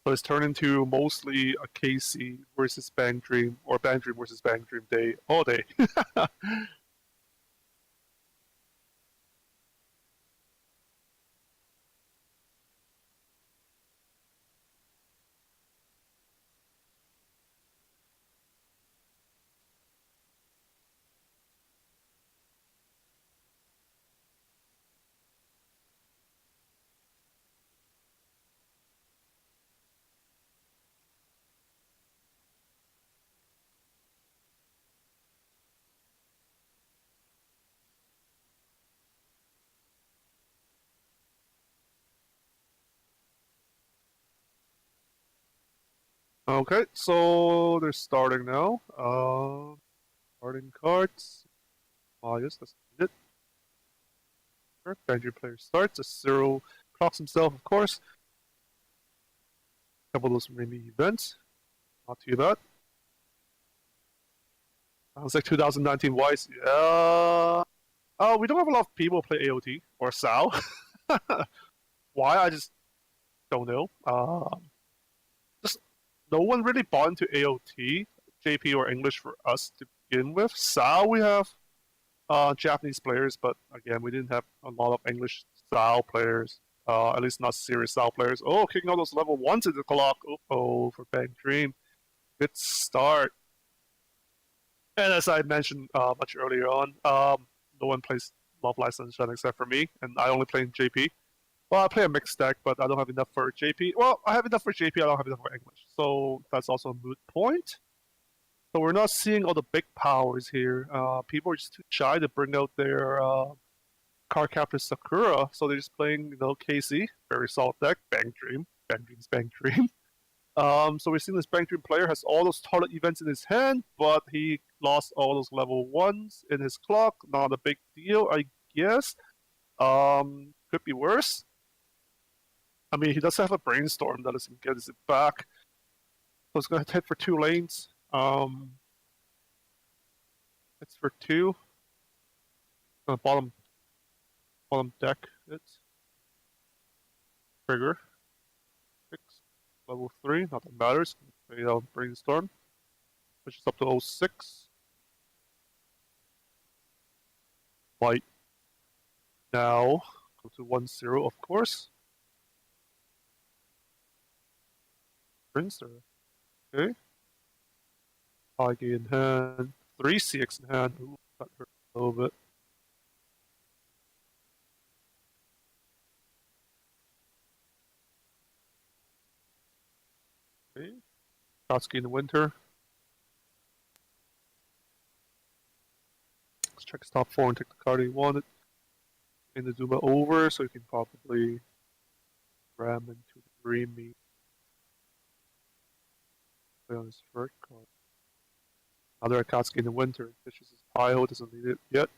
So it's turned into mostly a KC versus Bang Dream, or Bang Dream versus Bang Dream day all day. Okay, so they're starting now. Starting cards. Yes, that's it. Bang player starts. A zero clocks himself, of course. A couple of those mini events. Not too bad. Sounds like 2019 Weiss. Yeah. Oh, we don't have a lot of people play AOT or SAO. Why? I just don't know. Just no one really bought into AOT, JP or English for us to begin with. SAO we have Japanese players, but again, we didn't have a lot of English SAO players. At least not serious SAO players. Oh, kicking all those level 1s into the clock. Oh, for Bang Dream. Good start. And as I mentioned much earlier on, no one plays Love Live Sunshine except for me, and I only play JP. Well, I play a mixed deck, but I don't have enough for JP. Well, I have enough for JP, I don't have enough for English. So that's also a moot point. So we're not seeing all the big powers here. People are just too shy to bring out their card captor Sakura, so they're just playing, KC, very solid deck, Bang Dream, Bang Dream's Bang Dream. So we're seeing this Bang Dream player has all those toilet events in his hand, but he lost all those level 1s in his clock. Not a big deal, I guess. Could be worse. I mean, he does have a brainstorm that doesn't get it back. So it's going to hit for 2 lanes. It's for 2. Bottom deck. It's trigger. 6. Level 3. Not that matters. Brainstorm. Pushes up to 06. Light. Now. Go to 1-0, of course. Prince. Okay. IG in hand. 3 CX in hand. Ooh, that hurt a little bit. Okay. Trotsky in the winter. Let's check his top 4 and take the card he wanted. In the Zuma over, so you can probably ram into the Dreamy. Play on his third card. Another Akatsuki in the winter. Fishes his pile, doesn't need it yet.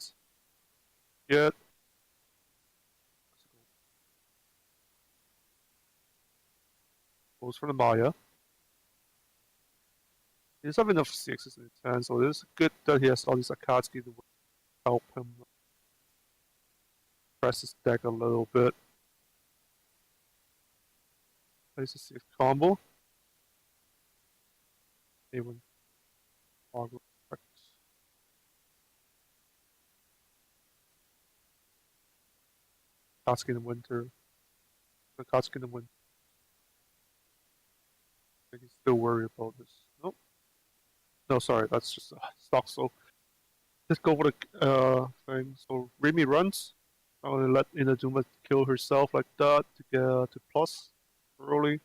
Goes for the Maya. He doesn't have enough CXs in his hand, so it is good that he has all these Akatsuki to help him press his deck a little bit. Plays a CX combo. Even Akatsuki in the winter. Akatsuki in the winter. I think he's still worried about this. Nope. No, sorry, that's just stock. So let's go for the thing. So Remy runs. I'm gonna let Inazuma kill herself like that to get to plus early.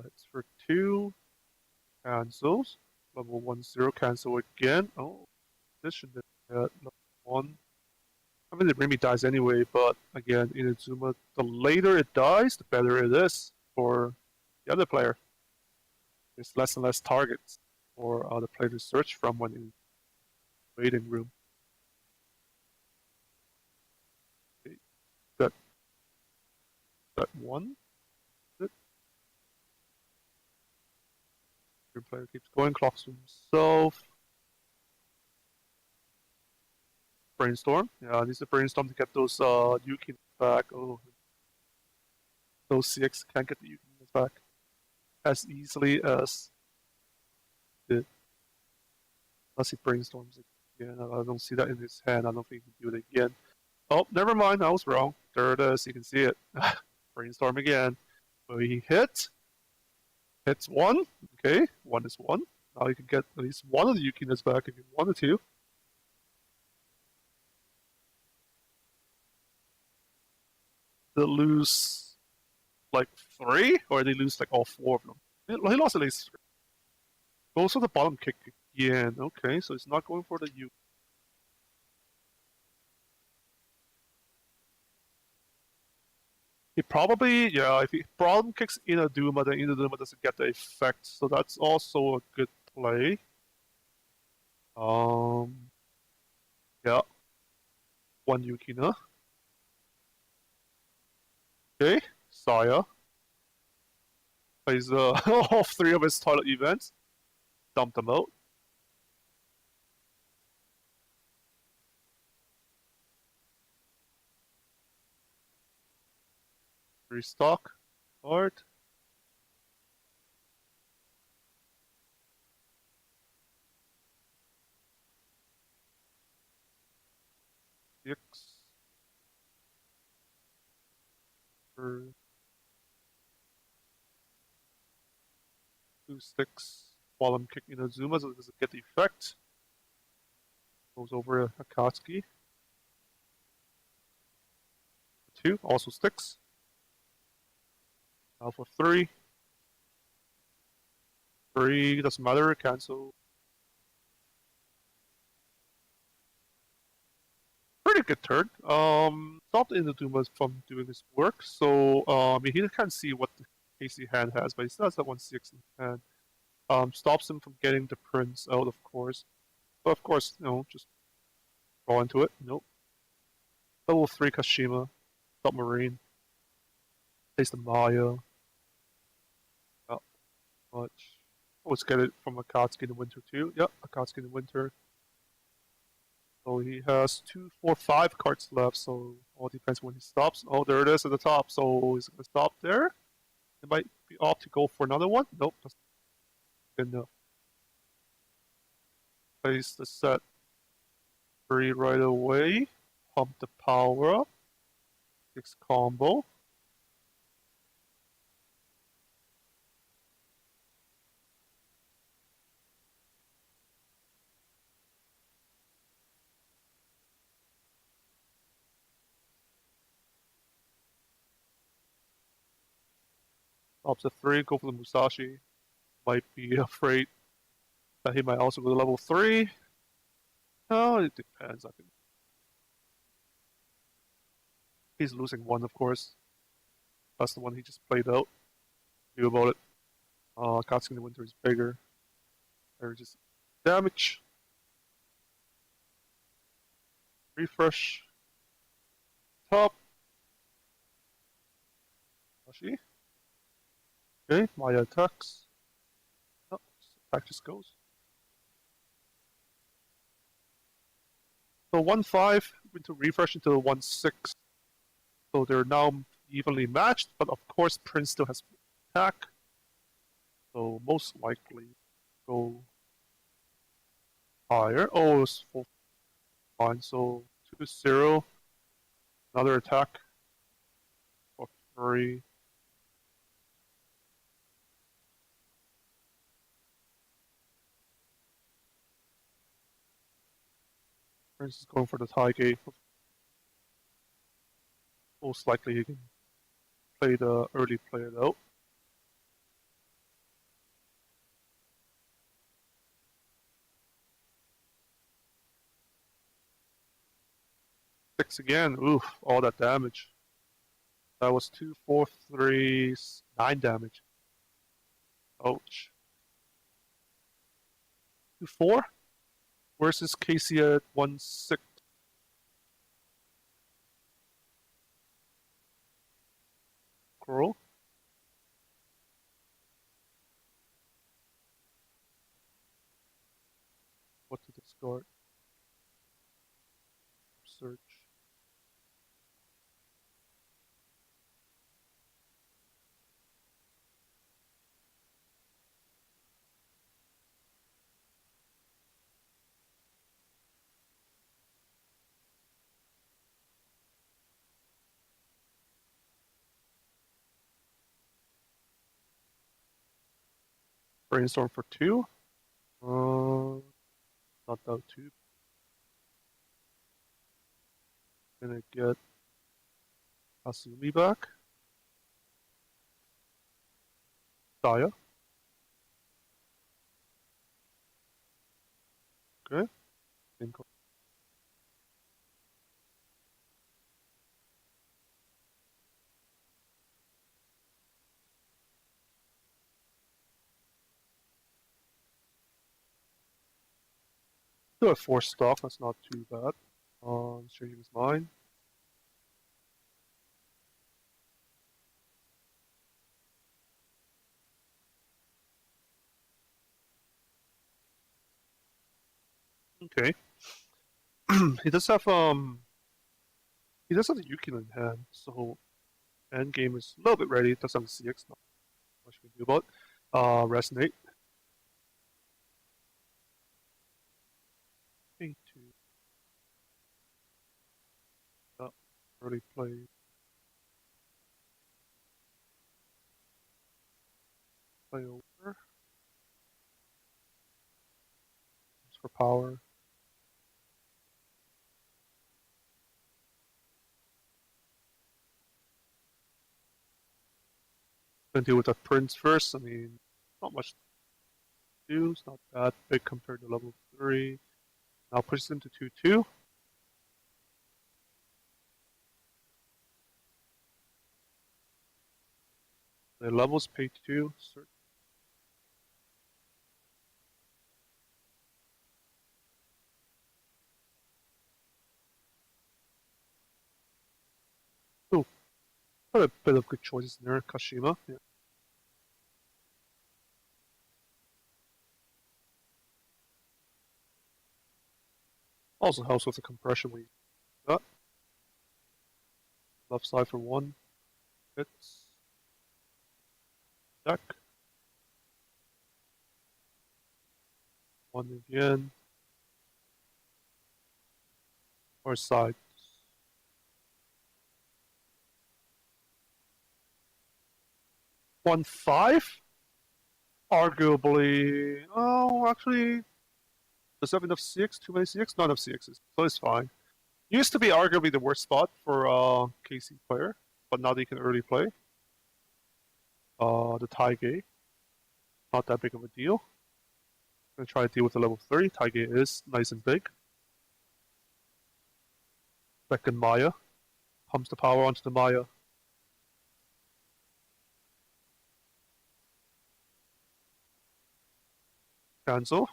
It's for 2. Cancels. Level 1-0 cancel again. Oh, this should be level 1. I mean, the Remy dies anyway, but again, Inazuma, the later it dies, the better it is for the other player. There's less and less targets for the player to search from when in the waiting room. Okay. That 1. Your player keeps going, clocks himself. Brainstorm. Yeah, needs to brainstorm to get those Yuki back. Oh, so CX can't get the Yuki back as easily as did. Unless he brainstorms it again. I don't see that in his hand. I don't think he can do it again. Oh, never mind. I was wrong. There it is. You can see it. Brainstorm again. So he hits. Hits one. Okay, one is one. Now you can get at least one of the Yukinas back if you wanted to. They lose like 3, or they lose like all 4 of them. He lost at least 3. Goes for the bottom kick again. Okay, so he's not going for the Yuki. He probably, yeah, if he bottom kicks Inaduma, then Inaduma doesn't get the effect, so that's also a good play. Yeah. One Yukina. Okay, Saya. Plays all 3 of his toilet events. Dump them out. Restock. Art. Six. 2 sticks. While I'm kicking Inazuma, so it doesn't get the effect. Goes over Akatsuki. 2, also sticks. Now for 3. 3, doesn't matter, cancel. Pretty good turn. Stopped Inazuma from doing his work, so I mean, he can't see what the Casey hand has, but he still has that 1/6 in his hand. Stops him from getting the prince out, of course. But of course, just draw into it. Nope. Level 3 Kashima. Submarine. Plays the Maya. Not much. Let's get it from Akatsuki in the winter too. Yep, Akatsuki in the winter. So he has 2, 4, 5 cards left, so all depends when he stops. Oh, there it is at the top, so he's gonna stop there. It might be off to go for another one. Nope, that's good enough. Place the set 3 right away. Pump the power up. 6 combo. Stops at 3, go for the Musashi. Might be afraid that he might also go to level 3. Oh, it depends. I think he's losing 1, of course. That's the one he just played out. Knew about it. Katsuki in the winter is bigger. Or just damage. Refresh. Top. Musashi. Okay, Maya attacks. Oh, attack just goes. So 1/5 into refresh into 1/6. So they're now evenly matched, but of course Prince still has attack. So most likely go higher. Oh, it's full fine. So 2-0. Another attack for 3. Prince is going for the tie gate. Most likely he can play the early player out. Six again. Oof, all that damage. That was 2, 4, 3, 9 damage. Ouch. 2, 4 versus Casey at 1/6. Scroll. What to discard? Search. Brainstorm for 2. Not that 2. Gonna get Asumi back. Daya. Okay. Still at 4 stock, that's not too bad. Changing his mind. Okay. he does have the Yukino in hand, so end game is a little bit ready. It does have the CX, not much we can do about it. Resonate. A2. Early play. Play over. For power. Gonna deal with that prince first. I mean, not much to do. It's not that big compared to level 3. Now push them to 2-2. The levels pay 2. Oh, quite a bit of good choices in there. Kashima. Yeah. Also helps with the compression we got. Left side for 1. Hits. Deck. 1 again. Or side. 1-5? Arguably. Oh, actually. Does have enough CX? Too many CX? Not enough CXs. So it's fine. Used to be arguably the worst spot for KC player, but now they can early play. The Taige. Not that big of a deal. Gonna try to deal with the level 3. Taige is nice and big. Second Maya. Pumps the power onto the Maya. Cancel.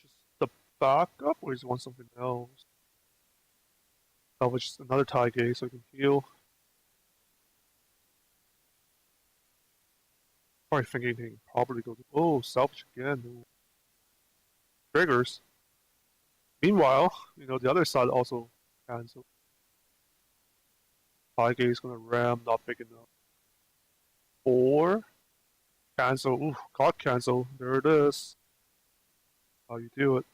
Just the backup, or is he want something else? Salvage another Taige so he can heal. Probably thinking he can probably go to. Oh, salvage again. Ooh. Triggers. Meanwhile, the other side also cancel. Taige is gonna ram, not big enough. 4. Cancel. Ooh, got cancel. There it is. How you do it.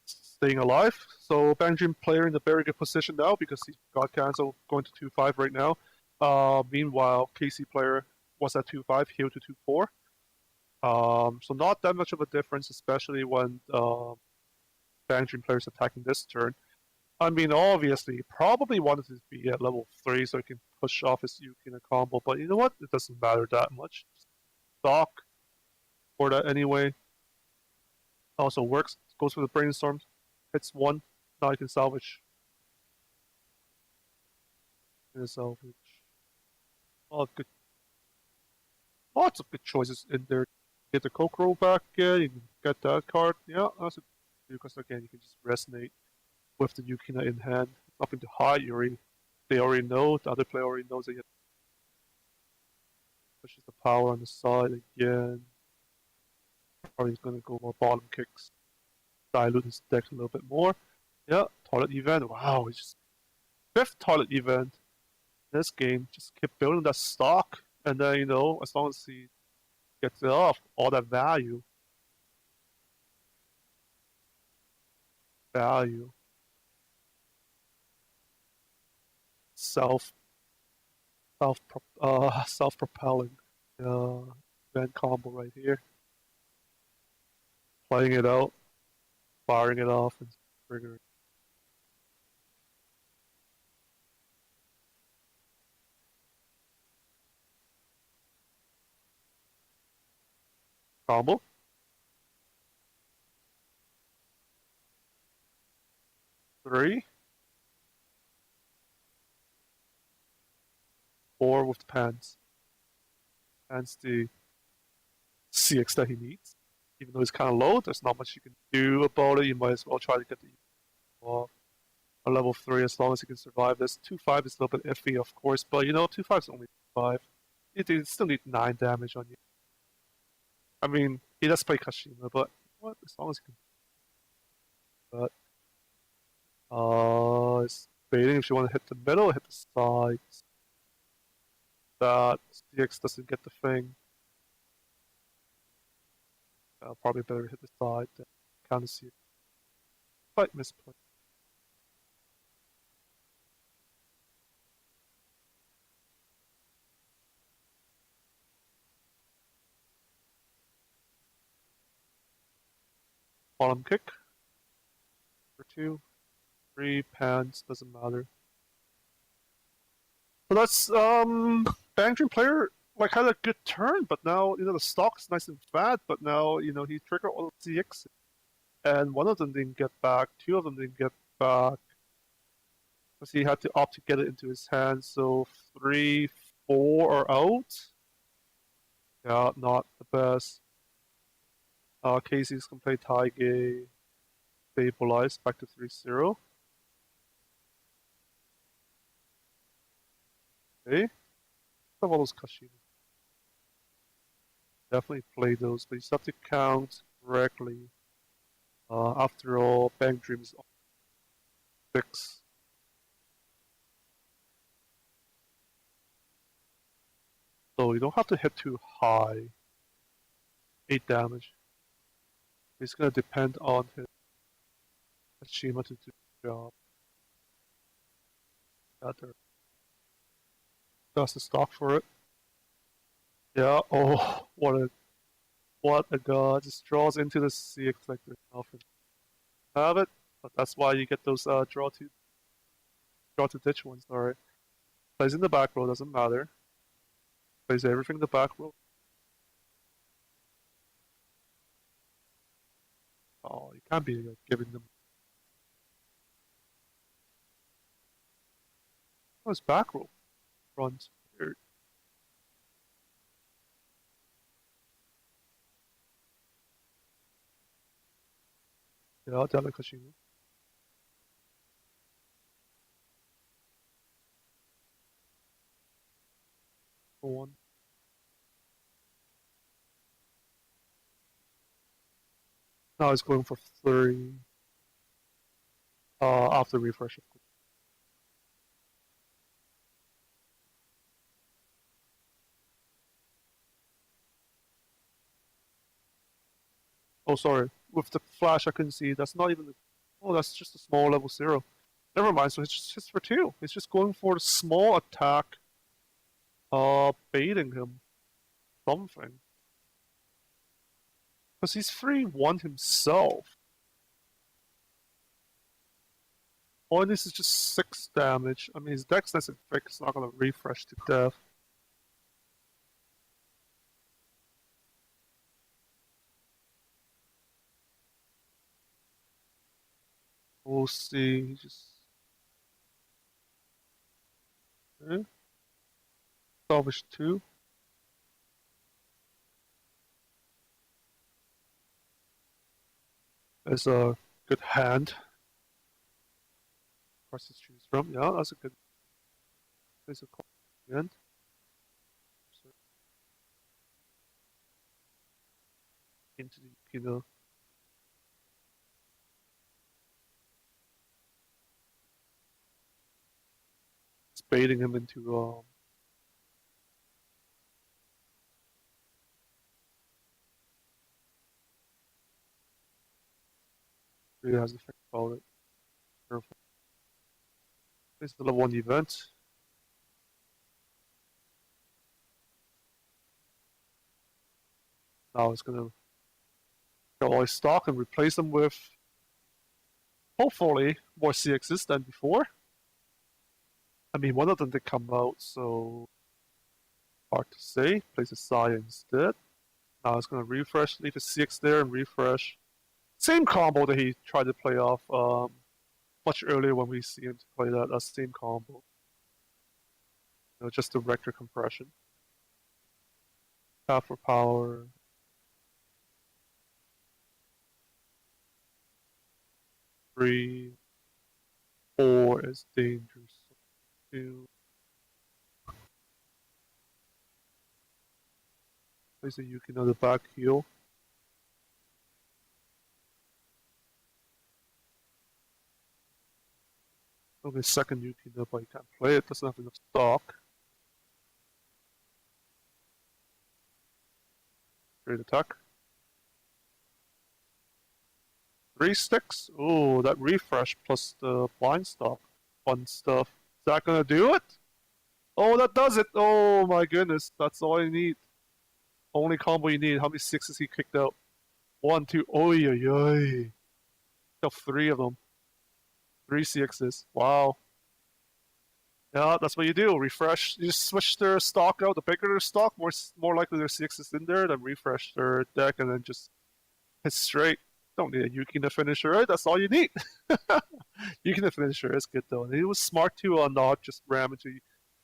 Staying alive. So Benjamin player in a very good position now because he got cancel going to 2-5 right now. Meanwhile, KC player was at 2-5, healed to 2-4. So not that much of a difference, especially when Benjamin players attacking this turn. I mean, obviously, he probably wanted to be at level 3 so he can push off his Yukina combo, but you know what? It doesn't matter that much. Stock for that anyway. Also works. Goes for the brainstorm. Hits 1. Now you can salvage. Salvage. Lots of good choices in there. Get the Kokoro back again. You can get that card. Yeah, that's a because again you can just resonate with the Yukina in hand. Nothing to hide. They already know. The other player already knows that he pushes the power on the side again. Probably gonna go more bottom kicks. Dilute his deck a little bit more. Yeah, toilet event. Wow, it's just 5th toilet event in this game. Just keep building that stock, and then as long as he gets it off, all that value. Self self-propelling event combo right here. Playing it out, firing it off, and triggering. Combo. Three. 4 with the pants. Pants the CX that he needs. Even though it's kind of low, there's not much you can do about it. You might as well try to get the off a level 3 as long as you can survive this. 2-5 is a little bit iffy, of course, but you know, 2-5 is only 5. You still need 9 damage on you. I mean, he does play Kashima, but what? As long as you can. But it's baiting if you want to hit the middle, hit the sides. That CX doesn't get the thing. Probably better hit the side than counter CX. Slight misplay. Bottom kick. For 2. 3 pants, doesn't matter. So that's Bang Dream player like had a good turn, but now you know the stock's nice and fat, but now you know he triggered all the CX and one of them didn't get back, 2 of them didn't get back. Because he had to opt to get it into his hand, so 3, 4 are out. Yeah, not the best. Casey's can play Taige, stabilize, back to 3-0. Okay. Have all those Kashimas. Definitely play those, but you still have to count correctly. After all, Bang Dream is 6. So you don't have to hit too high. 8 damage. It's gonna depend on his Kashima to do the job. That's the stock for it. Yeah, oh, what a god. Just draws into the CX like there's nothing. Have it, but that's why you get those draw to ditch ones, alright. Plays in the back row, doesn't matter. Plays everything in the back row. Oh, you can't be giving them. Oh, it's back row. Front. Weird. Yeah, Dela Kashima. For 1. Now it's going for 3. After refresh, of course. Oh, sorry. With the flash, I couldn't see. That's not even. Oh, that's just a small level 0. Never mind. So it's just for 2. It's just going for the small attack. Baiting him. Something. Because he's 3-1 himself. Oh, and this is just 6 damage. I mean, his deck's nice and thick. It's not going to refresh to death. We'll see. Just. Okay. Salvage 2. There's a good hand. Cards to choose from. Yeah, that's a good place of call at the end. Into the Yukino. It's baiting him into really has effect about it. Careful. This is the level 1 event. Now it's gonna go all his stock and replace them with hopefully more CXs than before. I mean, one of them did come out, so hard to say. Place a Saya instead. Now it's gonna refresh, leave a CX there and refresh. Same combo that he tried to play off much earlier when we see him to play that same combo. You know, just the vector compression. Tap for power. Three. 4 is dangerous. 2. Place a Yuki on the back heel. Okay, second Yuki, but you can't play it, doesn't have enough stock. Great attack. 3 sticks? Oh, that refresh plus the blind stock. Fun stuff. Is that gonna do it? Oh, that does it! Oh my goodness, that's all you need. Only combo you need. How many 6s he kicked out? 1, 2, oi, oi, oi. Got 3 of them. 3 CXs. Wow. Yeah, that's what you do. Refresh. You just switch their stock out. The bigger their stock, more likely their CXs in there. Then refresh their deck and then just hit straight. Don't need a Yuki to finisher, right? That's all you need. Yuki to finisher is good though. And he was smart to not just ram into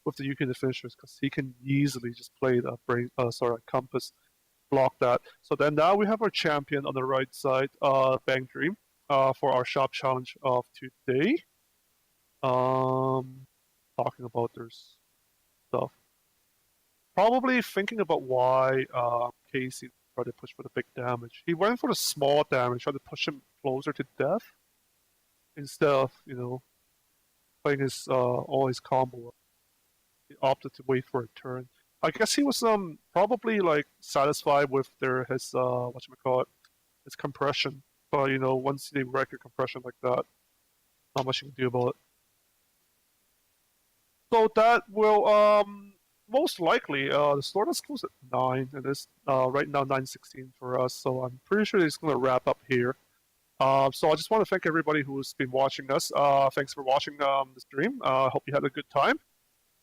with the Yuki to finishers because he can easily just play the compass, block that. So then now we have our champion on the right side, Bang Dream, for our shop challenge of today. Talking about their stuff. Probably thinking about why Casey tried to push for the big damage. He went for the small damage, tried to push him closer to death instead of, you know, playing his all his combo. He opted to wait for a turn. I guess he was probably like satisfied with his his compression. But you know, once they wreck your compression like that, not much you can do about it. So that will most likely the store does close at 9. It is right now 9:16 for us, so I'm pretty sure it's gonna wrap up here. So I just want to thank everybody who's been watching us. Thanks for watching the stream. Hope you had a good time.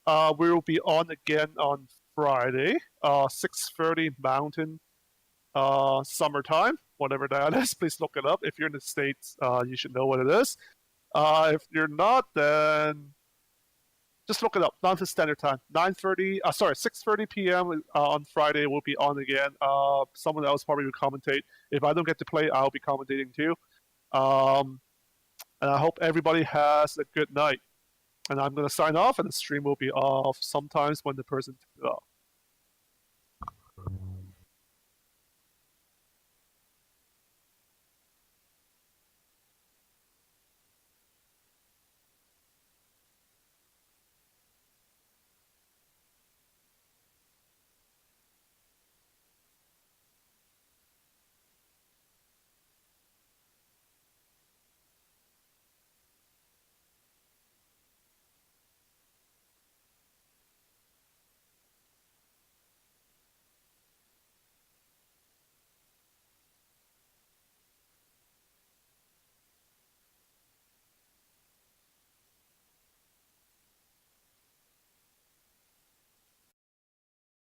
We will be on again on Friday, 6:30 Mountain summertime, whatever that is. Please look it up. If you're in the States, you should know what it is. If you're not, then just look it up. Mountain Standard Time, 6:30 p.m. On Friday. We'll be on again. Someone else probably will commentate. If I don't get to play, I'll be commentating too. And I hope everybody has a good night. And I'm going to sign off, and the stream will be off sometimes when the person takes it off.